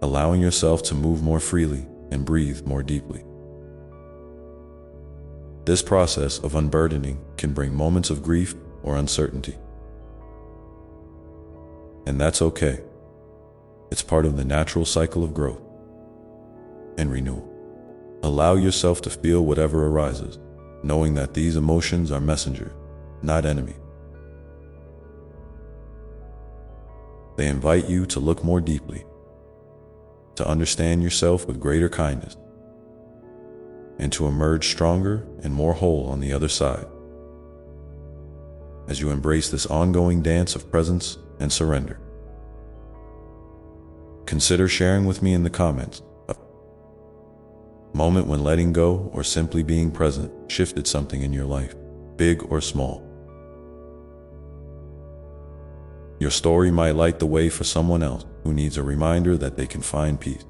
allowing yourself to move more freely and breathe more deeply. This process of unburdening can bring moments of grief or uncertainty. And that's okay. It's part of the natural cycle of growth and renewal. Allow yourself to feel whatever arises, knowing that these emotions are messengers, not enemies. They invite you to look more deeply, to understand yourself with greater kindness, and to emerge stronger and more whole on the other side. As you embrace this ongoing dance of presence and surrender, consider sharing with me in the comments a moment when letting go or simply being present shifted something in your life, big or small. Your story might light the way for someone else who needs a reminder that they can find peace.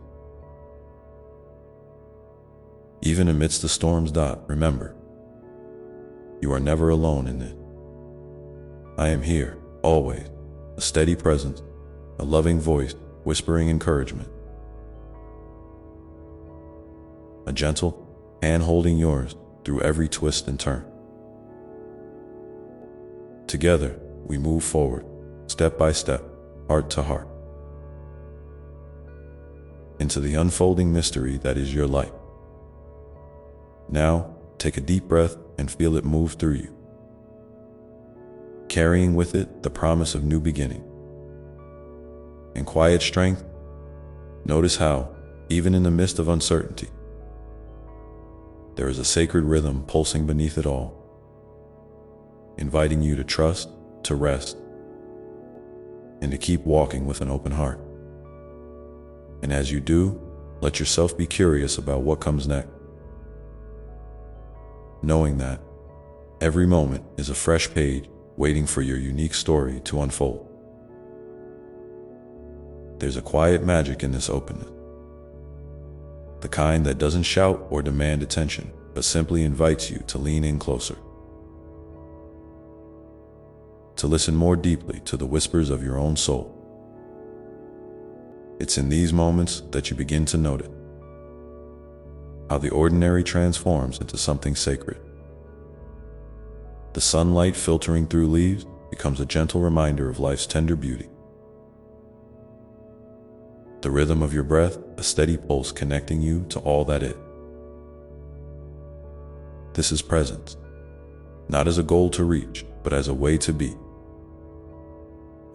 Even amidst the storms, remember, you are never alone in this. I am here, always, a steady presence, a loving voice whispering encouragement, a gentle hand holding yours through every twist and turn. Together, we move forward, step by step, heart to heart, into the unfolding mystery that is your life. Now, take a deep breath and feel it move through you, carrying with it the promise of new beginning. In quiet strength, notice how, even in the midst of uncertainty, there is a sacred rhythm pulsing beneath it all, inviting you to trust, to rest, and to keep walking with an open heart. And as you do, let yourself be curious about what comes next, knowing that every moment is a fresh page waiting for your unique story to unfold. There's a quiet magic in this openness, the kind that doesn't shout or demand attention, but simply invites you to lean in closer, to listen more deeply to the whispers of your own soul. It's in these moments that you begin to notice how the ordinary transforms into something sacred. The sunlight filtering through leaves becomes a gentle reminder of life's tender beauty. The rhythm of your breath, a steady pulse connecting you to all that is. This is presence, not as a goal to reach, but as a way to be.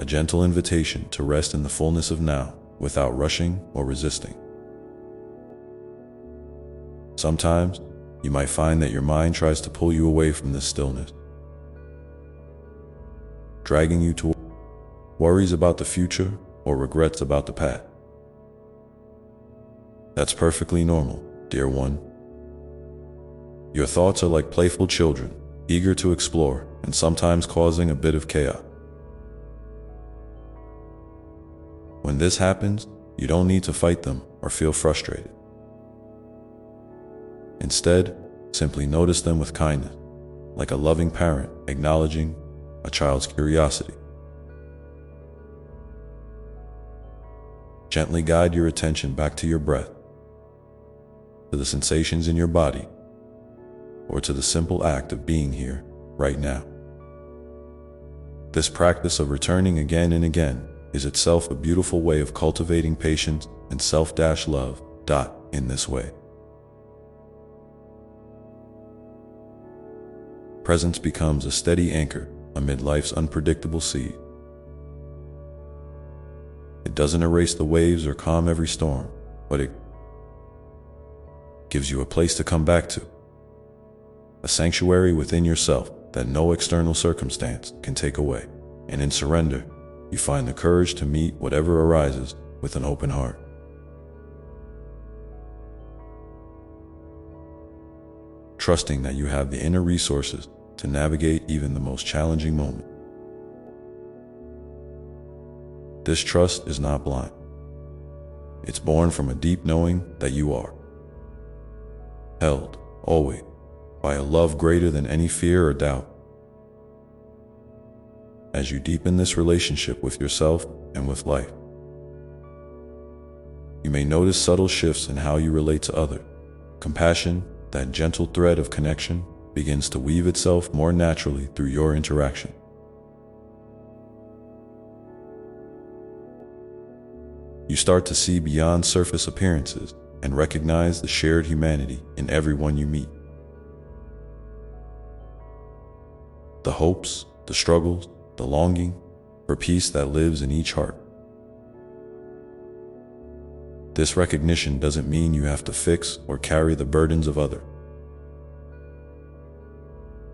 A gentle invitation to rest in the fullness of now, without rushing or resisting. Sometimes, you might find that your mind tries to pull you away from this stillness, dragging you toward worries about the future or regrets about the past. That's perfectly normal, dear one. Your thoughts are like playful children, eager to explore and sometimes causing a bit of chaos. When this happens, you don't need to fight them or feel frustrated. Instead, simply notice them with kindness, like a loving parent acknowledging a child's curiosity. Gently guide your attention back to your breath, to the sensations in your body, or to the simple act of being here right now. This practice of returning again and again is itself a beautiful way of cultivating patience and self-love. In this way, presence becomes a steady anchor amid life's unpredictable sea. It doesn't erase the waves or calm every storm, but it gives you a place to come back to, a sanctuary within yourself that no external circumstance can take away. And in surrender, you find the courage to meet whatever arises with an open heart. Trusting that you have the inner resources to navigate even the most challenging moment. This trust is not blind. It's born from a deep knowing that you are held, always, by a love greater than any fear or doubt. As you deepen this relationship with yourself and with life, you may notice subtle shifts in how you relate to others. Compassion, that gentle thread of connection, begins to weave itself more naturally through your interaction. You start to see beyond surface appearances and recognize the shared humanity in everyone you meet. The hopes, the struggles, the longing for peace that lives in each heart. This recognition doesn't mean you have to fix or carry the burdens of others,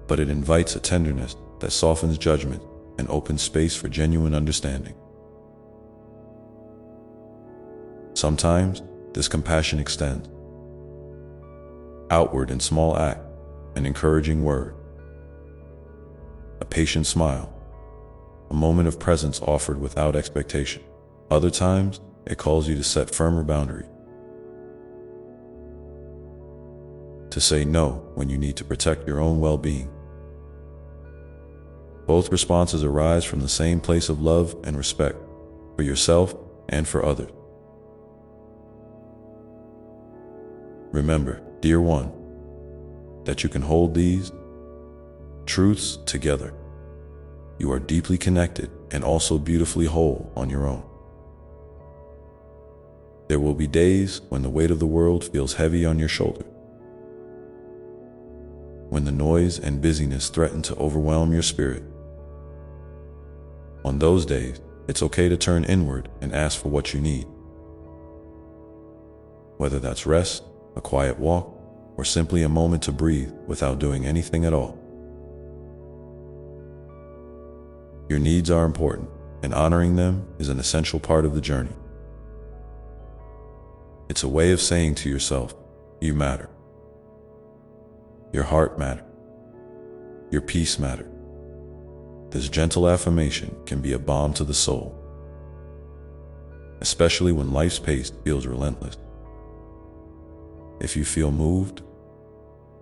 but it invites a tenderness that softens judgment and opens space for genuine understanding. Sometimes, this compassion extends outward in small act, an encouraging word, a patient smile, a moment of presence offered without expectation. Other times, it calls you to set firmer boundaries, to say no when you need to protect your own well-being. Both responses arise from the same place of love and respect for yourself and for others. Remember, dear one, that you can hold these truths together. You are deeply connected and also beautifully whole on your own. There will be days when the weight of the world feels heavy on your shoulders, when the noise and busyness threaten to overwhelm your spirit. On those days, it's okay to turn inward and ask for what you need. Whether that's rest, a quiet walk, or simply a moment to breathe without doing anything at all. Your needs are important, and honoring them is an essential part of the journey. It's a way of saying to yourself, you matter. Your heart matters. Your peace matters. This gentle affirmation can be a balm to the soul, especially when life's pace feels relentless. If you feel moved,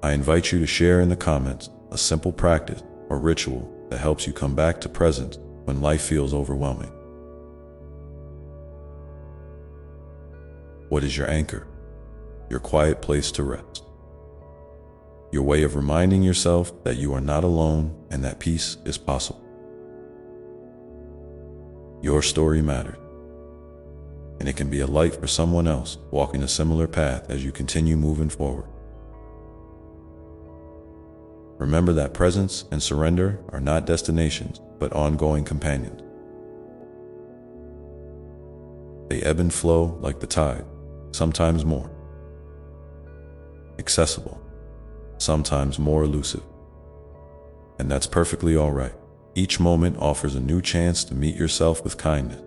I invite you to share in the comments a simple practice or ritual that helps you come back to presence when life feels overwhelming. What is your anchor? Your quiet place to rest. Your way of reminding yourself that you are not alone and that peace is possible. Your story matters, and it can be a light for someone else walking a similar path as you continue moving forward. Remember that presence and surrender are not destinations, but ongoing companions. They ebb and flow like the tide, sometimes more accessible, sometimes more elusive. And that's perfectly all right. Each moment offers a new chance to meet yourself with kindness,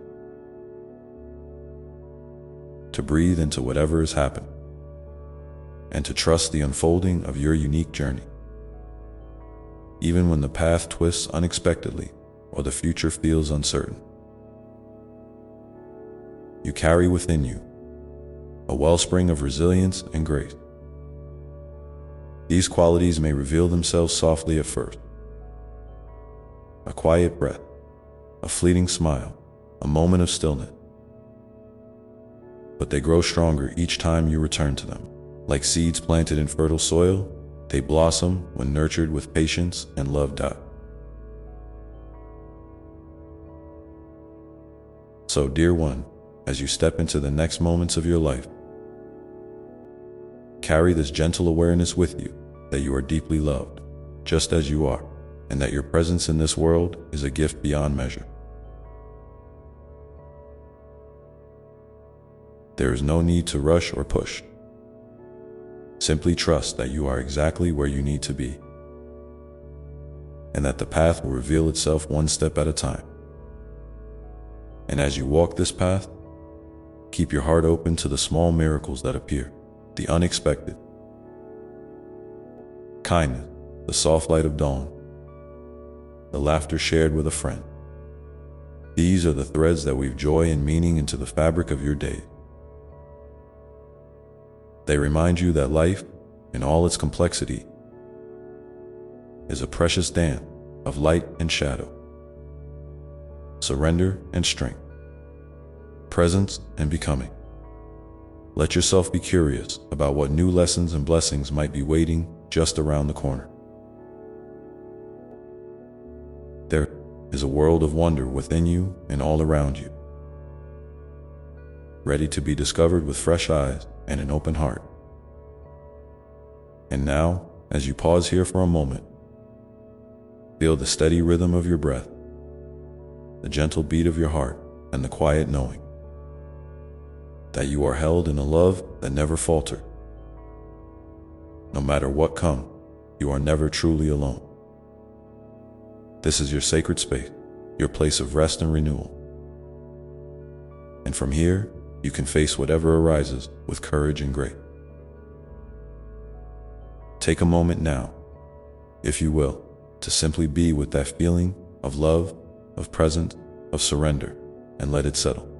to breathe into whatever is happening, and to trust the unfolding of your unique journey. Even when the path twists unexpectedly or the future feels uncertain, you carry within you a wellspring of resilience and grace. These qualities may reveal themselves softly at first. A quiet breath, a fleeting smile, a moment of stillness. But they grow stronger each time you return to them. Like seeds planted in fertile soil, they blossom when nurtured with patience and love. So, dear one, as you step into the next moments of your life, carry this gentle awareness with you that you are deeply loved, just as you are, and that your presence in this world is a gift beyond measure. There is no need to rush or push. Simply trust that you are exactly where you need to be, and that the path will reveal itself one step at a time. And as you walk this path, keep your heart open to the small miracles that appear, the unexpected. Kindness, the soft light of dawn, the laughter shared with a friend. These are the threads that weave joy and meaning into the fabric of your day. They remind you that life, in all its complexity, is a precious dance of light and shadow, surrender and strength, presence and becoming. Let yourself be curious about what new lessons and blessings might be waiting just around the corner. There is a world of wonder within you and all around you. ready to be discovered with fresh eyes and an open heart. And now, as you pause here for a moment, feel the steady rhythm of your breath, the gentle beat of your heart, and the quiet knowing that you are held in a love that never falters. No matter what comes, you are never truly alone. This is your sacred space, your place of rest and renewal. And from here, you can face whatever arises with courage and grace. Take a moment now, if you will, to simply be with that feeling of love, of presence, of surrender, and let it settle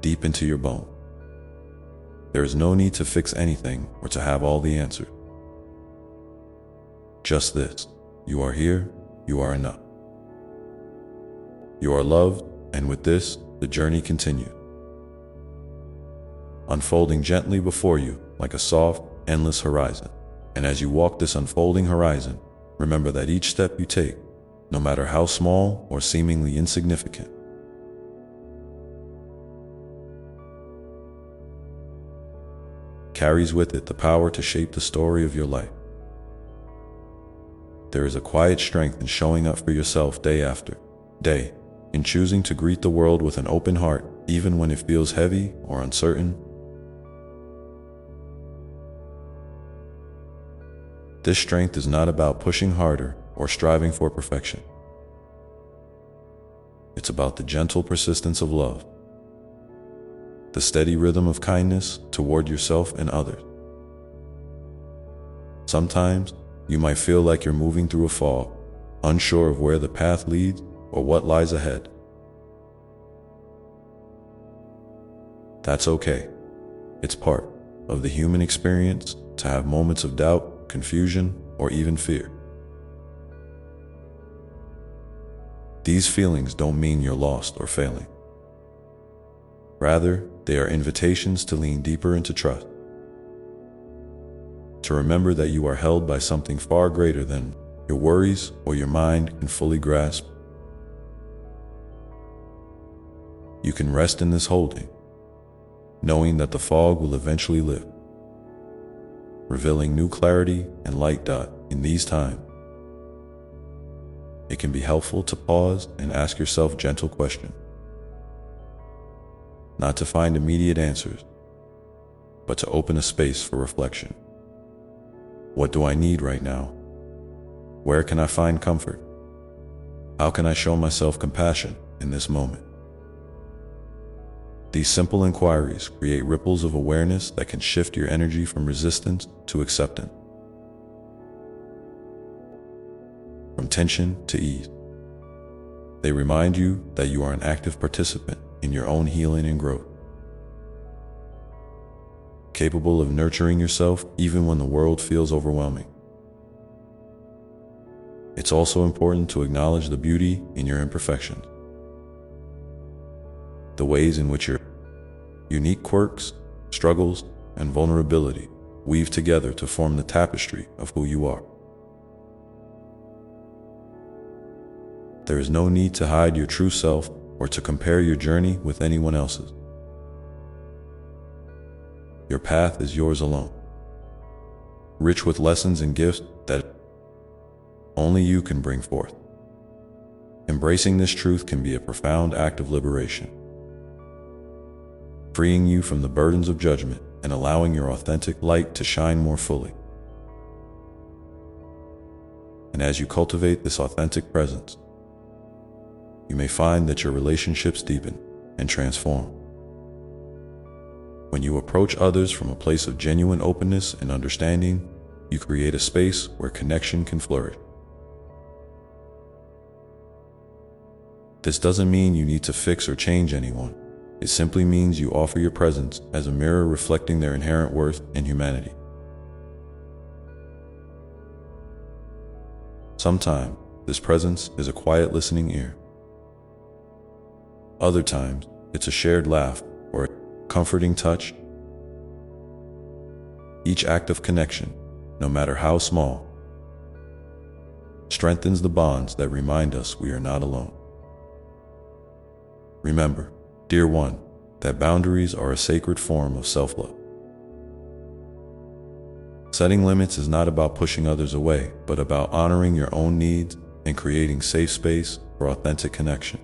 deep into your bones. There is no need to fix anything or to have all the answers. Just this: you are here, you are enough. You are loved, and with this, the journey continues, unfolding gently before you like a soft, endless horizon. And as you walk this unfolding horizon, remember that each step you take, no matter how small or seemingly insignificant, carries with it the power to shape the story of your life. There is a quiet strength in showing up for yourself day after day, in choosing to greet the world with an open heart, even when it feels heavy or uncertain. This strength is not about pushing harder or striving for perfection. It's about the gentle persistence of love, the steady rhythm of kindness toward yourself and others. Sometimes you might feel like you're moving through a fog, unsure of where the path leads or what lies ahead. That's okay. It's part of the human experience to have moments of doubt, confusion, or even fear. These feelings don't mean you're lost or failing. Rather, they are invitations to lean deeper into trust, to remember that you are held by something far greater than your worries or your mind can fully grasp. You can rest in this holding, knowing that the fog will eventually lift, revealing new clarity and light. In these times, it can be helpful to pause and ask yourself gentle questions, not to find immediate answers, but to open a space for reflection. What do I need right now? Where can I find comfort? How can I show myself compassion in this moment? These simple inquiries create ripples of awareness that can shift your energy from resistance to acceptance, from tension to ease. They remind you that you are an active participant in your own healing and growth, capable of nurturing yourself even when the world feels overwhelming. It's also important to acknowledge the beauty in your imperfections, the ways in which your unique quirks, struggles, and vulnerability weave together to form the tapestry of who you are. There is no need to hide your true self or to compare your journey with anyone else's. Your path is yours alone, rich with lessons and gifts that only you can bring forth. Embracing this truth can be a profound act of liberation, freeing you from the burdens of judgment and allowing your authentic light to shine more fully. And as you cultivate this authentic presence, you may find that your relationships deepen and transform. When you approach others from a place of genuine openness and understanding, you create a space where connection can flourish. This doesn't mean you need to fix or change anyone. It simply means you offer your presence as a mirror reflecting their inherent worth and humanity. Sometimes, this presence is a quiet listening ear. Other times, it's a shared laugh or a comforting touch. Each act of connection, no matter how small, strengthens the bonds that remind us we are not alone. Remember, dear one, that boundaries are a sacred form of self-love. Setting limits is not about pushing others away, but about honoring your own needs and creating safe space for authentic connection.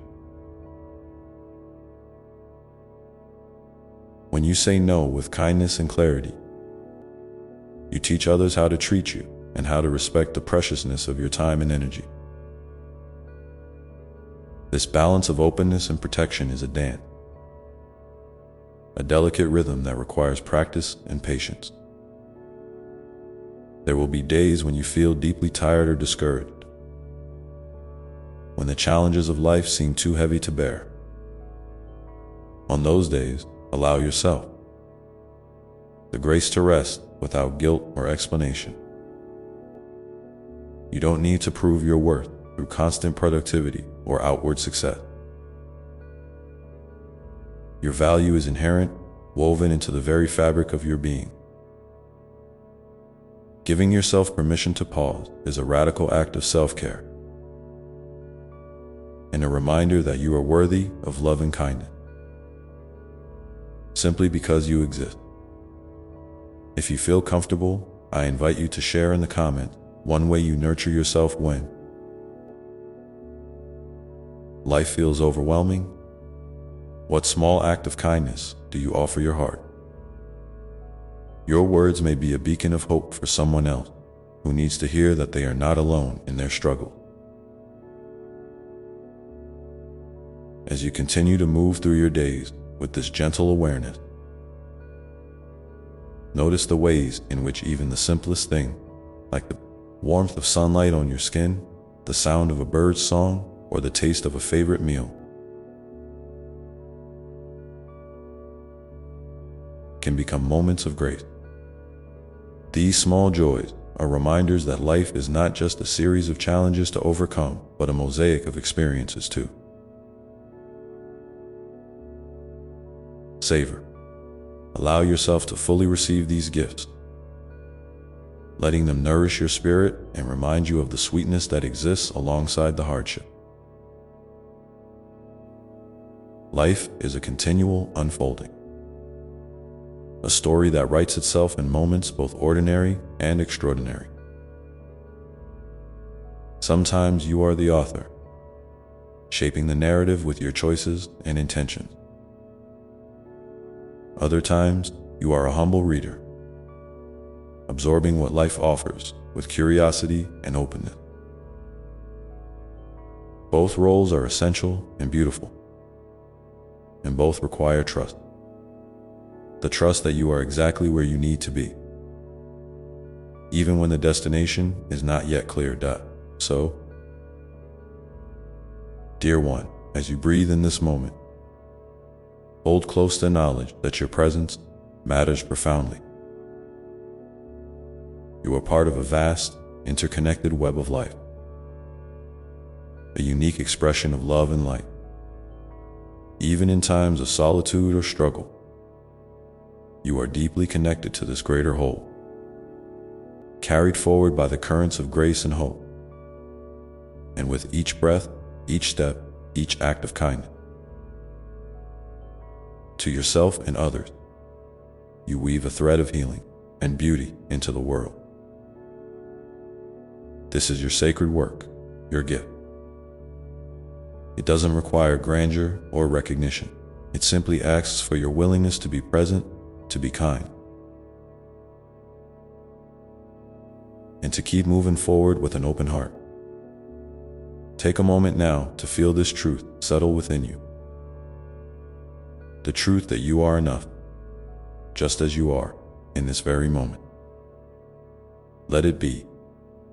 When you say no with kindness and clarity, you teach others how to treat you and how to respect the preciousness of your time and energy. This balance of openness and protection is a dance, a delicate rhythm that requires practice and patience. There will be days when you feel deeply tired or discouraged, when the challenges of life seem too heavy to bear. On those days, allow yourself the grace to rest without guilt or explanation. You don't need to prove your worth through constant productivity or outward success. Your value is inherent, woven into the very fabric of your being. Giving yourself permission to pause is a radical act of self-care and a reminder that you are worthy of love and kindness, simply because you exist. If you feel comfortable, I invite you to share in the comments one way you nurture yourself when life feels overwhelming. What small act of kindness do you offer your heart? Your words may be a beacon of hope for someone else who needs to hear that they are not alone in their struggle. As you continue to move through your days with this gentle awareness, notice the ways in which even the simplest thing, like the warmth of sunlight on your skin, the sound of a bird's song, or the taste of a favorite meal, can become moments of grace. These small joys are reminders that life is not just a series of challenges to overcome, but a mosaic of experiences too. Savor. Allow yourself to fully receive these gifts, letting them nourish your spirit and remind you of the sweetness that exists alongside the hardship. Life is a continual unfolding, a story that writes itself in moments both ordinary and extraordinary. Sometimes you are the author, shaping the narrative with your choices and intentions. Other times, you are a humble reader, absorbing what life offers with curiosity and openness. Both roles are essential and beautiful, and both require trust. The trust that you are exactly where you need to be, even when the destination is not yet clear. So, dear one, as you breathe in this moment, hold close the knowledge that your presence matters profoundly. You are part of a vast, interconnected web of life, a unique expression of love and light. Even in times of solitude or struggle, you are deeply connected to this greater whole, carried forward by the currents of grace and hope. And with each breath, each step, each act of kindness to yourself and others, you weave a thread of healing and beauty into the world. This is your sacred work, your gift. It doesn't require grandeur or recognition. It simply asks for your willingness to be present, to be kind, and to keep moving forward with an open heart. Take a moment now to feel this truth settle within you. The truth that you are enough, just as you are, in this very moment. Let it be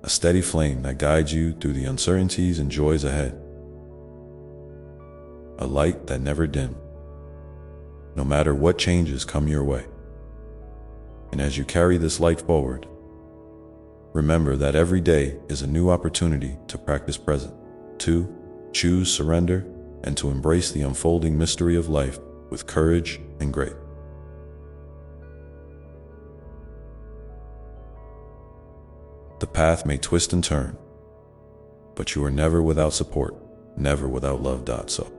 a steady flame that guides you through the uncertainties and joys ahead. A light that never dims, no matter what changes come your way. And as you carry this light forward, remember that every day is a new opportunity to practice presence, to choose surrender, and to embrace the unfolding mystery of life with courage and grace. The path may twist and turn, but you are never without support, never without love. So,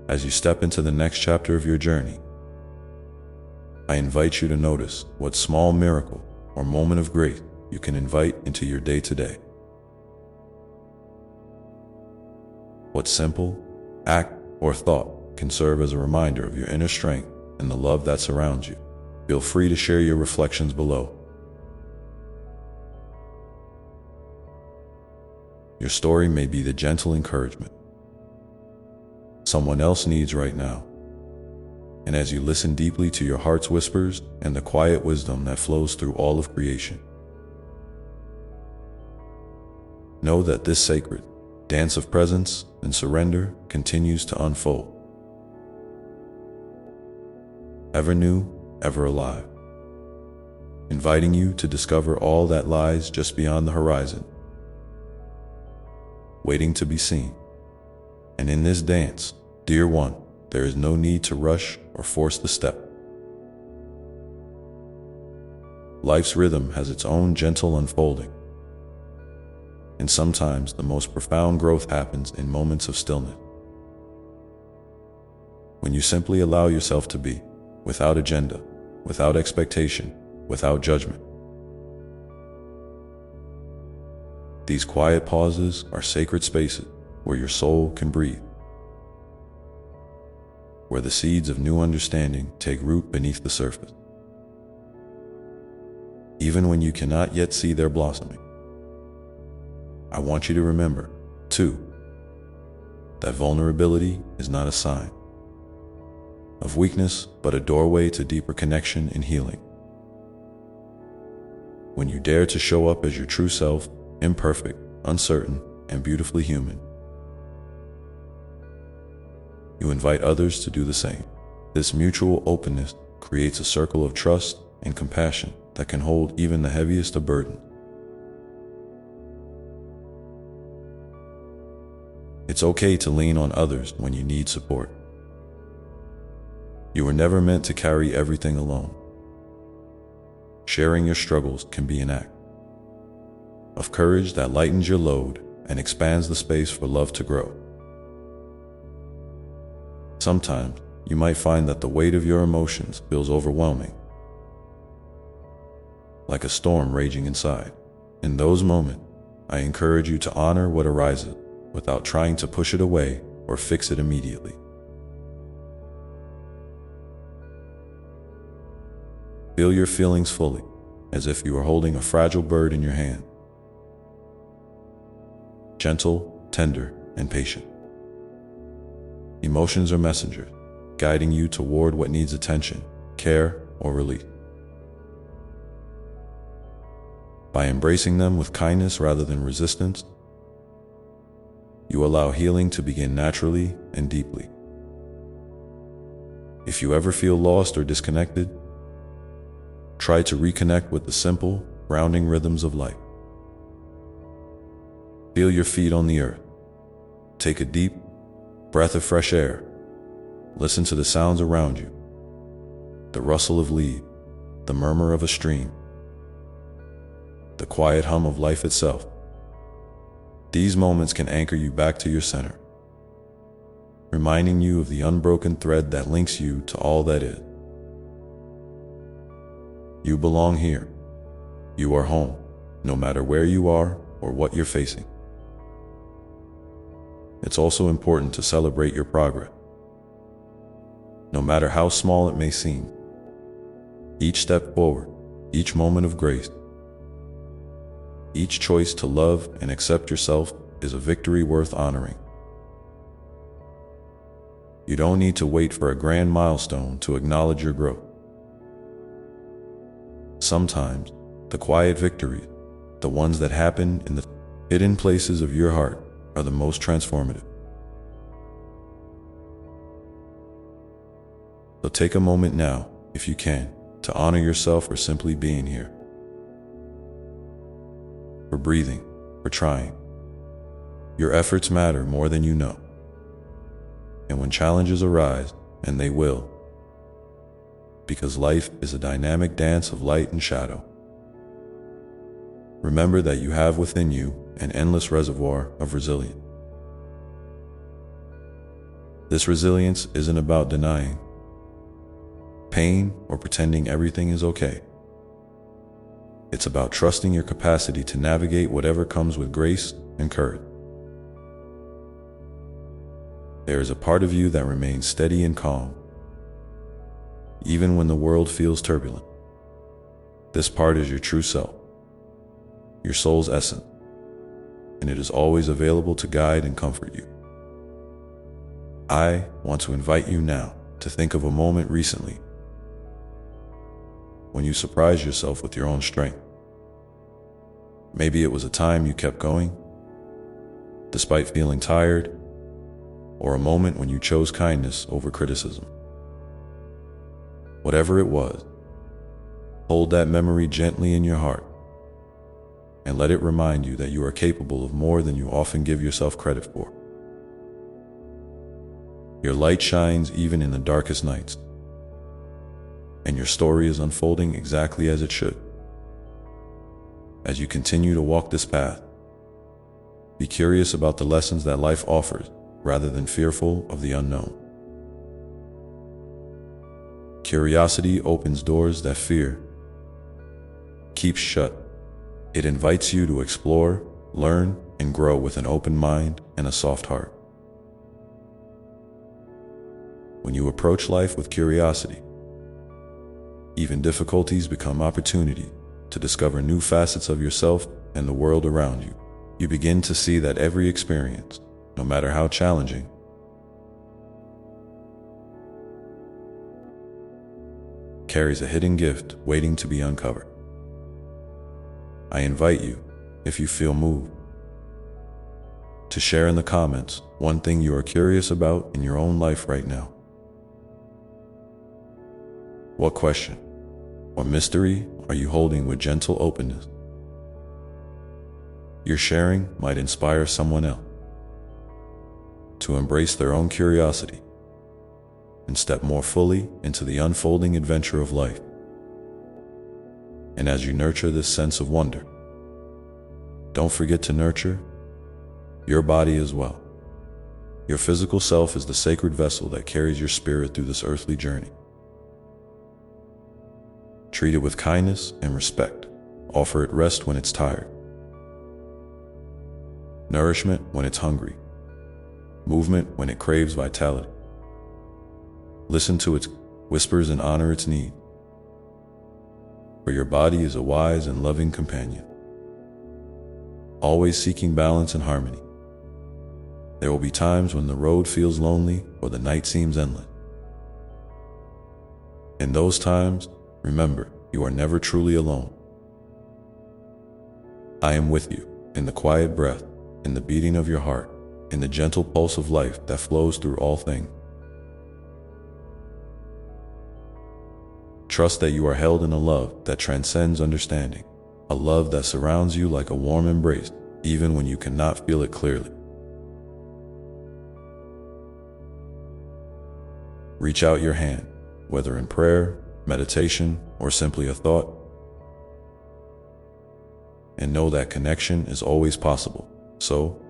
As you step into the next chapter of your journey, I invite you to notice what small miracle or moment of grace you can invite into your day-to-day. What simple act or thought can serve as a reminder of your inner strength and the love that surrounds you. Feel free to share your reflections below. Your story may be the gentle encouragement someone else needs right now. And as you listen deeply to your heart's whispers and the quiet wisdom that flows through all of creation, know that this sacred dance of presence and surrender continues to unfold. Ever new, ever alive, inviting you to discover all that lies just beyond the horizon, waiting to be seen. And in this dance, dear one, there is no need to rush or force the step. Life's rhythm has its own gentle unfolding, and sometimes the most profound growth happens in moments of stillness. When you simply allow yourself to be, without agenda, without expectation, without judgment. These quiet pauses are sacred spaces where your soul can breathe, where the seeds of new understanding take root beneath the surface. Even when you cannot yet see their blossoming, I want you to remember, too, that vulnerability is not a sign of weakness, but a doorway to deeper connection and healing. When you dare to show up as your true self, imperfect, uncertain, and beautifully human, you invite others to do the same. This mutual openness creates a circle of trust and compassion that can hold even the heaviest of burdens. It's okay to lean on others when you need support. You were never meant to carry everything alone. Sharing your struggles can be an act of courage that lightens your load and expands the space for love to grow. Sometimes you might find that the weight of your emotions feels overwhelming, like a storm raging inside. In those moments, I encourage you to honor what arises without trying to push it away or fix it immediately. Feel your feelings fully, as if you are holding a fragile bird in your hand. Gentle, tender, and patient. Emotions are messengers, guiding you toward what needs attention, care, or relief. By embracing them with kindness rather than resistance, you allow healing to begin naturally and deeply. If you ever feel lost or disconnected, try to reconnect with the simple, grounding rhythms of life. Feel your feet on the earth. Take a deep breath of fresh air. Listen to the sounds around you. The rustle of leaves, the murmur of a stream, the quiet hum of life itself. These moments can anchor you back to your center, reminding you of the unbroken thread that links you to all that is. You belong here. You are home, no matter where you are or what you're facing. It's also important to celebrate your progress, no matter how small it may seem. Each step forward, each moment of grace, each choice to love and accept yourself is a victory worth honoring. You don't need to wait for a grand milestone to acknowledge your growth. Sometimes, the quiet victories, the ones that happen in the hidden places of your heart, are the most transformative. So take a moment now, if you can, to honor yourself for simply being here, for breathing, for trying. Your efforts matter more than you know. And when challenges arise, and they will, because life is a dynamic dance of light and shadow, remember that you have within you an endless reservoir of resilience. This resilience isn't about denying pain or pretending everything is okay. It's about trusting your capacity to navigate whatever comes with grace and courage. There is a part of you that remains steady and calm, even when the world feels turbulent. This part is your true self, your soul's essence, and it is always available to guide and comfort you. I want to invite you now to think of a moment recently when you surprised yourself with your own strength. Maybe it was a time you kept going, despite feeling tired, or a moment when you chose kindness over criticism. Whatever it was, hold that memory gently in your heart and let it remind you that you are capable of more than you often give yourself credit for. Your light shines even in the darkest nights, and your story is unfolding exactly as it should. As you continue to walk this path, be curious about the lessons that life offers rather than fearful of the unknown. Curiosity opens doors that fear keeps shut. It invites you to explore, learn, and grow with an open mind and a soft heart. When you approach life with curiosity, even difficulties become opportunities to discover new facets of yourself and the world around you. You begin to see that every experience, no matter how challenging, carries a hidden gift waiting to be uncovered. I invite you, if you feel moved, to share in the comments one thing you are curious about in your own life right now. What question or mystery are you holding with gentle openness? Your sharing might inspire someone else to embrace their own curiosity and step more fully into the unfolding adventure of life. And as you nurture this sense of wonder, don't forget to nurture your body as well. Your physical self is the sacred vessel that carries your spirit through this earthly journey. Treat it with kindness and respect. Offer it rest when it's tired, nourishment when it's hungry, movement when it craves vitality. Listen to its whispers and honor its need, for your body is a wise and loving companion, always seeking balance and harmony. There will be times when the road feels lonely or the night seems endless. In those times, remember, you are never truly alone. I am with you in the quiet breath, in the beating of your heart, in the gentle pulse of life that flows through all things. Trust that you are held in a love that transcends understanding, a love that surrounds you like a warm embrace, even when you cannot feel it clearly. Reach out your hand, whether in prayer, meditation, or simply a thought, and know that connection is always possible. So,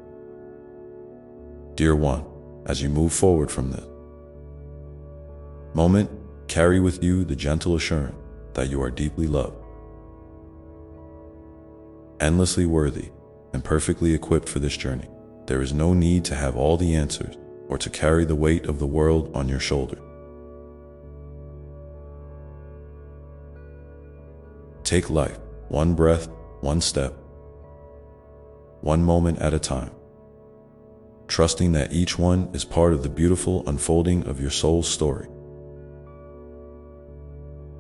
dear one, as you move forward from this moment, carry with you the gentle assurance that you are deeply loved, endlessly worthy, and perfectly equipped for this journey. There is no need to have all the answers or to carry the weight of the world on your shoulders. Take life one breath, one step, one moment at a time, trusting that each one is part of the beautiful unfolding of your soul's story.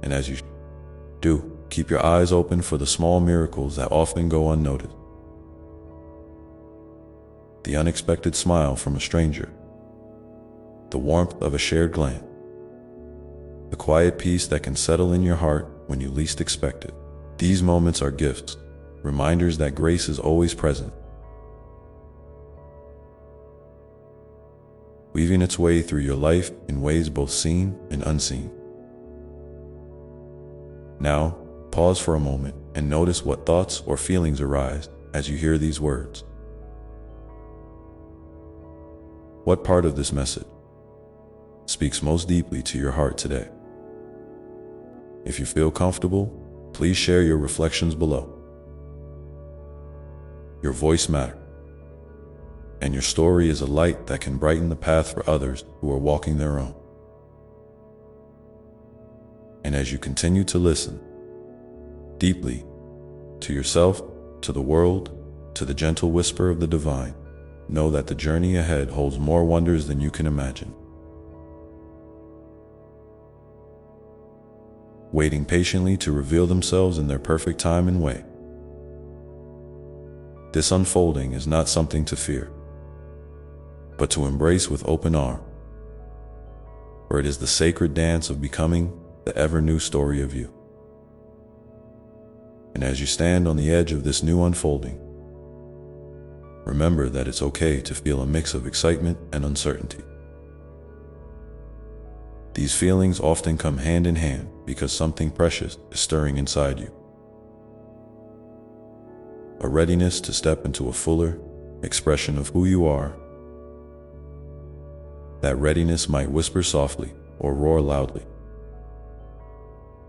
And as you do, keep your eyes open for the small miracles that often go unnoticed. The unexpected smile from a stranger, the warmth of a shared glance, the quiet peace that can settle in your heart when you least expect it. These moments are gifts, reminders that grace is always present, weaving its way through your life in ways both seen and unseen. Now, pause for a moment and notice what thoughts or feelings arise as you hear these words. What part of this message speaks most deeply to your heart today? If you feel comfortable, please share your reflections below. Your voice matters, and your story is a light that can brighten the path for others who are walking their own. And as you continue to listen deeply to yourself, to the world, to the gentle whisper of the divine, know that the journey ahead holds more wonders than you can imagine. Waiting patiently to reveal themselves in their perfect time and way. This unfolding is not something to fear, but to embrace with open arms, for it is the sacred dance of becoming the ever-new story of you. And as you stand on the edge of this new unfolding, remember that it's okay to feel a mix of excitement and uncertainty. These feelings often come hand in hand because something precious is stirring inside you. A readiness to step into a fuller expression of who you are. That readiness might whisper softly or roar loudly.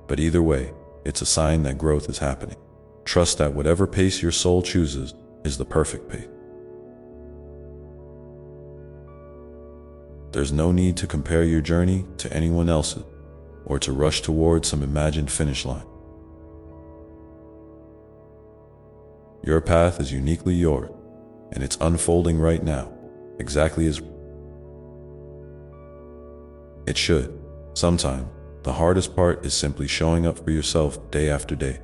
But either way, it's a sign that growth is happening. Trust that whatever pace your soul chooses is the perfect pace. There's no need to compare your journey to anyone else's or to rush towards some imagined finish line. Your path is uniquely yours, and it's unfolding right now, exactly as it should. Sometimes, the hardest part is simply showing up for yourself day after day.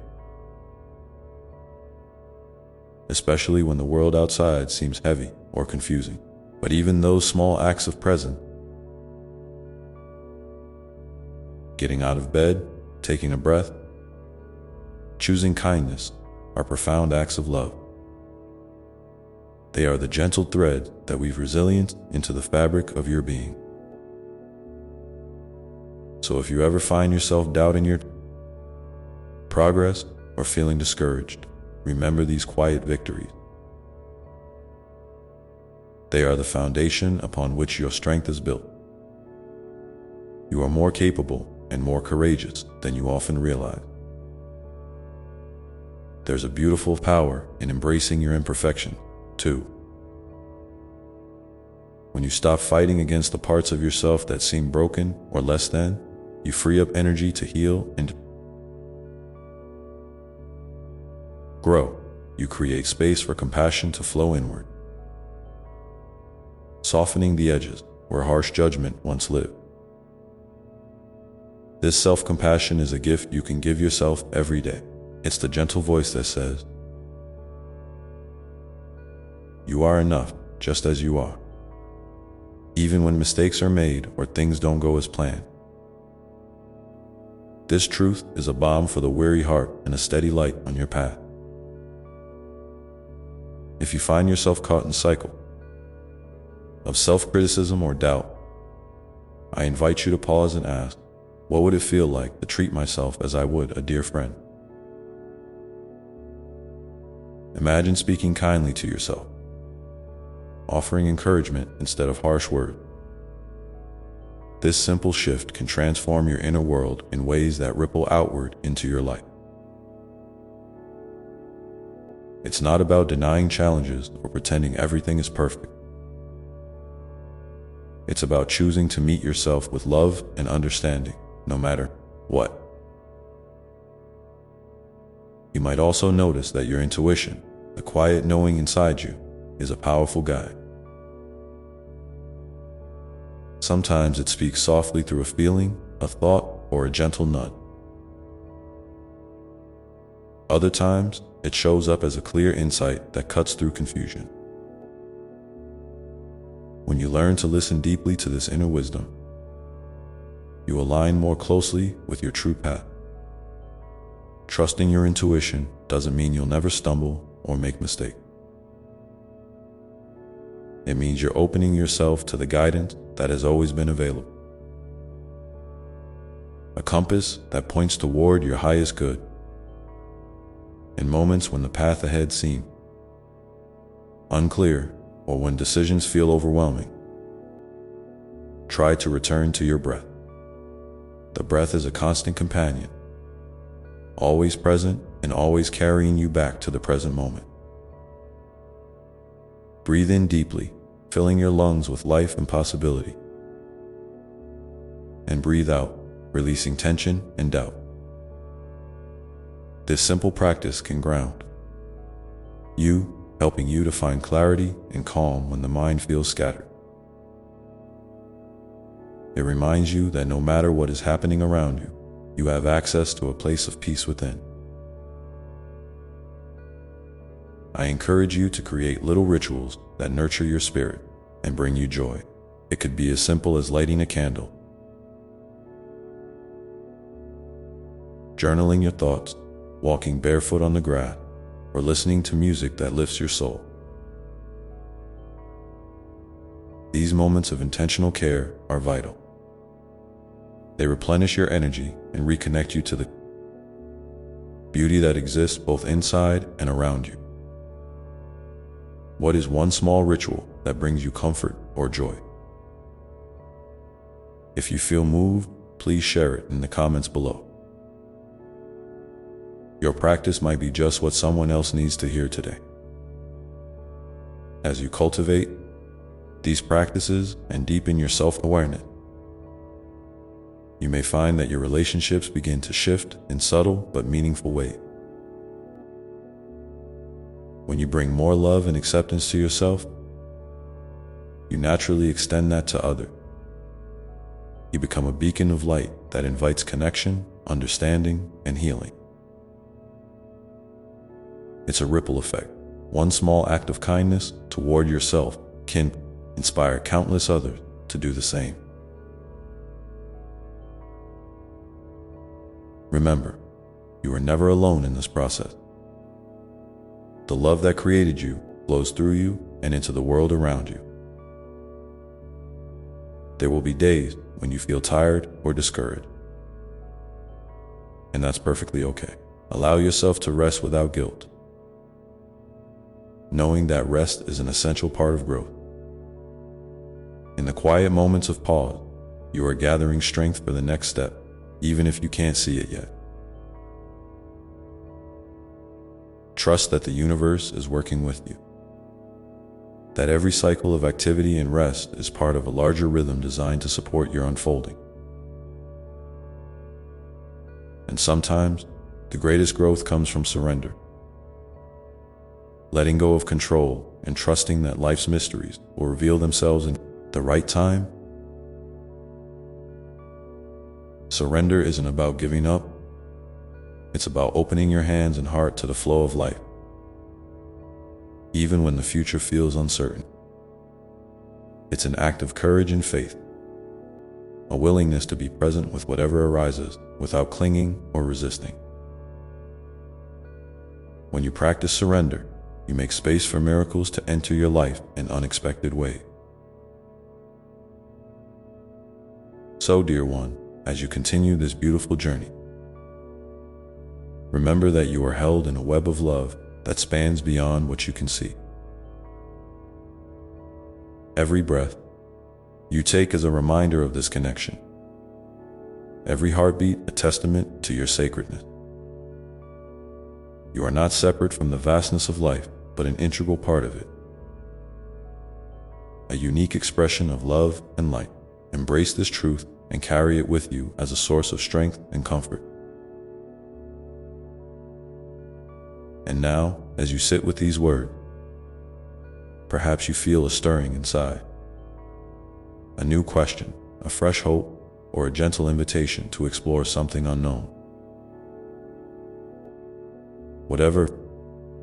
Especially when the world outside seems heavy or confusing. But even those small acts of presence, getting out of bed, taking a breath, choosing kindness, are profound acts of love. They are the gentle thread that weave resilience into the fabric of your being. So if you ever find yourself doubting your progress or feeling discouraged, remember these quiet victories. They are the foundation upon which your strength is built. You are more capable and more courageous than you often realize. There's a beautiful power in embracing your imperfection, too. When you stop fighting against the parts of yourself that seem broken or less than, you free up energy to heal and grow. You create space for compassion to flow inward, softening the edges where harsh judgment once lived. This self-compassion is a gift you can give yourself every day. It's the gentle voice that says, "You are enough just as you are," even when mistakes are made or things don't go as planned. This truth is a balm for the weary heart and a steady light on your path. If you find yourself caught in a cycle of self-criticism or doubt, I invite you to pause and ask, what would it feel like to treat myself as I would a dear friend? Imagine speaking kindly to yourself, offering encouragement instead of harsh words. This simple shift can transform your inner world in ways that ripple outward into your life. It's not about denying challenges or pretending everything is perfect. It's about choosing to meet yourself with love and understanding, no matter what. You might also notice that your intuition, the quiet knowing inside you, is a powerful guide. Sometimes it speaks softly through a feeling, a thought, or a gentle nudge. Other times, it shows up as a clear insight that cuts through confusion. When you learn to listen deeply to this inner wisdom, you align more closely with your true path. Trusting your intuition doesn't mean you'll never stumble or make mistakes. It means you're opening yourself to the guidance that has always been available. A compass that points toward your highest good. In moments when the path ahead seems unclear or when decisions feel overwhelming, try to return to your breath. The breath is a constant companion, always present and always carrying you back to the present moment. Breathe in deeply, filling your lungs with life and possibility. And breathe out, releasing tension and doubt. This simple practice can ground you, helping you to find clarity and calm when the mind feels scattered. It reminds you that no matter what is happening around you, you have access to a place of peace within. I encourage you to create little rituals that nurture your spirit and bring you joy. It could be as simple as lighting a candle, journaling your thoughts, walking barefoot on the grass, or listening to music that lifts your soul. These moments of intentional care are vital. They replenish your energy and reconnect you to the beauty that exists both inside and around you. What is one small ritual that brings you comfort or joy? If you feel moved, please share it in the comments below. Your practice might be just what someone else needs to hear today. As you cultivate these practices and deepen your self-awareness, you may find that your relationships begin to shift in subtle but meaningful ways. When you bring more love and acceptance to yourself, you naturally extend that to others. You become a beacon of light that invites connection, understanding, and healing. It's a ripple effect. One small act of kindness toward yourself can inspire countless others to do the same. Remember, you are never alone in this process. The love that created you flows through you and into the world around you. There will be days when you feel tired or discouraged, and that's perfectly okay. Allow yourself to rest without guilt, knowing that rest is an essential part of growth. In the quiet moments of pause, you are gathering strength for the next step, even if you can't see it yet. Trust that the universe is working with you, that every cycle of activity and rest is part of a larger rhythm designed to support your unfolding. And sometimes, the greatest growth comes from surrender, letting go of control and trusting that life's mysteries will reveal themselves in the right time. Surrender isn't about giving up. It's about opening your hands and heart to the flow of life, even when the future feels uncertain. It's an act of courage and faith, a willingness to be present with whatever arises without clinging or resisting. When you practice surrender, you make space for miracles to enter your life in unexpected ways. So, dear one, as you continue this beautiful journey, remember that you are held in a web of love that spans beyond what you can see. Every breath you take is a reminder of this connection. Every heartbeat a testament to your sacredness. You are not separate from the vastness of life, but an integral part of it. A unique expression of love and light. Embrace this truth and carry it with you as a source of strength and comfort. And now, as you sit with these words, perhaps you feel a stirring inside. A new question, a fresh hope, or a gentle invitation to explore something unknown. Whatever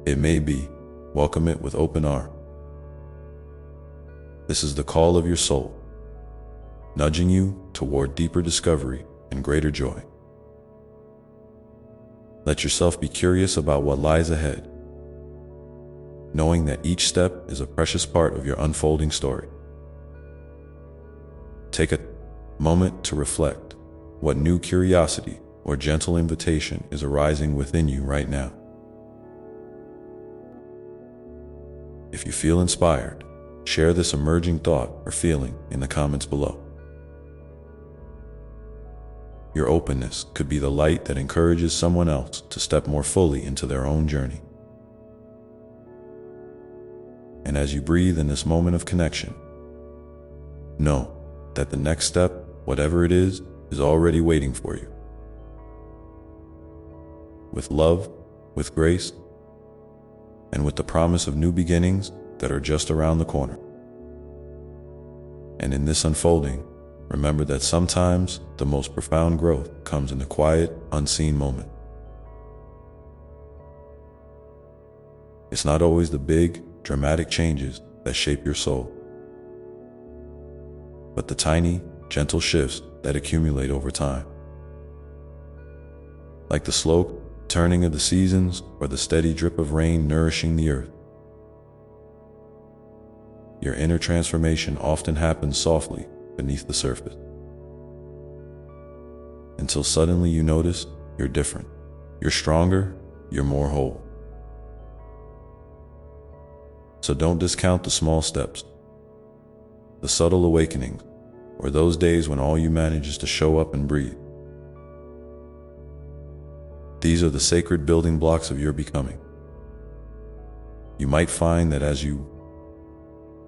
it may be, welcome it with open arms. This is the call of your soul, nudging you toward deeper discovery and greater joy. Let yourself be curious about what lies ahead, knowing that each step is a precious part of your unfolding story. Take a moment to reflect. What new curiosity or gentle invitation is arising within you right now? If you feel inspired, share this emerging thought or feeling in the comments below. Your openness could be the light that encourages someone else to step more fully into their own journey. And as you breathe in this moment of connection, know that the next step, whatever it is already waiting for you. With love, with grace, and with the promise of new beginnings that are just around the corner. And in this unfolding, remember that sometimes the most profound growth comes in the quiet, unseen moment. It's not always the big, dramatic changes that shape your soul, but the tiny, gentle shifts that accumulate over time. Like the slow turning of the seasons or the steady drip of rain nourishing the earth. Your inner transformation often happens softly beneath the surface, until suddenly you notice you're different, you're stronger, you're more whole. So don't discount the small steps, the subtle awakenings, or those days when all you manage is to show up and breathe. These are the sacred building blocks of your becoming. You might find that as you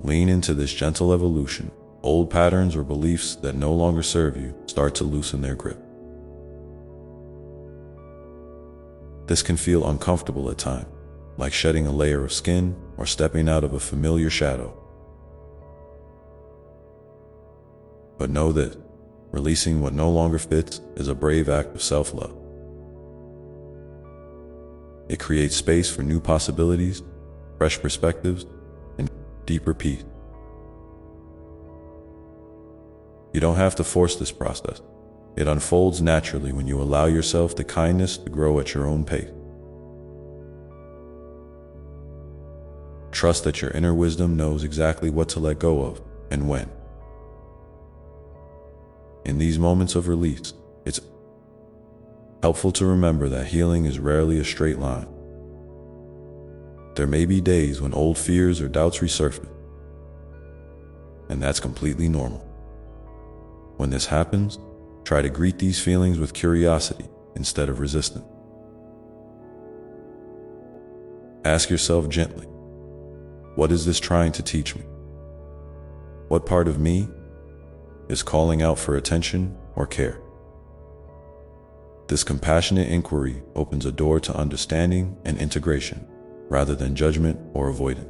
lean into this gentle evolution, old patterns or beliefs that no longer serve you start to loosen their grip. This can feel uncomfortable at times, like shedding a layer of skin or stepping out of a familiar shadow. But know that releasing what no longer fits is a brave act of self-love. It creates space for new possibilities, fresh perspectives, and deeper peace. You don't have to force this process. It unfolds naturally when you allow yourself the kindness to grow at your own pace. Trust that your inner wisdom knows exactly what to let go of and when. In these moments of release, it's helpful to remember that healing is rarely a straight line. There may be days when old fears or doubts resurface, and that's completely normal. When this happens, try to greet these feelings with curiosity instead of resistance. Ask yourself gently, what is this trying to teach me? What part of me is calling out for attention or care? This compassionate inquiry opens a door to understanding and integration, rather than judgment or avoidance.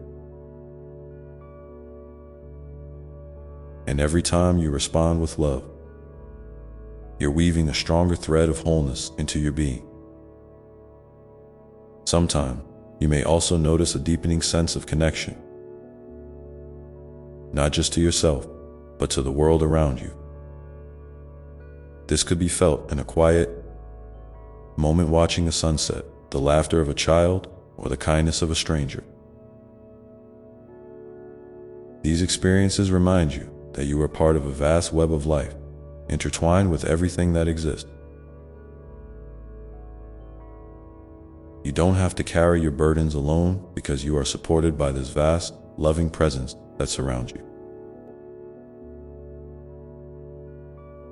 And every time you respond with love, you're weaving a stronger thread of wholeness into your being. Sometimes, you may also notice a deepening sense of connection, not just to yourself, but to the world around you. This could be felt in a quiet moment watching a sunset, the laughter of a child, or the kindness of a stranger. These experiences remind you that you are part of a vast web of life, intertwined with everything that exists. You don't have to carry your burdens alone because you are supported by this vast, loving presence that surrounds you.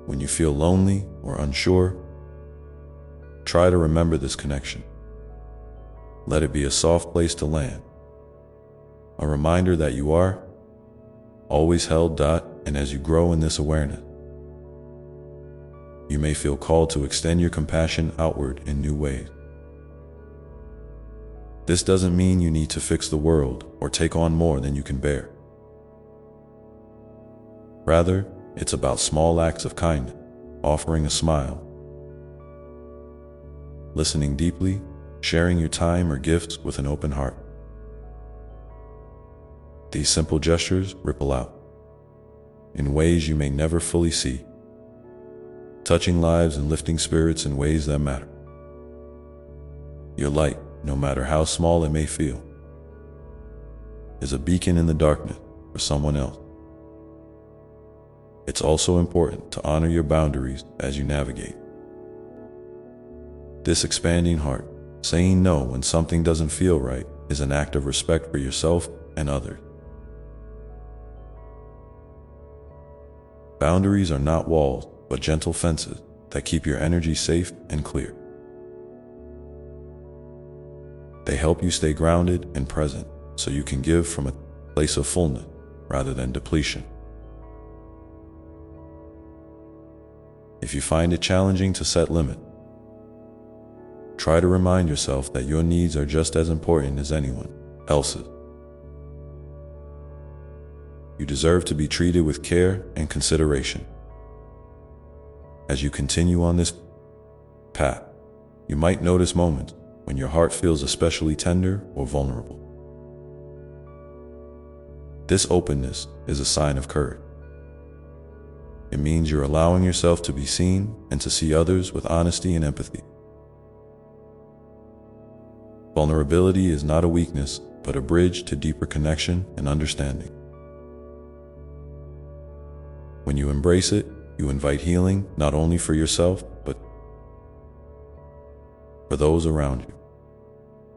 When you feel lonely or unsure, try to remember this connection. Let it be a soft place to land, a reminder that you are always held. And as you grow in this awareness, you may feel called to extend your compassion outward in new ways. This doesn't mean you need to fix the world or take on more than you can bear. Rather, it's about small acts of kindness, offering a smile, listening deeply, sharing your time or gifts with an open heart. These simple gestures ripple out in ways you may never fully see, touching lives and lifting spirits in ways that matter. Your light, no matter how small it may feel, is a beacon in the darkness for someone else. It's also important to honor your boundaries as you navigate. This expanding heart, saying no when something doesn't feel right, is an act of respect for yourself and others. Boundaries are not walls, but gentle fences that keep your energy safe and clear. They help you stay grounded and present so you can give from a place of fullness rather than depletion. If you find it challenging to set limits, try to remind yourself that your needs are just as important as anyone else's. You deserve to be treated with care and consideration. As you continue on this path, you might notice moments when your heart feels especially tender or vulnerable. This openness is a sign of courage. It means you're allowing yourself to be seen and to see others with honesty and empathy. Vulnerability is not a weakness, but a bridge to deeper connection and understanding. When you embrace it, you invite healing not only for yourself, but for those around you.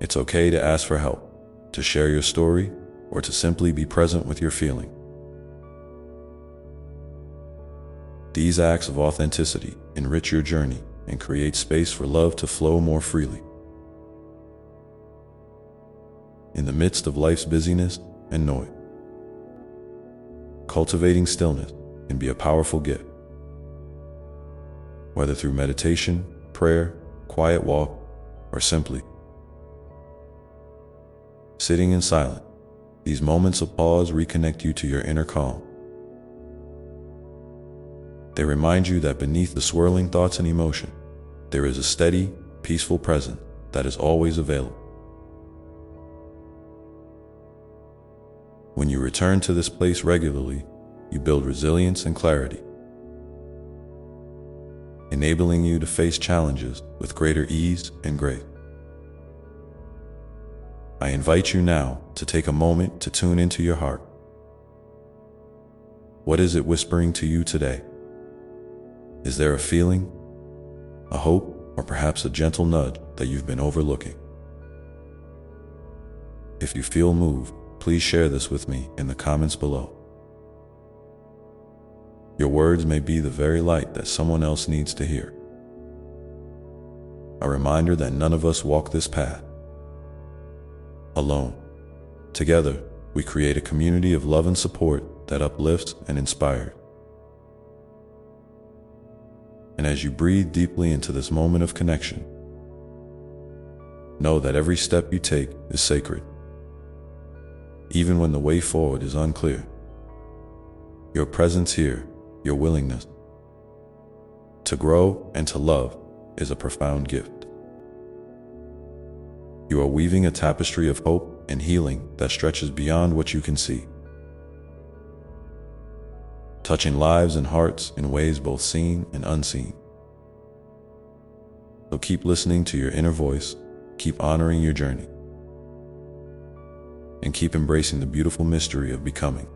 It's okay to ask for help, to share your story, or to simply be present with your feelings. These acts of authenticity enrich your journey and create space for love to flow more freely. In the midst of life's busyness and noise, cultivating stillness can be a powerful gift. Whether through meditation, prayer, quiet walk, or simply sitting in silence, these moments of pause reconnect you to your inner calm. They remind you that beneath the swirling thoughts and emotion, there is a steady, peaceful presence that is always available. When you return to this place regularly, you build resilience and clarity, enabling you to face challenges with greater ease and grace. I invite you now to take a moment to tune into your heart. What is it whispering to you today? Is there a feeling, a hope, or perhaps a gentle nudge that you've been overlooking? If you feel moved, please share this with me in the comments below. Your words may be the very light that someone else needs to hear. A reminder that none of us walk this path alone. Together, we create a community of love and support that uplifts and inspires. And as you breathe deeply into this moment of connection, know that every step you take is sacred. Even when the way forward is unclear, your presence here, your willingness to grow and to love is a profound gift. You are weaving a tapestry of hope and healing that stretches beyond what you can see, touching lives and hearts in ways both seen and unseen. So keep listening to your inner voice, keep honoring your journey, and keep embracing the beautiful mystery of becoming.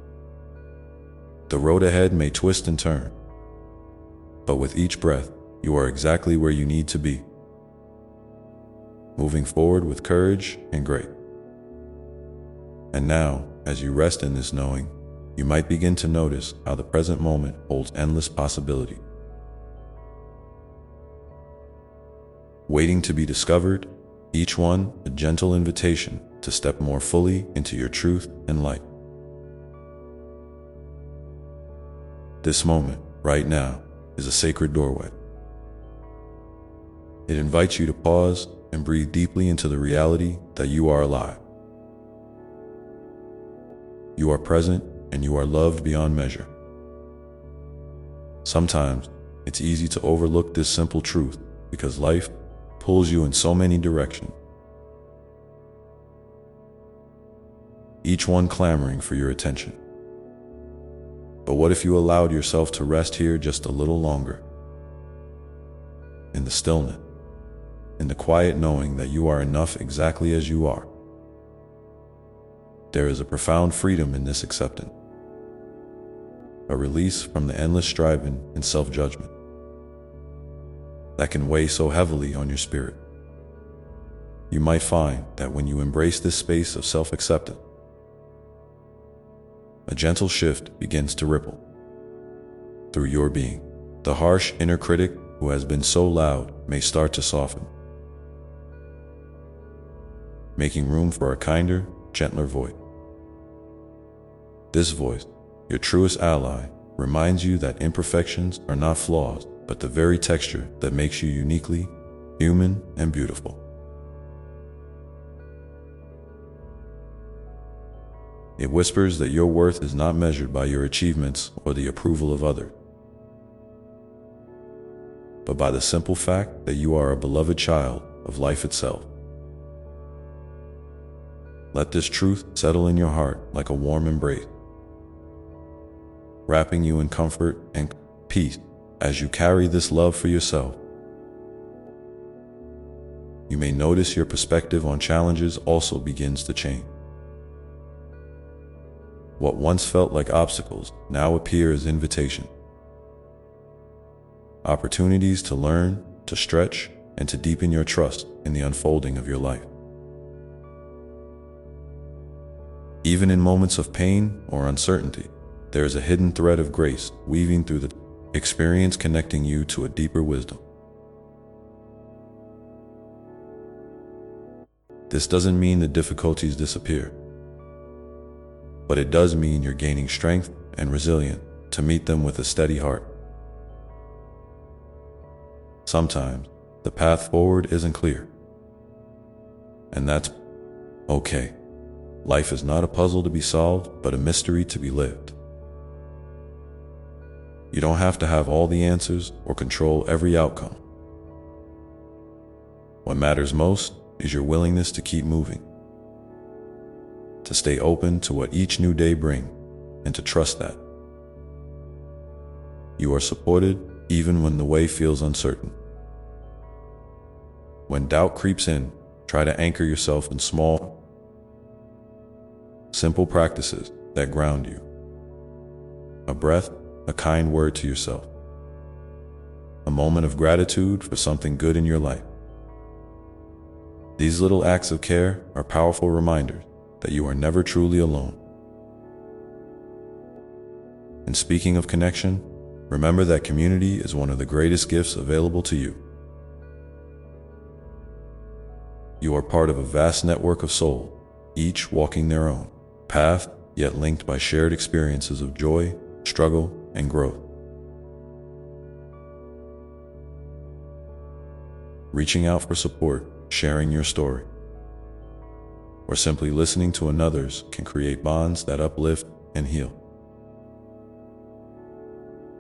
The road ahead may twist and turn, but with each breath, you are exactly where you need to be, moving forward with courage and grace. And now, as you rest in this knowing, you might begin to notice how the present moment holds endless possibility, waiting to be discovered, each one a gentle invitation to step more fully into your truth and light. This moment, right now, is a sacred doorway. It invites you to pause and breathe deeply into the reality that you are alive. You are present and you are loved beyond measure. Sometimes it's easy to overlook this simple truth because life pulls you in so many directions, each one clamoring for your attention. But what if you allowed yourself to rest here just a little longer? In the stillness, in the quiet knowing that you are enough exactly as you are. There is a profound freedom in this acceptance, a release from the endless striving and self-judgment that can weigh so heavily on your spirit. You might find that when you embrace this space of self-acceptance, a gentle shift begins to ripple through your being. The harsh inner critic who has been so loud may start to soften, making room for a kinder, gentler voice. This voice, your truest ally, reminds you that imperfections are not flaws, but the very texture that makes you uniquely human and beautiful. It whispers that your worth is not measured by your achievements or the approval of others, but by the simple fact that you are a beloved child of life itself. Let this truth settle in your heart like a warm embrace, wrapping you in comfort and peace as you carry this love for yourself. You may notice your perspective on challenges also begins to change. What once felt like obstacles now appear as invitations. Opportunities to learn, to stretch, and to deepen your trust in the unfolding of your life. Even in moments of pain or uncertainty, there is a hidden thread of grace weaving through the experience, connecting you to a deeper wisdom. This doesn't mean the difficulties disappear, but it does mean you're gaining strength and resilience to meet them with a steady heart. Sometimes the path forward isn't clear, and that's okay. Life is not a puzzle to be solved, but a mystery to be lived. You don't have to have all the answers or control every outcome. What matters most is your willingness to keep moving, to stay open to what each new day brings, and to trust that you are supported even when the way feels uncertain. When doubt creeps in, try to anchor yourself in small, simple practices that ground you. A breath, a kind word to yourself, a moment of gratitude for something good in your life. These little acts of care are powerful reminders that you are never truly alone. And speaking of connection, remember that community is one of the greatest gifts available to you. You are part of a vast network of souls, each walking their own path, yet linked by shared experiences of joy, struggle, and growth. Reaching out for support, sharing your story, or simply listening to another's can create bonds that uplift and heal.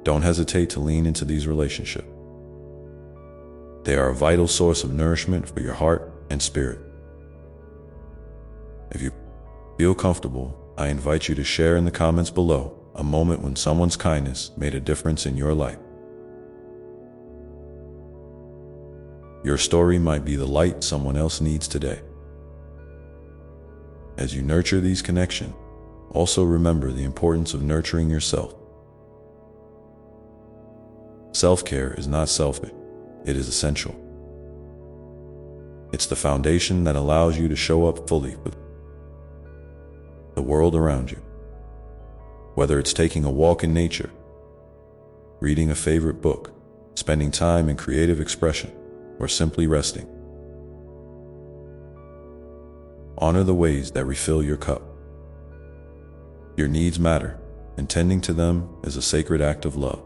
Don't hesitate to lean into these relationships. They are a vital source of nourishment for your heart and spirit. If you feel comfortable, I invite you to share in the comments below a moment when someone's kindness made a difference in your life. Your story might be the light someone else needs today. As you nurture these connections, also remember the importance of nurturing yourself. Self-care is not selfish, it is essential. It's the foundation that allows you to show up fully with the world around you. Whether it's taking a walk in nature, reading a favorite book, spending time in creative expression, or simply resting. Honor the ways that refill your cup. Your needs matter, and tending to them is a sacred act of love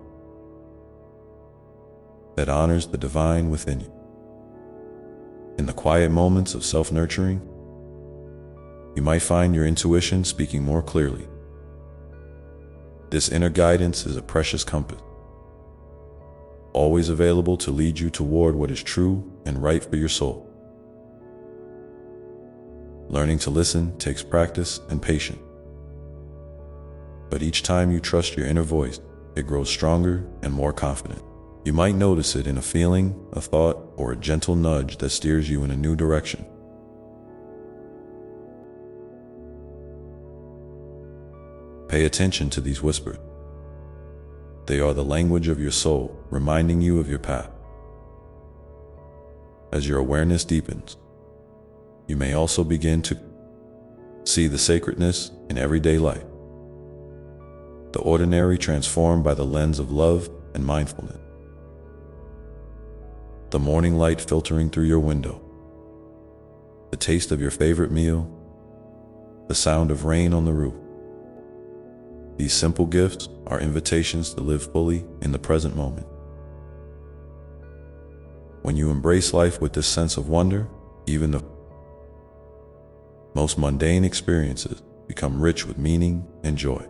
that honors the divine within you. In the quiet moments of self-nurturing, you might find your intuition speaking more clearly. This inner guidance is a precious compass, always available to lead you toward what is true and right for your soul. Learning to listen takes practice and patience, but each time you trust your inner voice, it grows stronger and more confident. You might notice it in a feeling, a thought, or a gentle nudge that steers you in a new direction. Pay attention to these whispers. They are the language of your soul, reminding you of your path. As your awareness deepens, you may also begin to see the sacredness in everyday life, the ordinary transformed by the lens of love and mindfulness. the morning light filtering through your window, the taste of your favorite meal, the sound of rain on the roof. These simple gifts are invitations to live fully in the present moment. When you embrace life with this sense of wonder, even the most mundane experiences become rich with meaning and joy.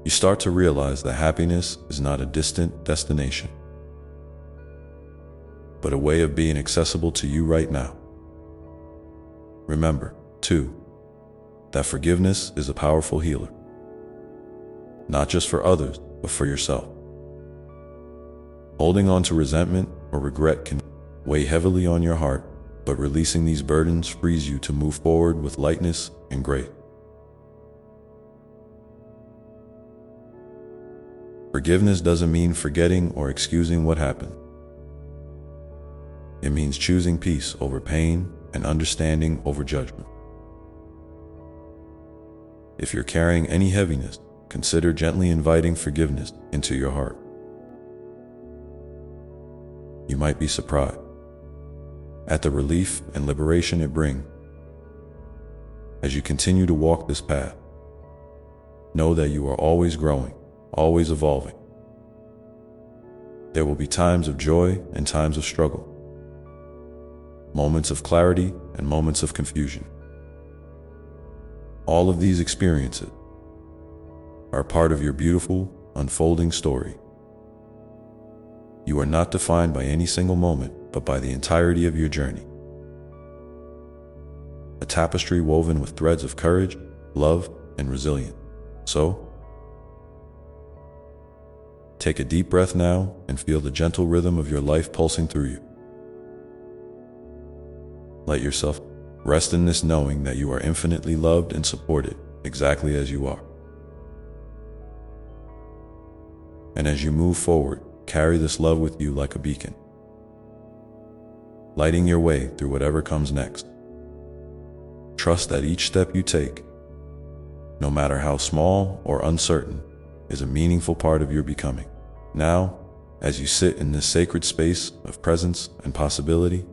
You start to realize that happiness is not a distant destination, but a way of being accessible to you right now. Remember, too, that forgiveness is a powerful healer, not just for others, but for yourself. Holding on to resentment or regret can weigh heavily on your heart, but releasing these burdens frees you to move forward with lightness and grace. Forgiveness doesn't mean forgetting or excusing what happened. It means choosing peace over pain and understanding over judgment. If you're carrying any heaviness, consider gently inviting forgiveness into your heart. You might be surprised at the relief and liberation it brings. As you continue to walk this path, know that you are always growing, always evolving. There will be times of joy and times of struggle, moments of clarity and moments of confusion. All of these experiences are part of your beautiful, unfolding story. You are not defined by any single moment, but by the entirety of your journey. A tapestry woven with threads of courage, love, and resilience. So, take a deep breath now and feel the gentle rhythm of your life pulsing through you. Let yourself rest in this knowing that you are infinitely loved and supported exactly as you are. And as you move forward, carry this love with you like a beacon, lighting your way through whatever comes next. Trust that each step you take, no matter how small or uncertain, is a meaningful part of your becoming. Now, as you sit in this sacred space of presence and possibility,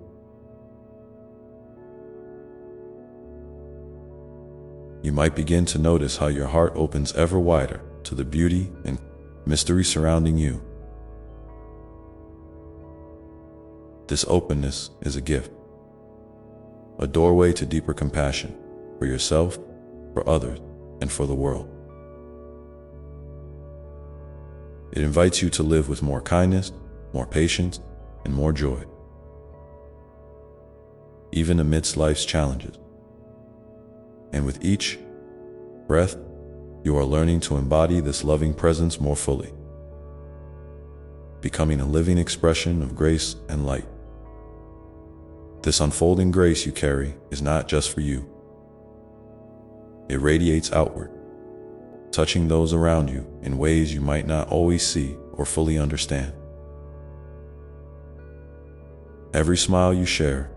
you might begin to notice how your heart opens ever wider to the beauty and mystery surrounding you. This openness is a gift, a doorway to deeper compassion for yourself, for others, and for the world. It invites you to live with more kindness, more patience, and more joy, even amidst life's challenges. And with each breath, you are learning to embody this loving presence more fully, becoming a living expression of grace and light. This unfolding grace you carry is not just for you. It radiates outward, touching those around you in ways you might not always see or fully understand. Every smile you share,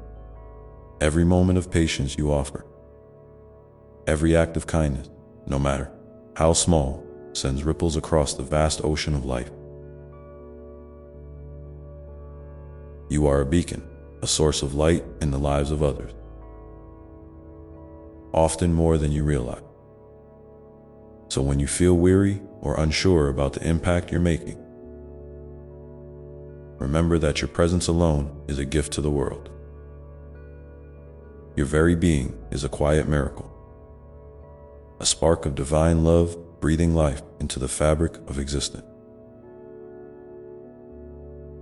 every moment of patience you offer, every act of kindness, no matter how small, sends ripples across the vast ocean of life. You are a beacon, a source of light in the lives of others, often more than you realize. So when you feel weary or unsure about the impact you're making, remember that your presence alone is a gift to the world. Your very being is a quiet miracle, a spark of divine love breathing life into the fabric of existence.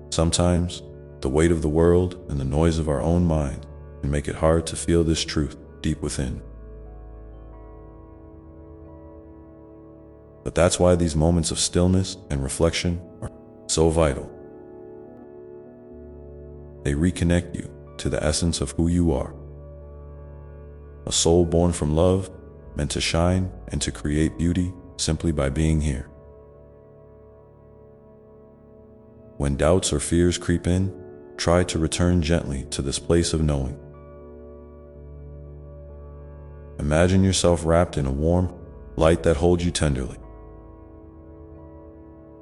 Sometimes, the weight of the world and the noise of our own mind can make it hard to feel this truth deep within. But that's why these moments of stillness and reflection are so vital. They reconnect you to the essence of who you are. A soul born from love, meant to shine and to create beauty simply by being here. When doubts or fears creep in, try to return gently to this place of knowing. Imagine yourself wrapped in a warm light that holds you tenderly,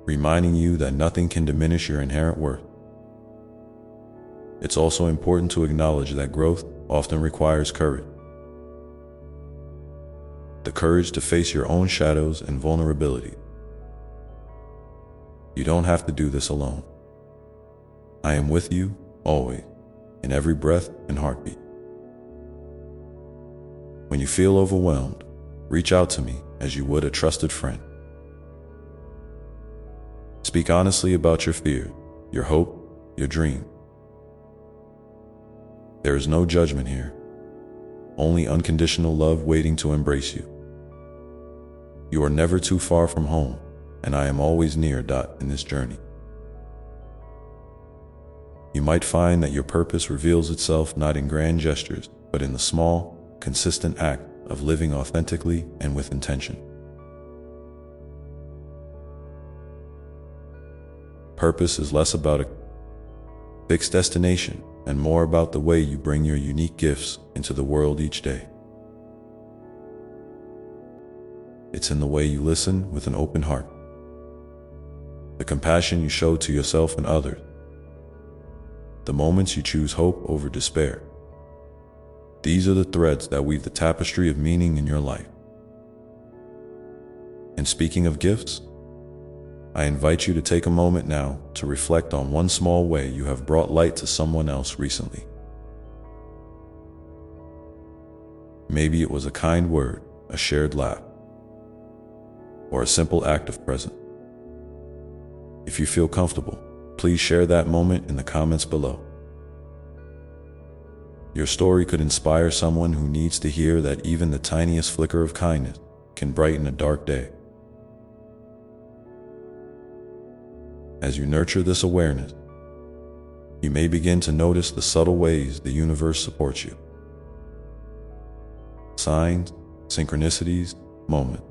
reminding you that nothing can diminish your inherent worth. it's also important to acknowledge that growth often requires courage. The courage to face your own shadows and vulnerability. You don't have to do this alone. I am with you, always, in every breath and heartbeat. When you feel overwhelmed, reach out to me as you would a trusted friend. Speak honestly about your fear, your hope, your dream. There is no judgment here, only unconditional love waiting to embrace you. You are never too far from home, and I am always near. In this journey. You might find that your purpose reveals itself not in grand gestures, but in the small, consistent act of living authentically and with intention. Purpose is less about a fixed destination and more about the way you bring your unique gifts into the world each day. It's in the way you listen with an open heart, the compassion you show to yourself and others, the moments you choose hope over despair. These are the threads that weave the tapestry of meaning in your life. And speaking of gifts, I invite you to take a moment now to reflect on one small way you have brought light to someone else recently. Maybe it was a kind word, a shared laugh, or a simple act of presence. If you feel comfortable, please share that moment in the comments below. Your story could inspire someone who needs to hear that even the tiniest flicker of kindness can brighten a dark day. As you nurture this awareness, you may begin to notice the subtle ways the universe supports you. Signs, synchronicities, moments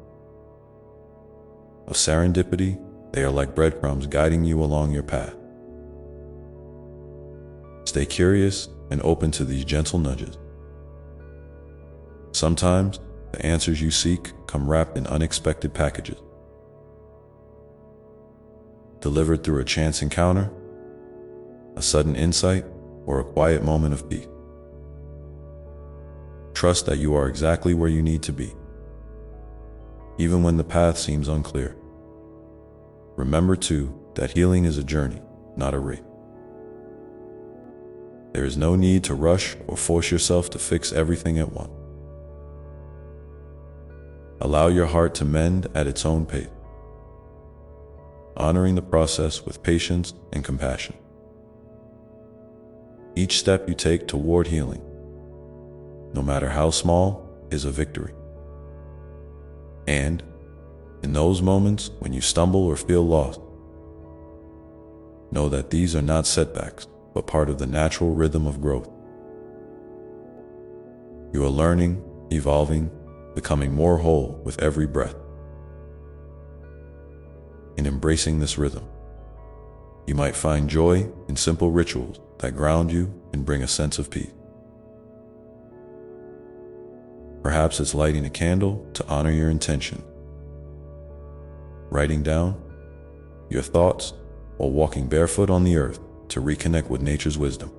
of serendipity, they are like breadcrumbs guiding you along your path. Stay curious and open to these gentle nudges. Sometimes, the answers you seek come wrapped in unexpected packages, delivered through a chance encounter, a sudden insight, or a quiet moment of peace. Trust that you are exactly where you need to be, even when the path seems unclear. Remember, too, that healing is a journey, not a race. There is no need to rush or force yourself to fix everything at once. Allow your heart to mend at its own pace, honoring the process with patience and compassion. Each step you take toward healing, no matter how small, is a victory. And in those moments when you stumble or feel lost, know that these are not setbacks, but part of the natural rhythm of growth. You are learning, evolving, becoming more whole with every breath. In embracing this rhythm, you might find joy in simple rituals that ground you and bring a sense of peace. Perhaps it's lighting a candle to honor your intention, writing down your thoughts while walking barefoot on the earth to reconnect with nature's wisdom.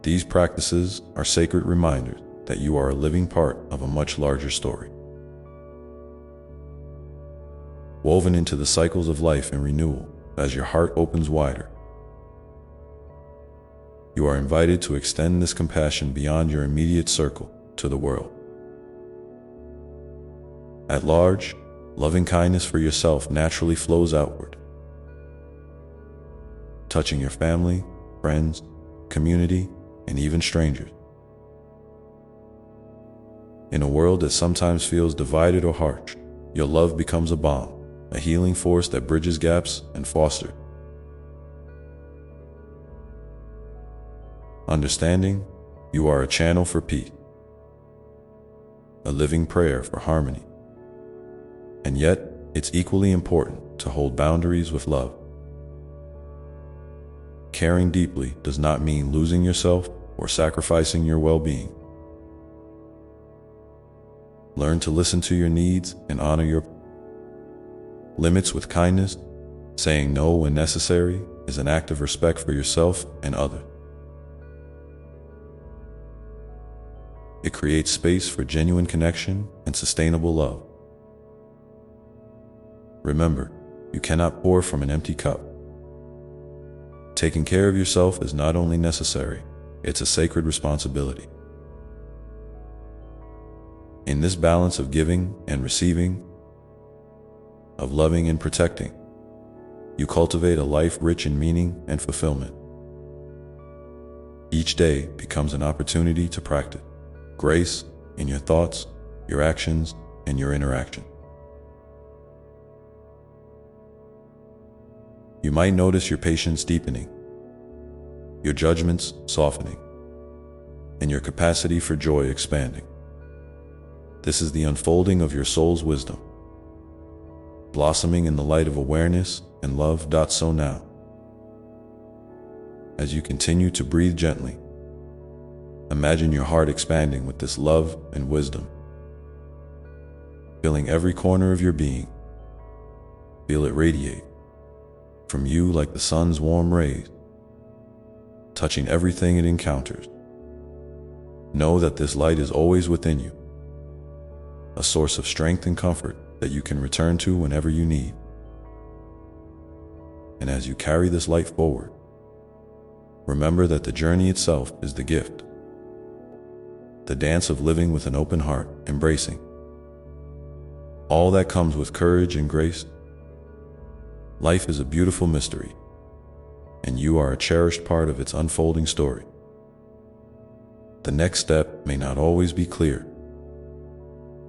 These practices are sacred reminders that you are a living part of a much larger story, woven into the cycles of life and renewal as your heart opens wider. You are invited to extend this compassion beyond your immediate circle to the world. At large, loving kindness for yourself naturally flows outward, touching your family, friends, community, and even strangers. In a world that sometimes feels divided or harsh, your love becomes a balm, a healing force that bridges gaps and fosters understanding. You are a channel for peace, a living prayer for harmony. And yet, it's equally important to hold boundaries with love. Caring deeply does not mean losing yourself or sacrificing your well-being. Learn to listen to your needs and honor your limits with kindness, saying no when necessary, is an act of respect for yourself and others. It creates space for genuine connection and sustainable love. Remember, you cannot pour from an empty cup. Taking care of yourself is not only necessary, it's a sacred responsibility. In this balance of giving and receiving, of loving and protecting, you cultivate a life rich in meaning and fulfillment. Each day becomes an opportunity to practice grace in your thoughts, your actions, and your interaction. You might notice your patience deepening, your judgments softening, and your capacity for joy expanding. This is the unfolding of your soul's wisdom, blossoming in the light of awareness and love. So now, as you continue to breathe gently, imagine your heart expanding with this love and wisdom, filling every corner of your being. Feel it radiate from you like the sun's warm rays, touching everything it encounters. Know that this light is always within you, a source of strength and comfort that you can return to whenever you need. And as you carry this light forward, remember that the journey itself is the gift, the dance of living with an open heart, embracing all that comes with courage and grace. Life is a beautiful mystery, and you are a cherished part of its unfolding story. The next step may not always be clear,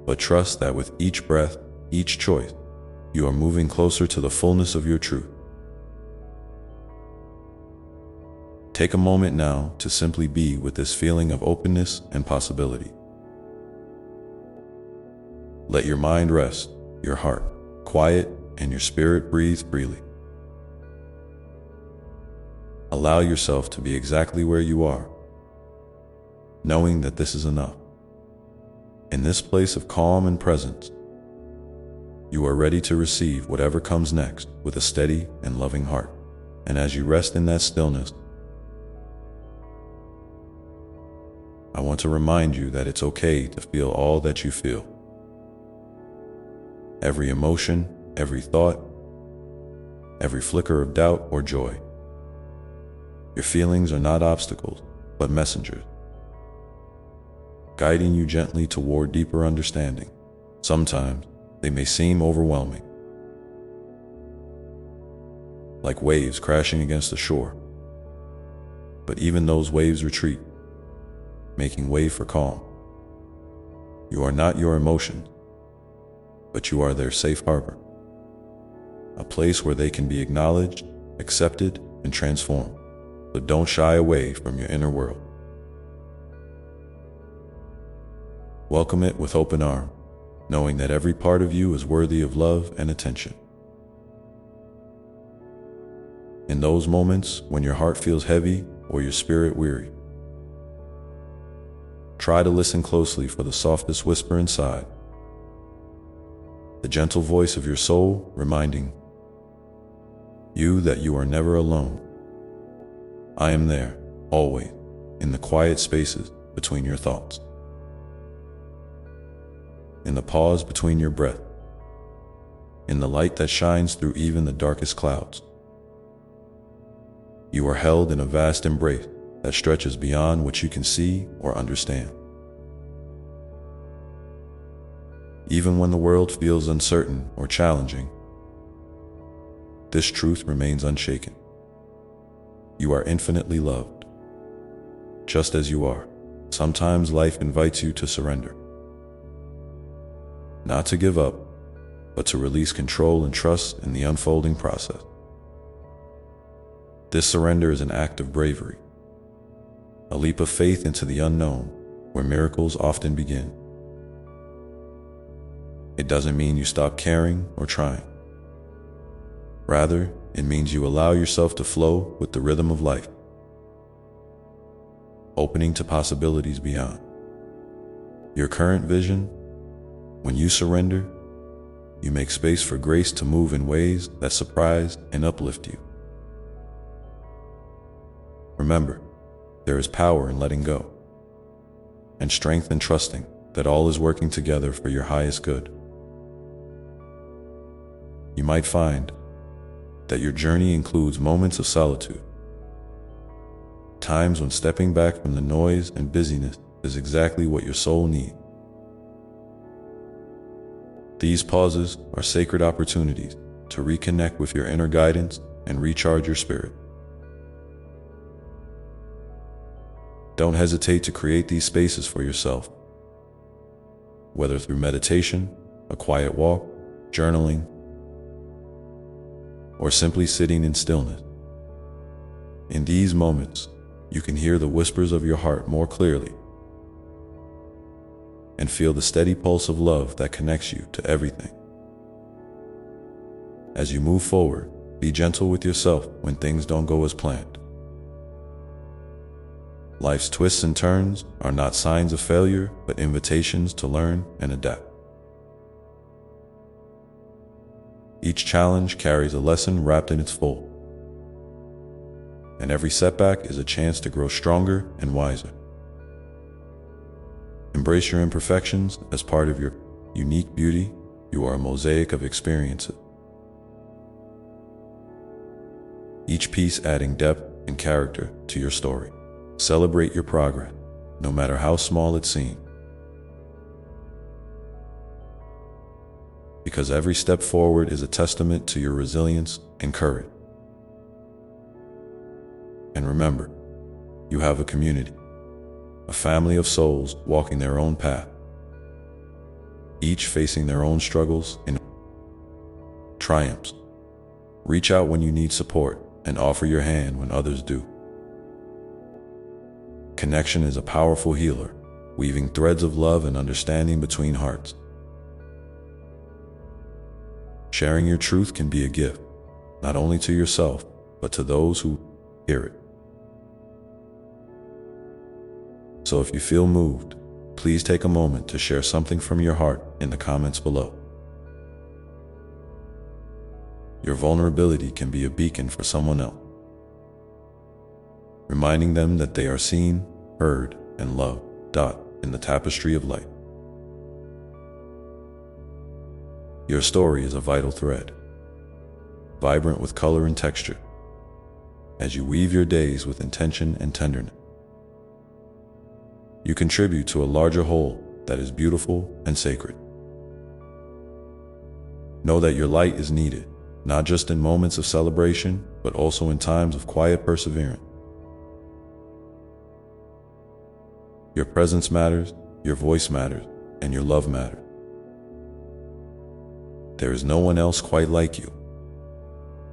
but trust that with each breath, each choice, you are moving closer to the fullness of your truth. Take a moment now to simply be with this feeling of openness and possibility. Let your mind rest, your heart quiet, and your spirit breathe freely. Allow yourself to be exactly where you are, knowing that this is enough. In this place of calm and presence, you are ready to receive whatever comes next with a steady and loving heart. And as you rest in that stillness, I want to remind you that it's okay to feel all that you feel. Every emotion, every thought, every flicker of doubt or joy. Your feelings are not obstacles, but messengers, guiding you gently toward deeper understanding. Sometimes they may seem overwhelming, like waves crashing against the shore. But even those waves retreat, making way for calm. You are not your emotions, but you are their safe harbor, a place where they can be acknowledged, accepted, and transformed. So don't shy away from your inner world. Welcome it with open arms, knowing that every part of you is worthy of love and attention. In those moments when your heart feels heavy or your spirit weary, try to listen closely for the softest whisper inside, the gentle voice of your soul reminding you that you are never alone. I am there, always, in the quiet spaces between your thoughts, in the pause between your breath, in the light that shines through even the darkest clouds. You are held in a vast embrace that stretches beyond what you can see or understand. Even when the world feels uncertain or challenging, this truth remains unshaken. You are infinitely loved, just as you are. Sometimes life invites you to surrender, not to give up, but to release control and trust in the unfolding process. This surrender is an act of bravery, a leap of faith into the unknown, where miracles often begin. It doesn't mean you stop caring or trying. Rather, it means you allow yourself to flow with the rhythm of life, opening to possibilities beyond your current vision. When you surrender, you make space for grace to move in ways that surprise and uplift you. remember, there is power in letting go, and strength in trusting that all is working together for your highest good. You might find that your journey includes moments of solitude, times when stepping back from the noise and busyness is exactly what your soul needs. These pauses are sacred opportunities to reconnect with your inner guidance and recharge your spirit. Don't hesitate to create these spaces for yourself, whether through meditation, a quiet walk, journaling, or simply sitting in stillness. In these moments, you can hear the whispers of your heart more clearly and feel the steady pulse of love that connects you to everything. As you move forward, be gentle with yourself when things don't go as planned. Life's twists and turns are not signs of failure, but invitations to learn and adapt. Each challenge carries a lesson wrapped in its fold, and every setback is a chance to grow stronger and wiser. Embrace your imperfections as part of your unique beauty. You are a mosaic of experiences, each piece adding depth and character to your story. Celebrate your progress, no matter how small it seems, because every step forward is a testament to your resilience and courage. And remember, you have a community, a family of souls walking their own path, each facing their own struggles and triumphs. Reach out when you need support and offer your hand when others do. Connection is a powerful healer, weaving threads of love and understanding between hearts. Sharing your truth can be a gift, not only to yourself, but to those who hear it. So if you feel moved, please take a moment to share something from your heart in the comments below. Your vulnerability can be a beacon for someone else, reminding them that they are seen, heard, and loved. In the tapestry of life, your story is a vital thread, vibrant with color and texture, as you weave your days with intention and tenderness. You contribute to a larger whole that is beautiful and sacred. Know that your light is needed, not just in moments of celebration, but also in times of quiet perseverance. Your presence matters, your voice matters, and your love matters. There is no one else quite like you,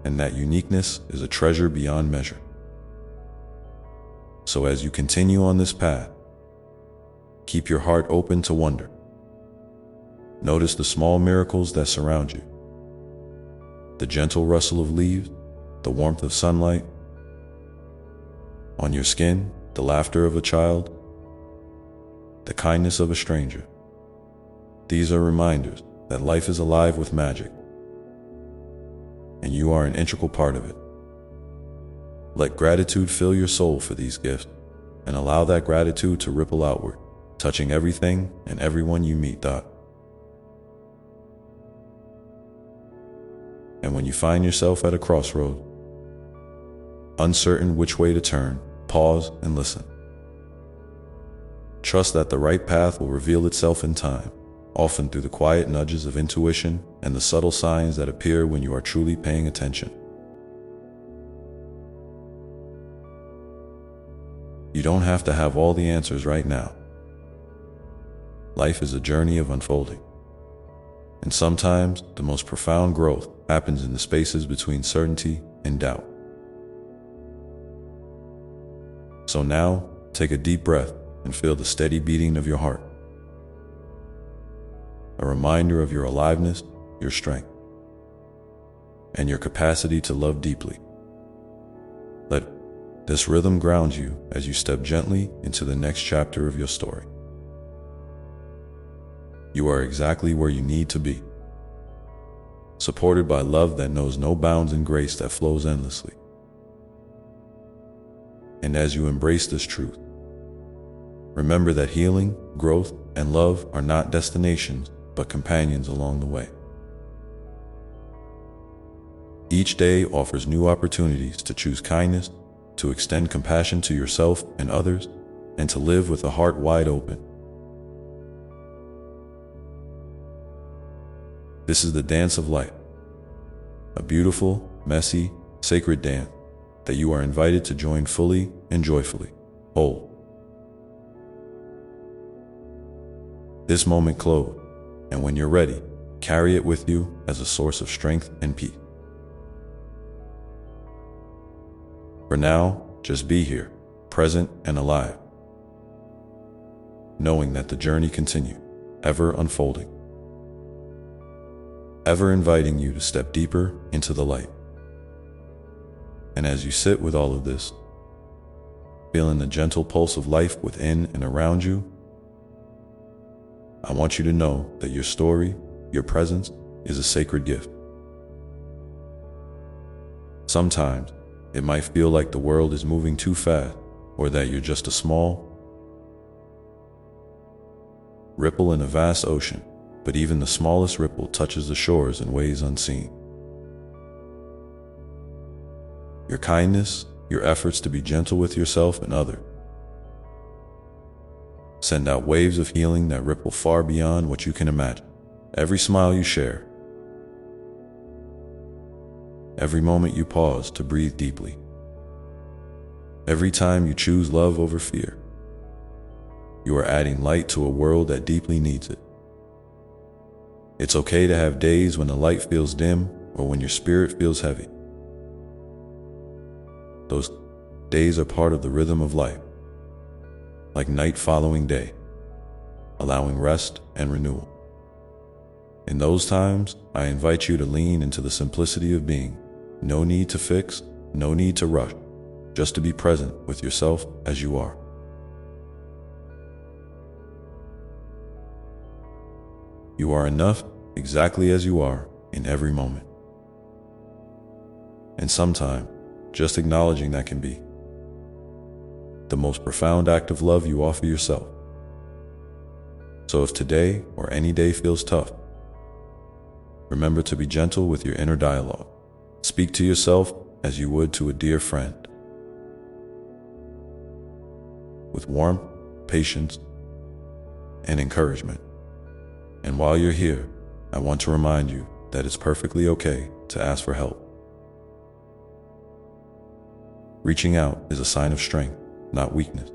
and that uniqueness is a treasure beyond measure. So as you continue on this path, keep your heart open to wonder. Notice the small miracles that surround you, the gentle rustle of leaves, the warmth of sunlight on your skin, the laughter of a child, the kindness of a stranger. These are reminders that life is alive with magic, and you are an integral part of it. Let gratitude fill your soul for these gifts, and allow that gratitude to ripple outward, touching everything and everyone you meet. And when you find yourself at a crossroad, uncertain which way to turn, pause and listen. Trust that the right path will reveal itself in time, often through the quiet nudges of intuition and the subtle signs that appear when you are truly paying attention. You don't have to have all the answers right now. Life is a journey of unfolding, and sometimes the most profound growth happens in the spaces between certainty and doubt. So now, take a deep breath and feel the steady beating of your heart, a reminder of your aliveness, your strength, and your capacity to love deeply. Let this rhythm ground you as you step gently into the next chapter of your story. You are exactly where you need to be, supported by love that knows no bounds and grace that flows endlessly. And as you embrace this truth, remember that healing, growth, and love are not destinations, but companions along the way. Each day offers new opportunities to choose kindness, to extend compassion to yourself and others, and to live with a heart wide open. This is the dance of life, a beautiful, messy, sacred dance that you are invited to join fully and joyfully, whole. This moment close, and when you're ready, carry it with you as a source of strength and peace. For now, just be here, present and alive, knowing that the journey continues, ever unfolding, ever inviting you to step deeper into the light. And as you sit with all of this, feeling the gentle pulse of life within and around you, I want you to know that your story, your presence, is a sacred gift. Sometimes, it might feel like the world is moving too fast, or that you're just a small ripple in a vast ocean, but even the smallest ripple touches the shores in ways unseen. Your kindness, your efforts to be gentle with yourself and others, send out waves of healing that ripple far beyond what you can imagine. Every smile you share, every moment you pause to breathe deeply, every time you choose love over fear, you are adding light to a world that deeply needs it. It's okay to have days when the light feels dim or when your spirit feels heavy. Those days are part of the rhythm of life, like night following day, allowing rest and renewal. In those times, I invite you to lean into the simplicity of being. No need to fix, no need to rush, just to be present with yourself as you are. You are enough exactly as you are in every moment. And sometimes, just acknowledging that can be the most profound act of love you offer yourself. So if today or any day feels tough, remember to be gentle with your inner dialogue. Speak to yourself as you would to a dear friend, with warmth, patience, and encouragement. And while you're here, I want to remind you that it's perfectly okay to ask for help. Reaching out is a sign of strength, not weakness.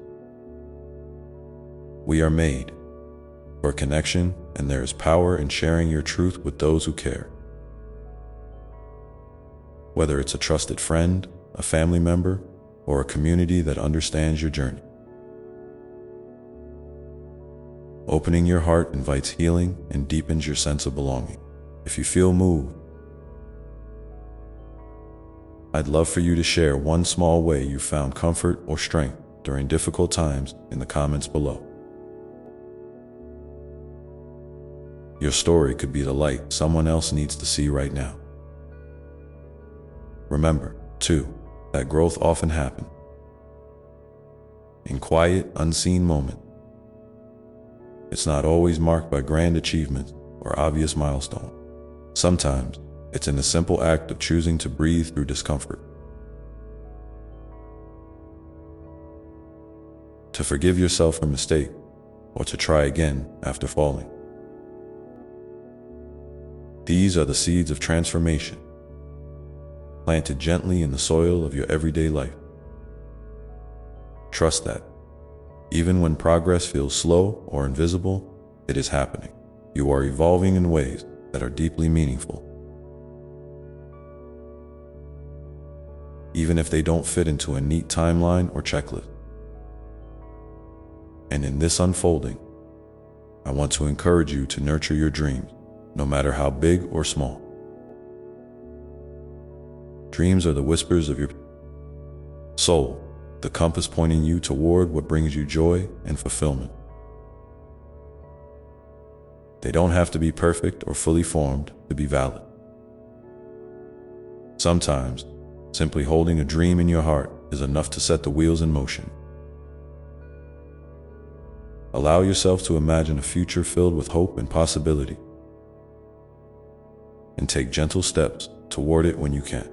We are made for connection, and there is power in sharing your truth with those who care. Whether it's a trusted friend, a family member, or a community that understands your journey. Opening your heart invites healing and deepens your sense of belonging. If you feel moved, I'd love for you to share one small way you found comfort or strength during difficult times in the comments below. Your story could be the light someone else needs to see right now. Remember, too, that growth often happens in quiet, unseen moments. It's not always marked by grand achievements or obvious milestones. Sometimes, it's in the simple act of choosing to breathe through discomfort, to forgive yourself for mistake, or to try again after falling. These are the seeds of transformation, planted gently in the soil of your everyday life. Trust that, even when progress feels slow or invisible, it is happening. You are evolving in ways that are deeply meaningful, even if they don't fit into a neat timeline or checklist. And in this unfolding, I want to encourage you to nurture your dreams, no matter how big or small. Dreams are the whispers of your soul, the compass pointing you toward what brings you joy and fulfillment. They don't have to be perfect or fully formed to be valid. Sometimes, simply holding a dream in your heart is enough to set the wheels in motion. Allow yourself to imagine a future filled with hope and possibility, and take gentle steps toward it when you can.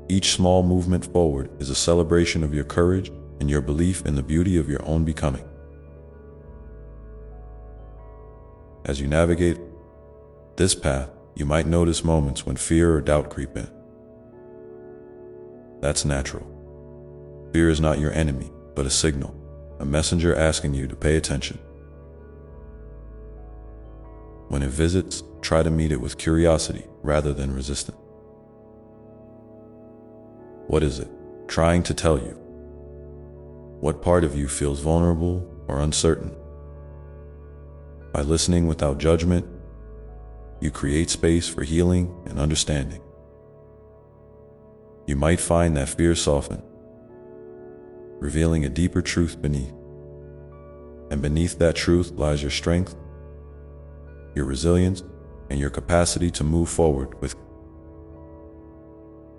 Each small movement forward is a celebration of your courage and your belief in the beauty of your own becoming. As you navigate this path, you might notice moments when fear or doubt creep in. That's natural. Fear is not your enemy, but a signal, a messenger asking you to pay attention. When it visits, try to meet it with curiosity rather than resistance. What is it trying to tell you? What part of you feels vulnerable or uncertain? By listening without judgment, you create space for healing and understanding. You might find that fear soften, revealing a deeper truth beneath. And beneath that truth lies your strength, your resilience, and your capacity to move forward with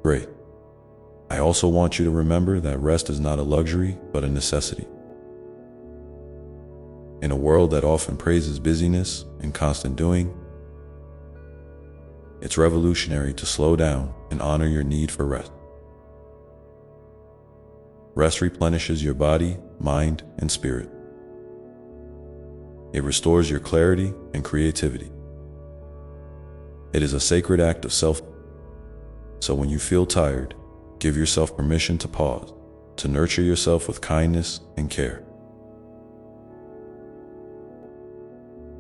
grace. I also want you to remember that rest is not a luxury, but a necessity. In a world that often praises busyness and constant doing, it's revolutionary to slow down and honor your need for rest. Rest replenishes your body, mind, and spirit. It restores your clarity and creativity. It is a sacred act of self. So when you feel tired, give yourself permission to pause, to nurture yourself with kindness and care.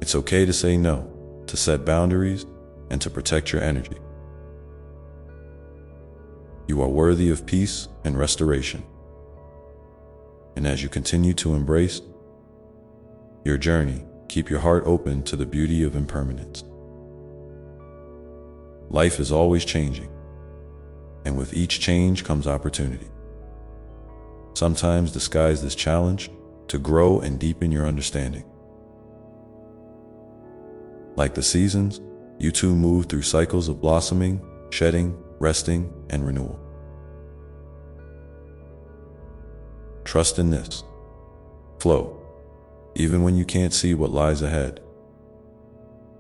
It's okay to say no, to set boundaries, and to protect your energy. You are worthy of peace and restoration. And as you continue to embrace your journey, keep your heart open to the beauty of impermanence. Life is always changing, and with each change comes opportunity. Sometimes disguise this challenge to grow and deepen your understanding. Like the seasons, you too move through cycles of blossoming, shedding, resting, and renewal. Trust in this flow, even when you can't see what lies ahead.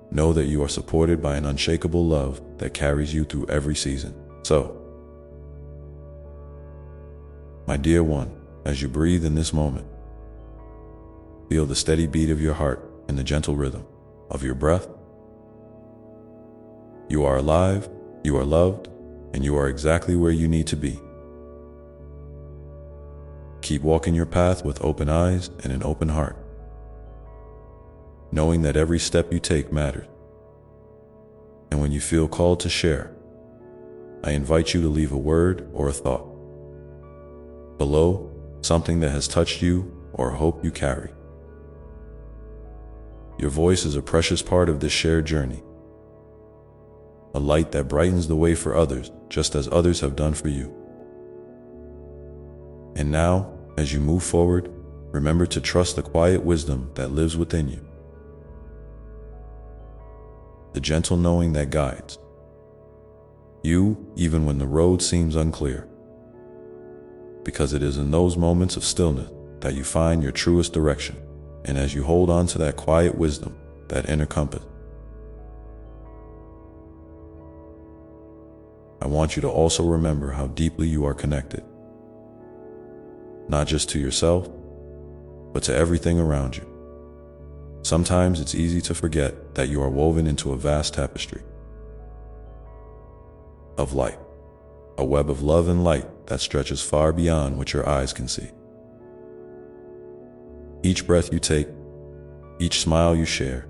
Know that you are supported by an unshakable love that carries you through every season. So, my dear one, as you breathe in this moment, feel the steady beat of your heart and the gentle rhythm of your breath. You are alive, you are loved, and you are exactly where you need to be. Keep walking your path with open eyes and an open heart, knowing that every step you take matters. And when you feel called to share, I invite you to leave a word or a thought below, something that has touched you or a hope you carry. Your voice is a precious part of this shared journey, a light that brightens the way for others, just as others have done for you. And now, as you move forward, remember to trust the quiet wisdom that lives within you, the gentle knowing that guides you even when the road seems unclear, because it is in those moments of stillness that you find your truest direction. And as you hold on to that quiet wisdom, that inner compass, I want you to also remember how deeply you are connected, not just to yourself, but to everything around you. Sometimes it's easy to forget that you are woven into a vast tapestry of light, a web of love and light that stretches far beyond what your eyes can see. Each breath you take, each smile you share,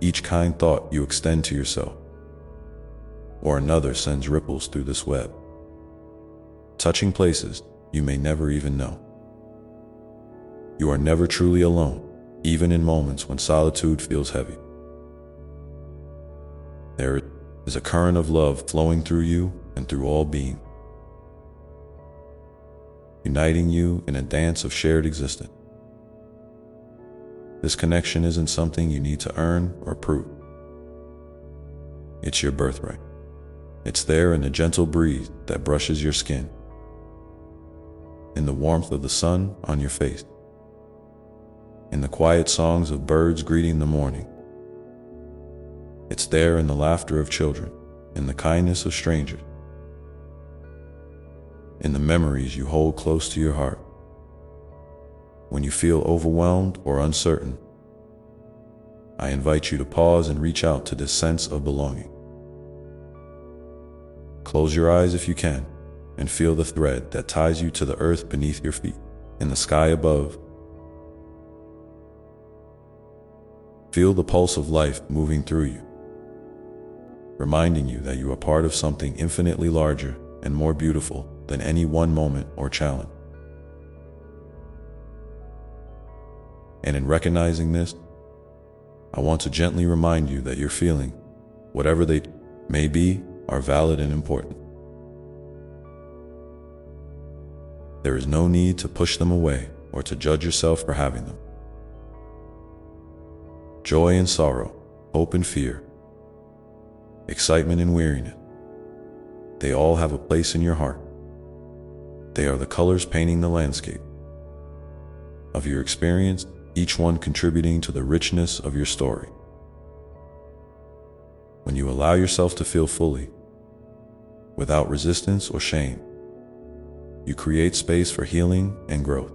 each kind thought you extend to yourself or another sends ripples through this web, touching places you may never even know. You are never truly alone, even in moments when solitude feels heavy. There is a current of love flowing through you and through all being, uniting you in a dance of shared existence. This connection isn't something you need to earn or prove. It's your birthright. It's there in the gentle breeze that brushes your skin, in the warmth of the sun on your face, in the quiet songs of birds greeting the morning. It's there in the laughter of children, in the kindness of strangers, in the memories you hold close to your heart. When you feel overwhelmed or uncertain, I invite you to pause and reach out to this sense of belonging. Close your eyes if you can, and feel the thread that ties you to the earth beneath your feet, in the sky above. Feel the pulse of life moving through you, reminding you that you are part of something infinitely larger and more beautiful than any one moment or challenge. And in recognizing this, I want to gently remind you that your feelings, whatever they may be, are valid and important. There is no need to push them away or to judge yourself for having them. Joy and sorrow, hope and fear, excitement and weariness, they all have a place in your heart. They are the colors painting the landscape of your experience, each one contributing to the richness of your story. When you allow yourself to feel fully, without resistance or shame, you create space for healing and growth.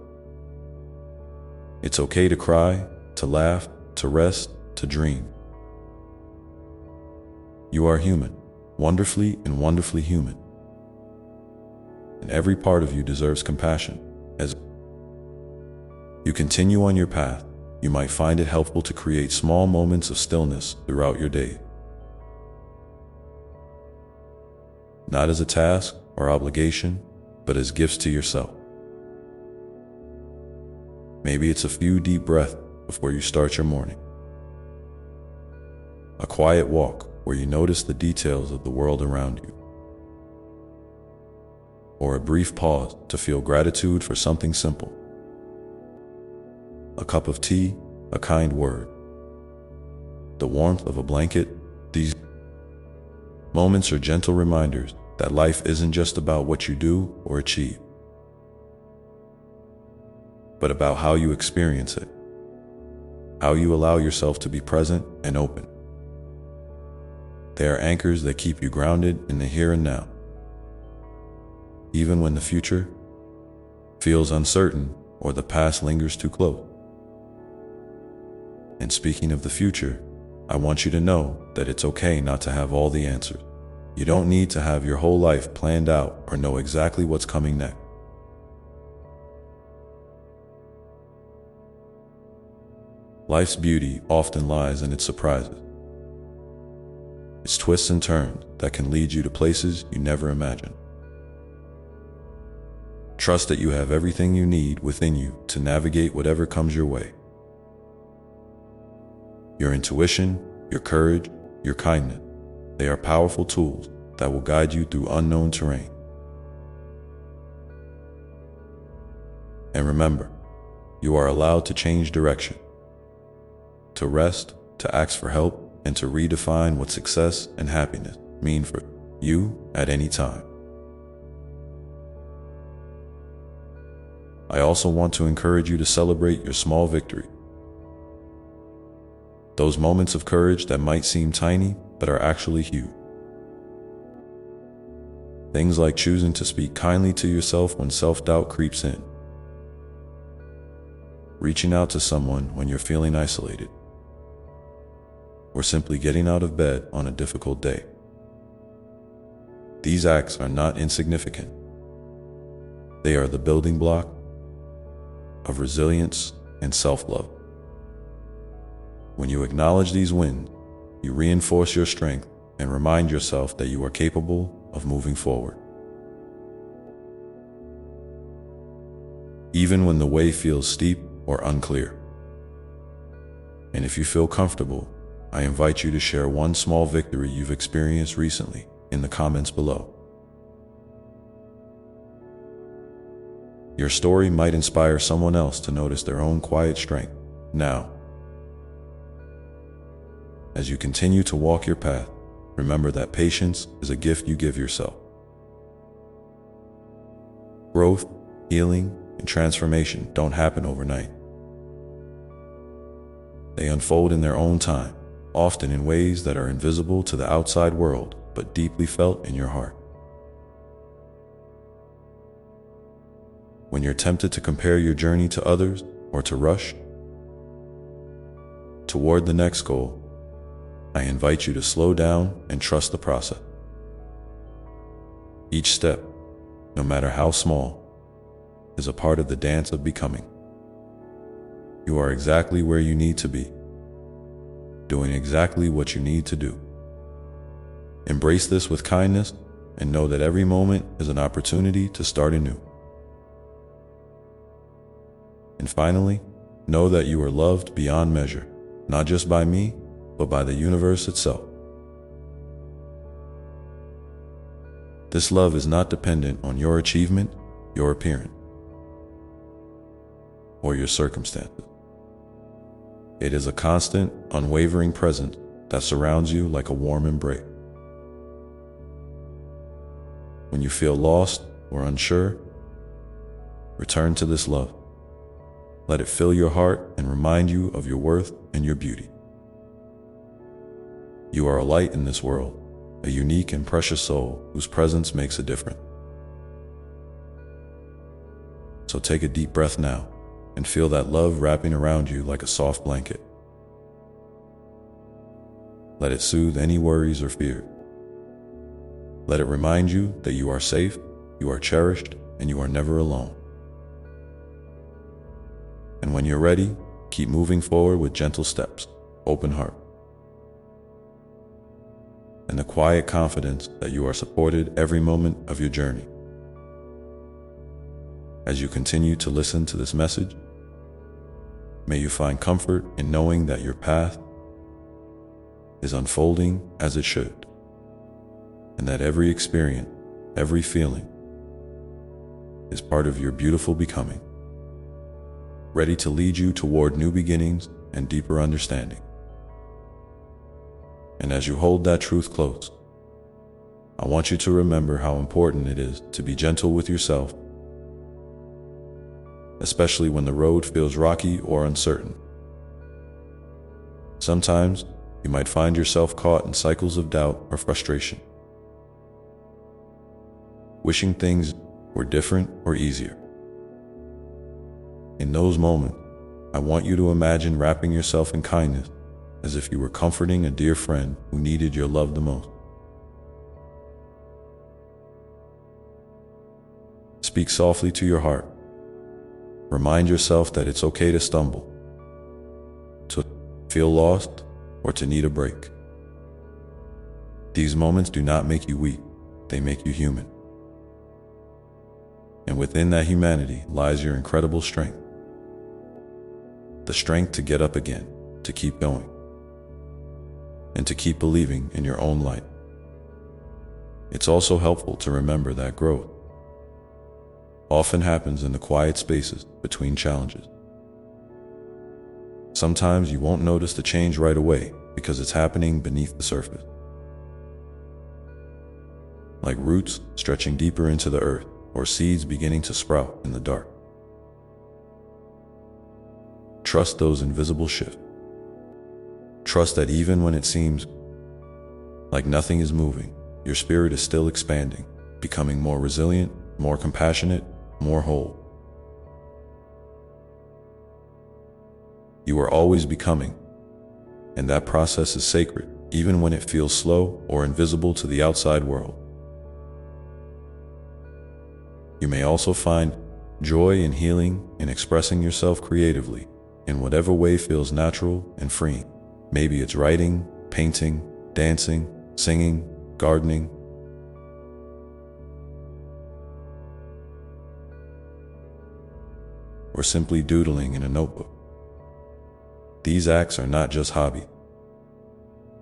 It's okay to cry, to laugh, to rest, to dream. You are human, wonderfully and wonderfully human. And every part of you deserves compassion. As you continue on your path, you might find it helpful to create small moments of stillness throughout your day. Not as a task or obligation, but as gifts to yourself. Maybe it's a few deep breaths before you start your morning, a quiet walk where you notice the details of the world around you, or a brief pause to feel gratitude for something simple. A cup of tea, a kind word, the warmth of a blanket. These moments are gentle reminders that life isn't just about what you do or achieve, but about how you experience it, how you allow yourself to be present and open. They are anchors that keep you grounded in the here and now, even when the future feels uncertain or the past lingers too close. And speaking of the future, I want you to know that it's okay not to have all the answers. You don't need to have your whole life planned out or know exactly what's coming next. Life's beauty often lies in its surprises, its twists and turns that can lead you to places you never imagined. Trust that you have everything you need within you to navigate whatever comes your way. Your intuition, your courage, your kindness, they are powerful tools that will guide you through unknown terrain. And remember, you are allowed to change direction, to rest, to ask for help, and to redefine what success and happiness mean for you at any time. I also want to encourage you to celebrate your small victory. Those moments of courage that might seem tiny, but are actually huge. Things like choosing to speak kindly to yourself when self-doubt creeps in, reaching out to someone when you're feeling isolated, or simply getting out of bed on a difficult day. These acts are not insignificant. They are the building block of resilience and self-love. When you acknowledge these wins, you reinforce your strength and remind yourself that you are capable of moving forward. Even when the way feels steep or unclear. And if you feel comfortable, I invite you to share one small victory you've experienced recently in the comments below. Your story might inspire someone else to notice their own quiet strength. Now, as you continue to walk your path, remember that patience is a gift you give yourself. Growth healing, and transformation don't happen overnight. They unfold in their own time, often in ways that are invisible to the outside world, but deeply felt in your heart. When you're tempted to compare your journey to others or to rush toward the next goal, I invite you to slow down and trust the process. Each step, no matter how small, is a part of the dance of becoming. You are exactly where you need to be, doing exactly what you need to do. Embrace this with kindness and know that every moment is an opportunity to start anew. And finally, know that you are loved beyond measure, not just by me, but by the universe itself. This love is not dependent on your achievement, your appearance, or your circumstances. It is a constant, unwavering presence that surrounds you like a warm embrace. When you feel lost or unsure, return to this love. Let it fill your heart and remind you of your worth and your beauty. You are a light in this world, a unique and precious soul whose presence makes a difference. So take a deep breath now and feel that love wrapping around you like a soft blanket. Let it soothe any worries or fears. Let it remind you that you are safe, you are cherished, and you are never alone. And when you're ready, keep moving forward with gentle steps, open heart, and the quiet confidence that you are supported every moment of your journey. As you continue to listen to this message, may you find comfort in knowing that your path is unfolding as it should, and that every experience, every feeling is part of your beautiful becoming, ready to lead you toward new beginnings and deeper understanding. And as you hold that truth close, I want you to remember how important it is to be gentle with yourself, especially when the road feels rocky or uncertain. Sometimes you might find yourself caught in cycles of doubt or frustration, wishing things were different or easier. In those moments, I want you to imagine wrapping yourself in kindness as if you were comforting a dear friend who needed your love the most. Speak softly to your heart. Remind yourself that it's okay to stumble, to feel lost, or to need a break. These moments do not make you weak, they make you human. And within that humanity lies your incredible strength. The strength to get up again, to keep going, and to keep believing in your own light. It's also helpful to remember that growth often happens in the quiet spaces between challenges. Sometimes you won't notice the change right away because it's happening beneath the surface, like roots stretching deeper into the earth or seeds beginning to sprout in the dark. Trust those invisible shifts. Trust that even when it seems like nothing is moving, your spirit is still expanding, becoming more resilient, more compassionate, more whole. You are always becoming, and that process is sacred, even when it feels slow or invisible to the outside world. You may also find joy and healing in expressing yourself creatively in whatever way feels natural and freeing. Maybe it's writing, painting, dancing, singing, gardening, or simply doodling in a notebook. These acts are not just hobbies.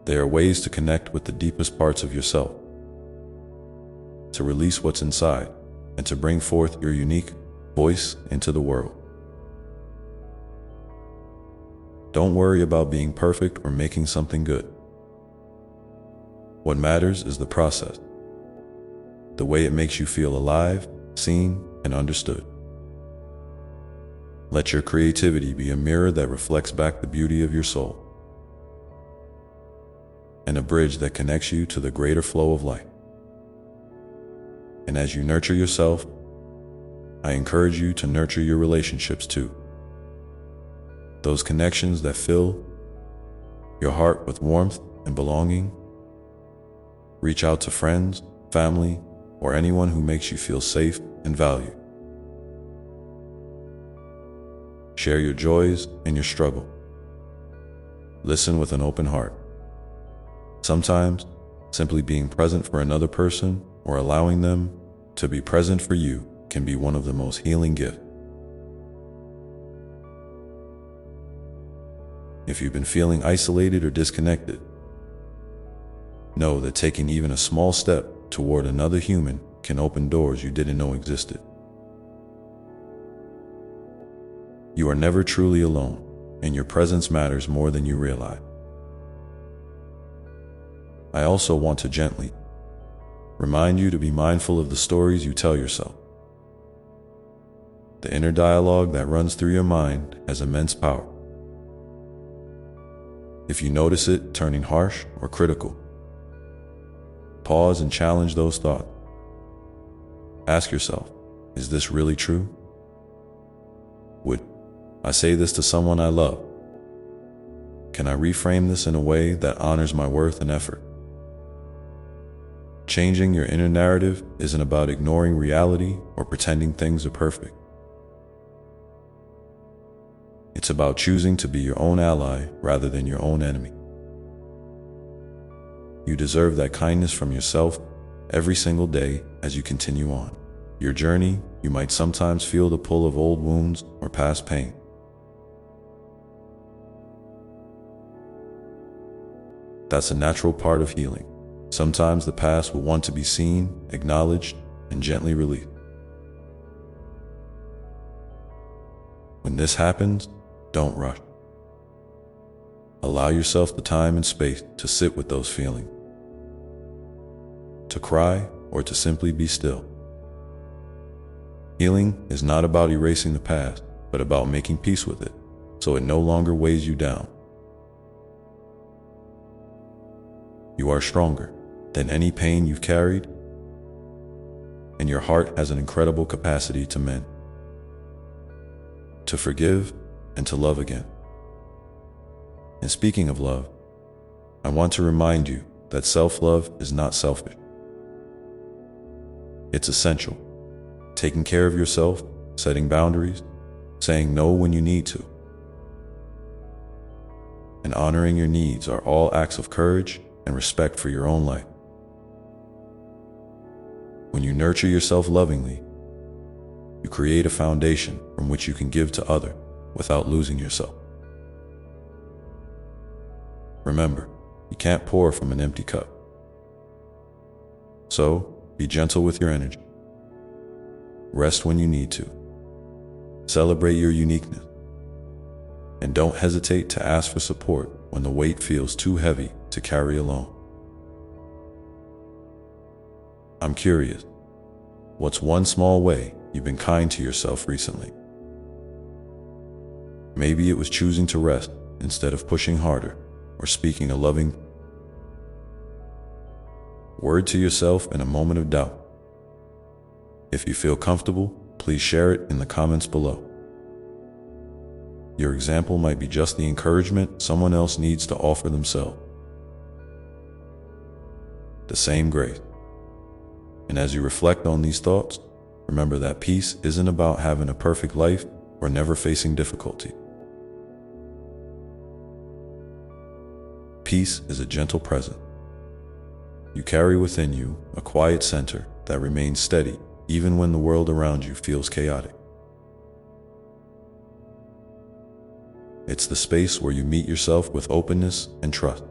They are ways to connect with the deepest parts of yourself, to release what's inside, and to bring forth your unique voice into the world. Don't worry about being perfect or making something good. What matters is the process, the way it makes you feel alive, seen, and understood. Let your creativity be a mirror that reflects back the beauty of your soul, and a bridge that connects you to the greater flow of life. And as you nurture yourself, I encourage you to nurture your relationships too. Those connections that fill your heart with warmth and belonging. Reach out to friends, family, or anyone who makes you feel safe and valued. Share your joys and your struggle. Listen with an open heart. Sometimes, simply being present for another person or allowing them to be present for you can be one of the most healing gifts. If you've been feeling isolated or disconnected, know that taking even a small step toward another human can open doors you didn't know existed. You are never truly alone, and your presence matters more than you realize. I also want to gently remind you to be mindful of the stories you tell yourself. The inner dialogue that runs through your mind has immense power. If you notice it turning harsh or critical, pause and challenge those thoughts. Ask yourself, is this really true? Would I say this to someone I love? Can I reframe this in a way that honors my worth and effort? Changing your inner narrative isn't about ignoring reality or pretending things are perfect. It's about choosing to be your own ally rather than your own enemy. You deserve that kindness from yourself every single day as you continue on your journey. You might sometimes feel the pull of old wounds or past pain. That's a natural part of healing. Sometimes the past will want to be seen, acknowledged, and gently released. When this happens, don't rush. Allow yourself the time and space to sit with those feelings, to cry, or to simply be still. Healing is not about erasing the past, but about making peace with it, so it no longer weighs you down. You are stronger than any pain you've carried, and your heart has an incredible capacity to mend, to forgive, and to love again. And speaking of love, I want to remind you that self-love is not selfish. It's essential. Taking care of yourself, setting boundaries, saying no when you need to, and honoring your needs are all acts of courage and respect for your own life. When you nurture yourself lovingly, you create a foundation from which you can give to others without losing yourself. Remember, you can't pour from an empty cup. So, be gentle with your energy. Rest when you need to. Celebrate your uniqueness. And don't hesitate to ask for support when the weight feels too heavy to carry alone. I'm curious, what's one small way you've been kind to yourself recently? Maybe it was choosing to rest instead of pushing harder, or speaking a loving word to yourself in a moment of doubt. If you feel comfortable, please share it in the comments below. Your example might be just the encouragement someone else needs to offer themselves. The same grace. And as you reflect on these thoughts, remember that peace isn't about having a perfect life or never facing difficulty. Peace is a gentle presence. You carry within you a quiet center that remains steady even when the world around you feels chaotic. It's the space where you meet yourself with openness and trust.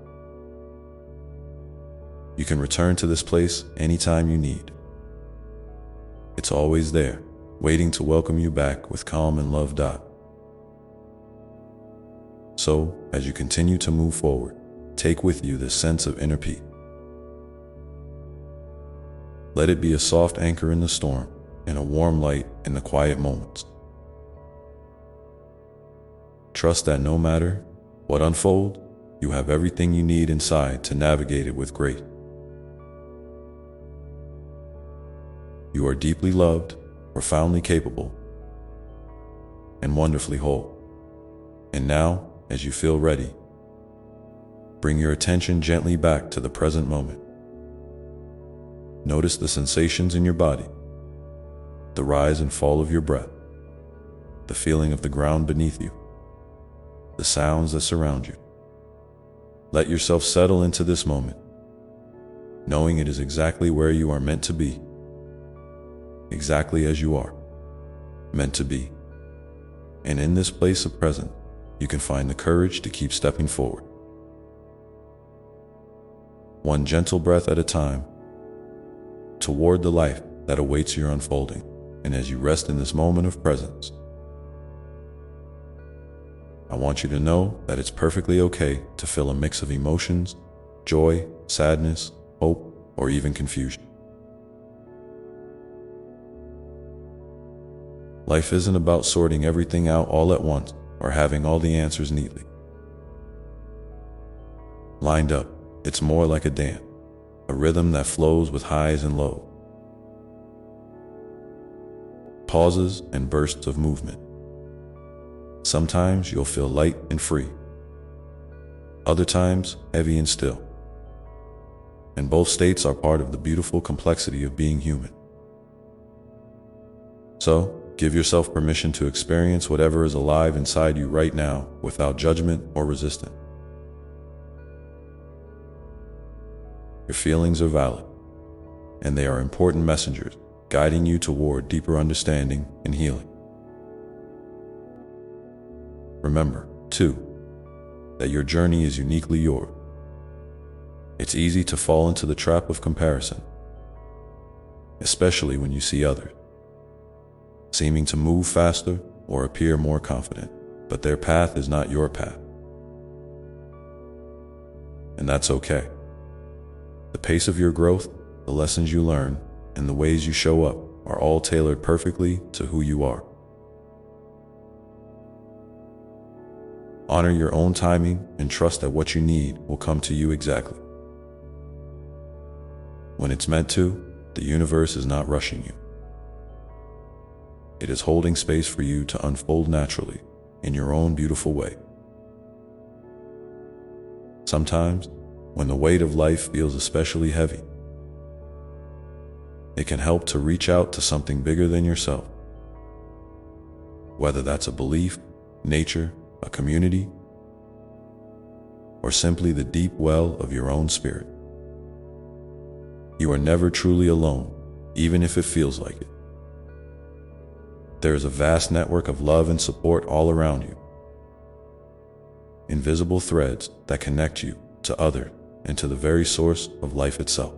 You can return to this place anytime you need. It's always there, waiting to welcome you back with calm and love. So, as you continue to move forward, take with you this sense of inner peace. Let it be a soft anchor in the storm and a warm light in the quiet moments. trust that no matter what unfolds, you have everything you need inside to navigate it with grace. You are deeply loved, profoundly capable, and wonderfully whole. And now, as you feel ready, bring your attention gently back to the present moment. Notice the sensations in your body, the rise and fall of your breath, the feeling of the ground beneath you, the sounds that surround you. Let yourself settle into this moment, knowing it is exactly where you are meant to be, exactly as you are meant to be. And in this place of presence, you can find the courage to keep stepping forward, one gentle breath at a time, toward the life that awaits your unfolding. And as you rest in this moment of presence, I want you to know that it's perfectly okay to feel a mix of emotions, joy, sadness, hope, or even confusion. Life isn't about sorting everything out all at once or having all the answers neatly lined up. It's more like a dance, a rhythm that flows with highs and lows, pauses and bursts of movement. Sometimes you'll feel light and free, other times heavy and still. And both states are part of the beautiful complexity of being human. So, give yourself permission to experience whatever is alive inside you right now without judgment or resistance. Your feelings are valid, and they are important messengers guiding you toward deeper understanding and healing. Remember, too, that your journey is uniquely yours. It's easy to fall into the trap of comparison, especially when you see others seeming to move faster or appear more confident, but their path is not your path. And that's okay. The pace of your growth, the lessons you learn, and the ways you show up are all tailored perfectly to who you are. Honor your own timing and trust that what you need will come to you exactly when it's meant to. The universe is not rushing you. It is holding space for you to unfold naturally in your own beautiful way. Sometimes, when the weight of life feels especially heavy, it can help to reach out to something bigger than yourself. Whether that's a belief, nature, a community, or simply the deep well of your own spirit. You are never truly alone, even if it feels like it. There is a vast network of love and support all around you. Invisible threads that connect you to others and to the very source of life itself.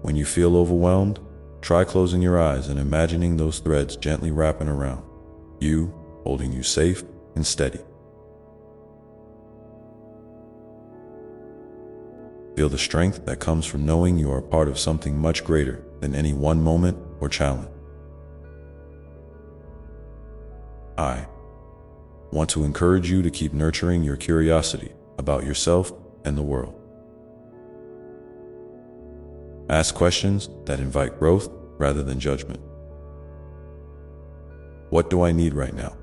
When you feel overwhelmed, try closing your eyes and imagining those threads gently wrapping around you, holding you safe and steady. Feel the strength that comes from knowing you are part of something much greater than any one moment or challenge. I want to encourage you to keep nurturing your curiosity about yourself and the world. Ask questions that invite growth rather than judgment. What do I need right now?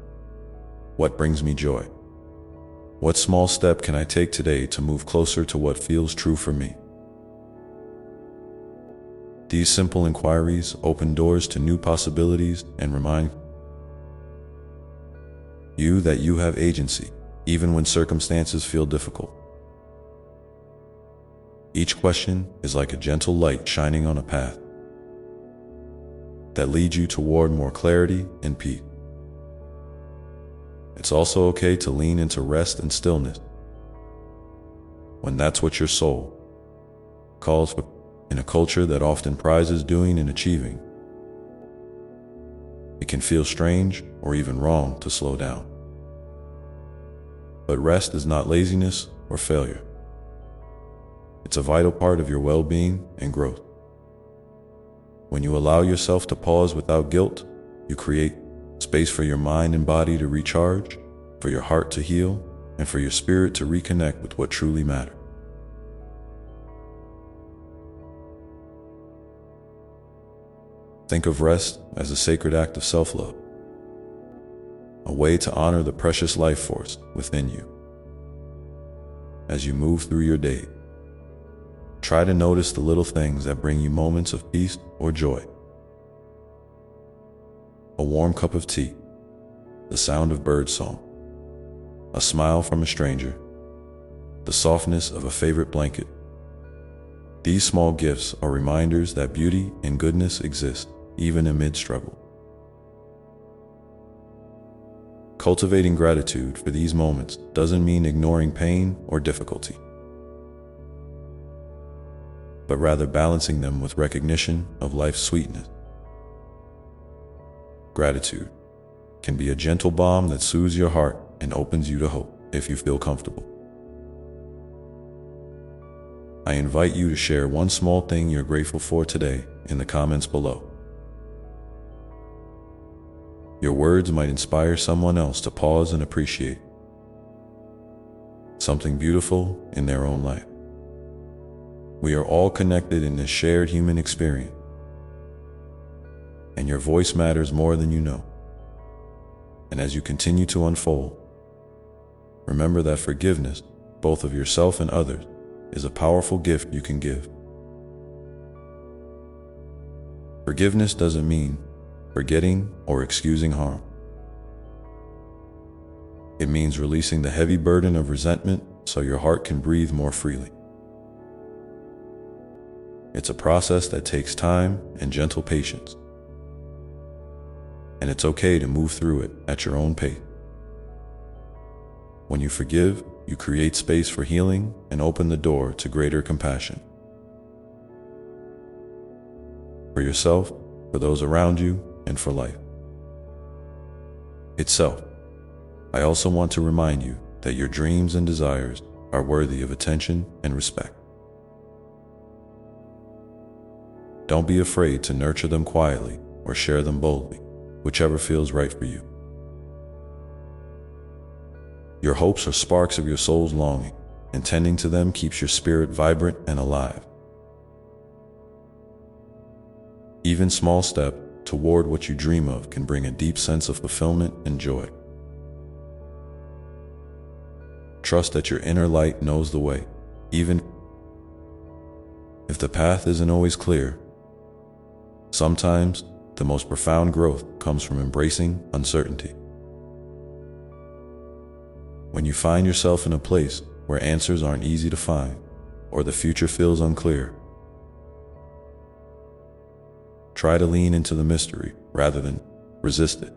What brings me joy? What small step can I take today to move closer to what feels true for me? These simple inquiries open doors to new possibilities and remind you that you have agency, even when circumstances feel difficult. Each question is like a gentle light shining on a path that leads you toward more clarity and peace. It's also okay to lean into rest and stillness when that's what your soul calls for. In a culture that often prizes doing and achieving, it can feel strange or even wrong to slow down. But rest is not laziness or failure. It's a vital part of your well-being and growth. When you allow yourself to pause without guilt, you create space for your mind and body to recharge, for your heart to heal, and for your spirit to reconnect with what truly matters. Think of rest as a sacred act of self-love, a way to honor the precious life force within you. As you move through your day, try to notice the little things that bring you moments of peace or joy. A warm cup of tea, the sound of birdsong, a smile from a stranger, the softness of a favorite blanket. These small gifts are reminders that beauty and goodness exist even amid struggle. Cultivating gratitude for these moments doesn't mean ignoring pain or difficulty, but rather balancing them with recognition of life's sweetness. Gratitude can be a gentle balm that soothes your heart and opens you to hope if you feel comfortable. I invite you to share one small thing you're grateful for today in the comments below. Your words might inspire someone else to pause and appreciate something beautiful in their own life. We are all connected in this shared human experience, and your voice matters more than you know. And as you continue to unfold, remember that forgiveness, both of yourself and others, is a powerful gift you can give. Forgiveness doesn't mean forgetting or excusing harm. It means releasing the heavy burden of resentment so your heart can breathe more freely. It's a process that takes time and gentle patience, and it's okay to move through it at your own pace. When you forgive, you create space for healing and open the door to greater compassion. For yourself, for those around you, and for life itself. I also want to remind you that your dreams and desires are worthy of attention and respect. Don't be afraid to nurture them quietly or share them boldly, whichever feels right for you. Your hopes are sparks of your soul's longing, and tending to them keeps your spirit vibrant and alive. Even small steps toward what you dream of can bring a deep sense of fulfillment and joy. Trust that your inner light knows the way, even if the path isn't always clear. Sometimes, the most profound growth comes from embracing uncertainty. When you find yourself in a place where answers aren't easy to find, or the future feels unclear, try to lean into the mystery rather than resist it.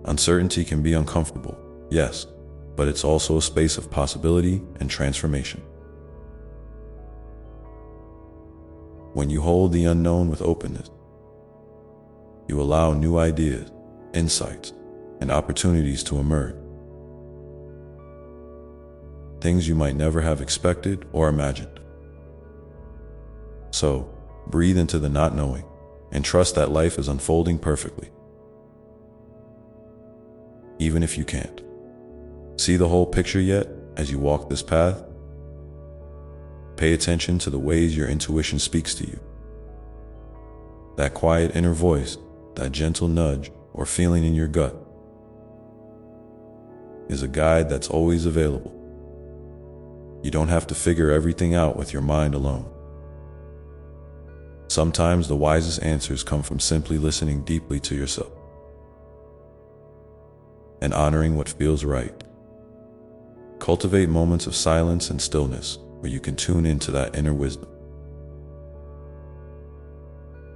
Uncertainty can be uncomfortable, yes, but it's also a space of possibility and transformation. When you hold the unknown with openness, you allow new ideas, insights, and opportunities to emerge. Things you might never have expected or imagined. So, breathe into the not knowing and trust that life is unfolding perfectly. Even if you can't see the whole picture yet as you walk this path, pay attention to the ways your intuition speaks to you. That quiet inner voice, that gentle nudge or feeling in your gut, is a guide that's always available. You don't have to figure everything out with your mind alone. Sometimes the wisest answers come from simply listening deeply to yourself and honoring what feels right. Cultivate moments of silence and stillness where you can tune into that inner wisdom.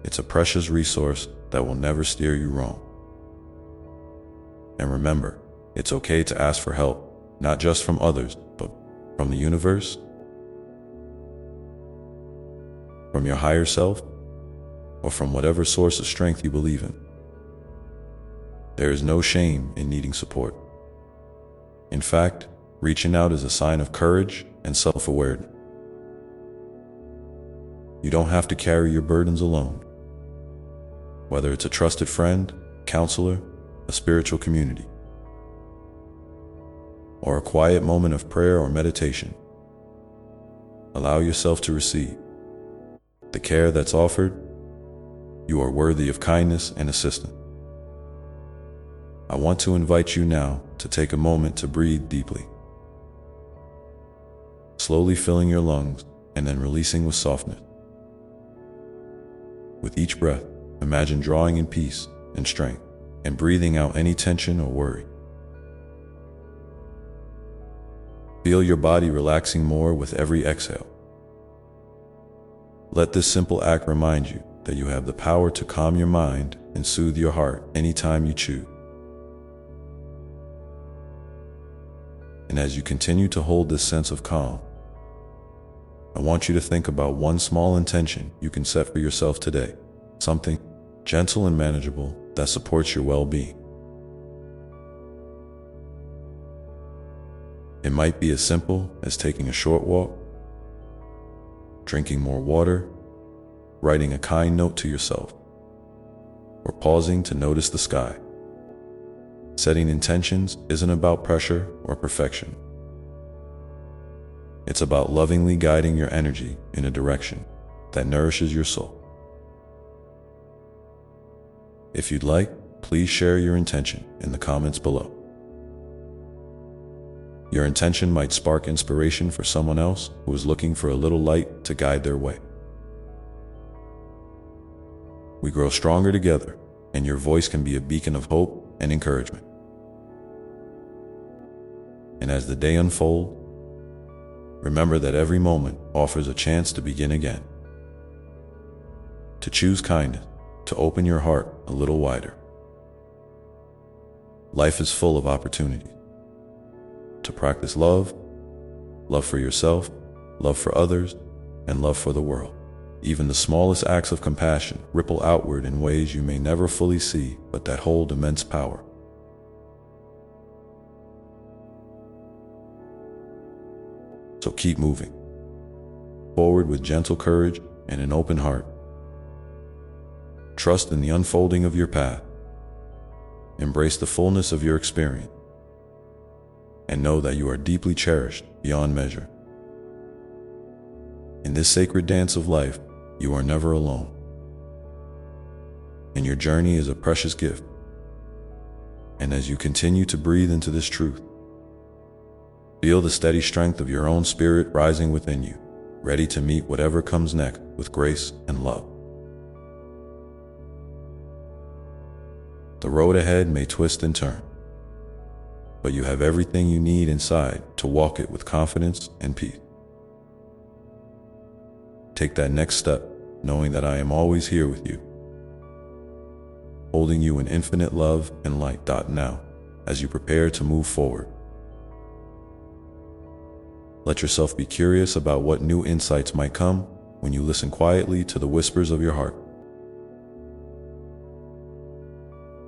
It's a precious resource that will never steer you wrong. And remember, it's okay to ask for help, not just from others, but from the universe, from your higher self, or from whatever source of strength you believe in. There is no shame in needing support. In fact, reaching out is a sign of courage and self-awareness. You don't have to carry your burdens alone. Whether it's a trusted friend, counselor, a spiritual community, or a quiet moment of prayer or meditation. Allow yourself to receive the care that's offered. You are worthy of kindness and assistance. I want to invite you now to take a moment to breathe deeply, slowly filling your lungs and then releasing with softness. With each breath, imagine drawing in peace and strength and breathing out any tension or worry. Feel your body relaxing more with every exhale. Let this simple act remind you that you have the power to calm your mind and soothe your heart anytime you choose. And as you continue to hold this sense of calm, I want you to think about one small intention you can set for yourself today, something gentle and manageable that supports your well-being. It might be as simple as taking a short walk, drinking more water, writing a kind note to yourself, or pausing to notice the sky. Setting intentions isn't about pressure or perfection. It's about lovingly guiding your energy in a direction that nourishes your soul. If you'd like, please share your intention in the comments below. Your intention might spark inspiration for someone else who is looking for a little light to guide their way. We grow stronger together, and your voice can be a beacon of hope and encouragement. And as the day unfolds, remember that every moment offers a chance to begin again. To choose kindness, to open your heart a little wider. Life is full of opportunities. To practice love, love for yourself, love for others, and love for the world. Even the smallest acts of compassion ripple outward in ways you may never fully see, but that hold immense power. So keep moving forward with gentle courage and an open heart. Trust in the unfolding of your path. Embrace the fullness of your experience. And know that you are deeply cherished beyond measure. In this sacred dance of life, you are never alone. And your journey is a precious gift. And as you continue to breathe into this truth, feel the steady strength of your own spirit rising within you, ready to meet whatever comes next with grace and love. The road ahead may twist and turn, but you have everything you need inside to walk it with confidence and peace. Take that next step, knowing that I am always here with you, holding you in infinite love and light. Now, as you prepare to move forward, let yourself be curious about what new insights might come when you listen quietly to the whispers of your heart.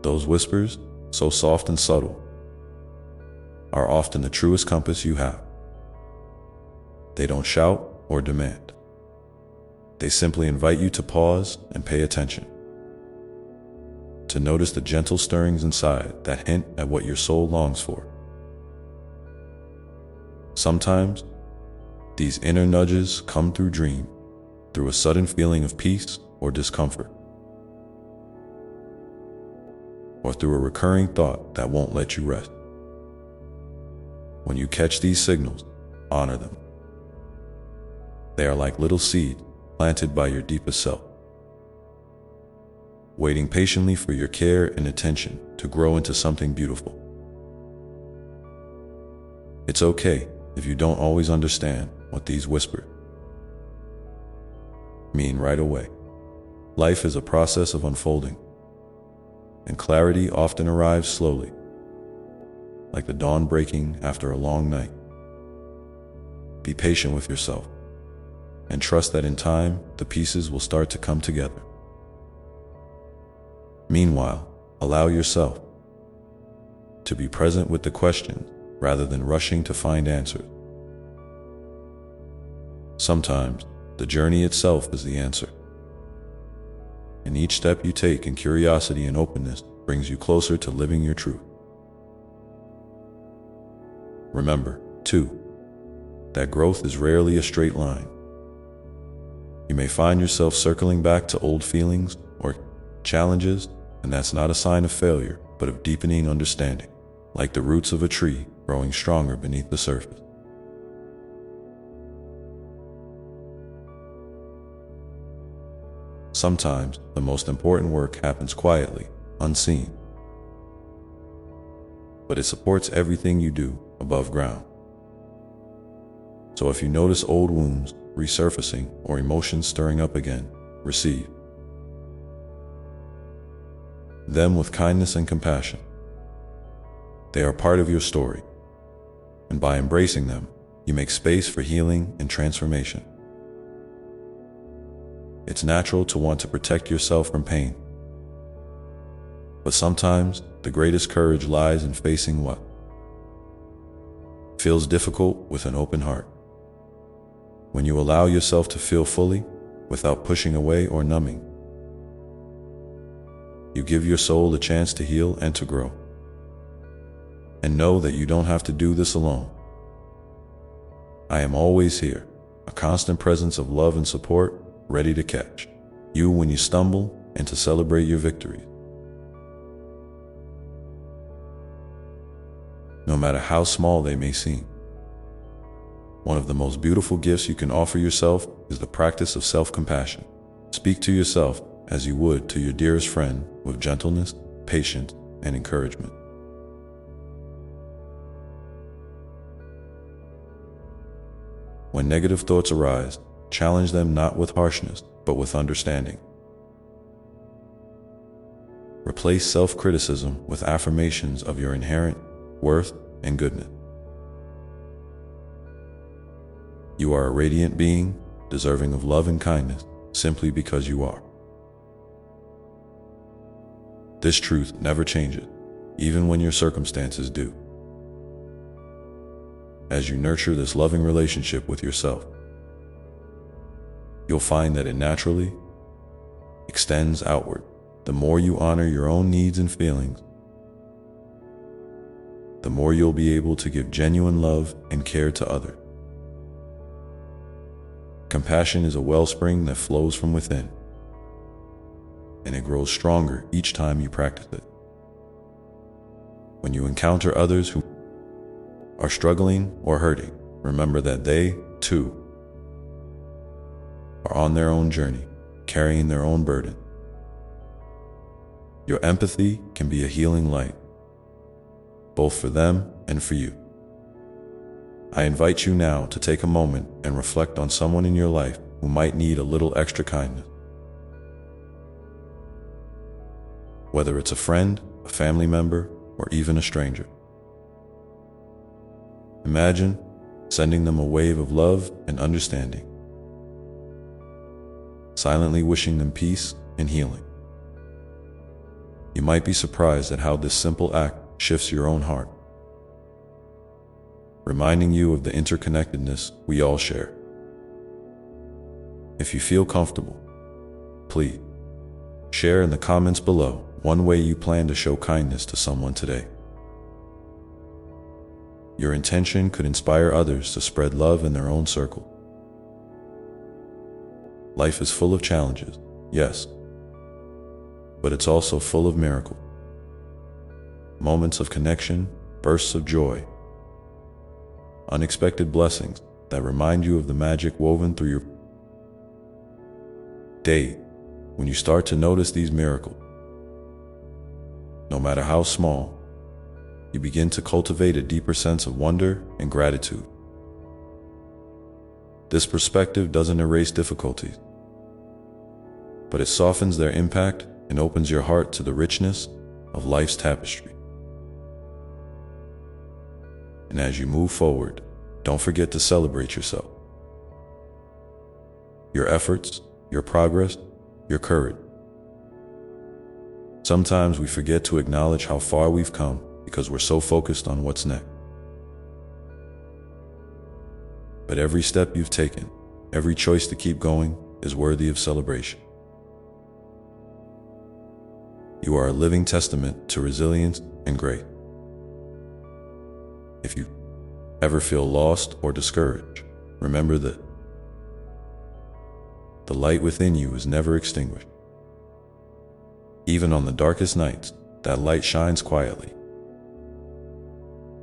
Those whispers, so soft and subtle, are often the truest compass you have. They don't shout or demand. They simply invite you to pause and pay attention, to notice the gentle stirrings inside that hint at what your soul longs for. Sometimes, these inner nudges come through dreams, through a sudden feeling of peace or discomfort, or through a recurring thought that won't let you rest. When you catch these signals, honor them. They are like little seeds planted by your deepest self, waiting patiently for your care and attention to grow into something beautiful. It's okay if you don't always understand what these whispers mean right away. Life is a process of unfolding, and clarity often arrives slowly, like the dawn breaking after a long night. Be patient with yourself, and trust that in time, the pieces will start to come together. Meanwhile, allow yourself to be present with the questions rather than rushing to find answers. Sometimes, the journey itself is the answer. And each step you take in curiosity and openness brings you closer to living your truth. Remember, too, that growth is rarely a straight line. You may find yourself circling back to old feelings or challenges, and that's not a sign of failure, but of deepening understanding, like the roots of a tree growing stronger beneath the surface. Sometimes the most important work happens quietly, unseen, but it supports everything you do above ground. So if you notice old wounds resurfacing or emotions stirring up again, receive them with kindness and compassion. They are part of your story, and by embracing them, you make space for healing and transformation. It's natural to want to protect yourself from pain, but sometimes the greatest courage lies in facing what feels difficult with an open heart. When you allow yourself to feel fully, without pushing away or numbing, you give your soul a chance to heal and to grow. And know that you don't have to do this alone. I am always here, a constant presence of love and support, ready to catch you when you stumble and to celebrate your victories. No matter how small they may seem. One of the most beautiful gifts you can offer yourself is the practice of self-compassion. Speak to yourself as you would to your dearest friend with gentleness, patience, and encouragement. When negative thoughts arise, challenge them not with harshness, but with understanding. Replace self-criticism with affirmations of your inherent worth and goodness. You are a radiant being, deserving of love and kindness, simply because you are. This truth never changes, even when your circumstances do. As you nurture this loving relationship with yourself, you'll find that it naturally extends outward. The more you honor your own needs and feelings, the more you'll be able to give genuine love and care to others. Compassion is a wellspring that flows from within, and it grows stronger each time you practice it. When you encounter others who are struggling or hurting, remember that they, too, are on their own journey, carrying their own burden. Your empathy can be a healing light, both for them and for you. I invite you now to take a moment and reflect on someone in your life who might need a little extra kindness. Whether it's a friend, a family member, or even a stranger. Imagine sending them a wave of love and understanding, silently wishing them peace and healing. You might be surprised at how this simple act shifts your own heart, reminding you of the interconnectedness we all share. If you feel comfortable, please share in the comments below one way you plan to show kindness to someone today. Your intention could inspire others to spread love in their own circle. Life is full of challenges, yes, but it's also full of miracles. Moments of connection, bursts of joy, unexpected blessings that remind you of the magic woven through your day. When you start to notice these miracles, no matter how small, you begin to cultivate a deeper sense of wonder and gratitude. This perspective doesn't erase difficulties, but it softens their impact and opens your heart to the richness of life's tapestry. And as you move forward, don't forget to celebrate yourself. Your efforts, your progress, your courage. Sometimes we forget to acknowledge how far we've come because we're so focused on what's next. But every step you've taken, every choice to keep going, is worthy of celebration. You are a living testament to resilience and grace. If you ever feel lost or discouraged, remember that the light within you is never extinguished. Even on the darkest nights, that light shines quietly,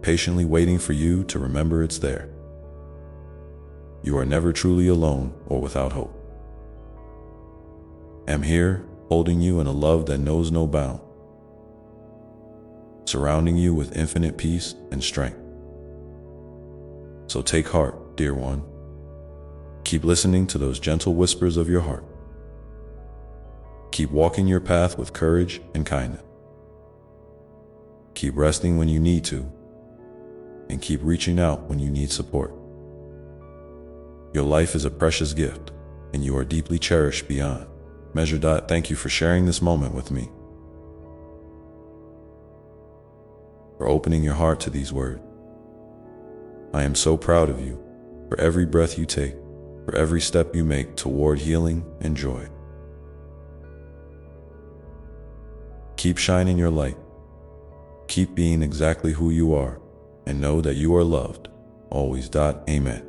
patiently waiting for you to remember it's there. You are never truly alone or without hope. I'm here, holding you in a love that knows no bound, surrounding you with infinite peace and strength. So take heart, dear one. Keep listening to those gentle whispers of your heart. Keep walking your path with courage and kindness. Keep resting when you need to, and keep reaching out when you need support. Your life is a precious gift, and you are deeply cherished beyond measure. Thank you for sharing this moment with me, for opening your heart to these words. I am so proud of you, for every breath you take, for every step you make toward healing and joy. Keep shining your light. Keep being exactly who you are, and know that you are loved. Always. Amen.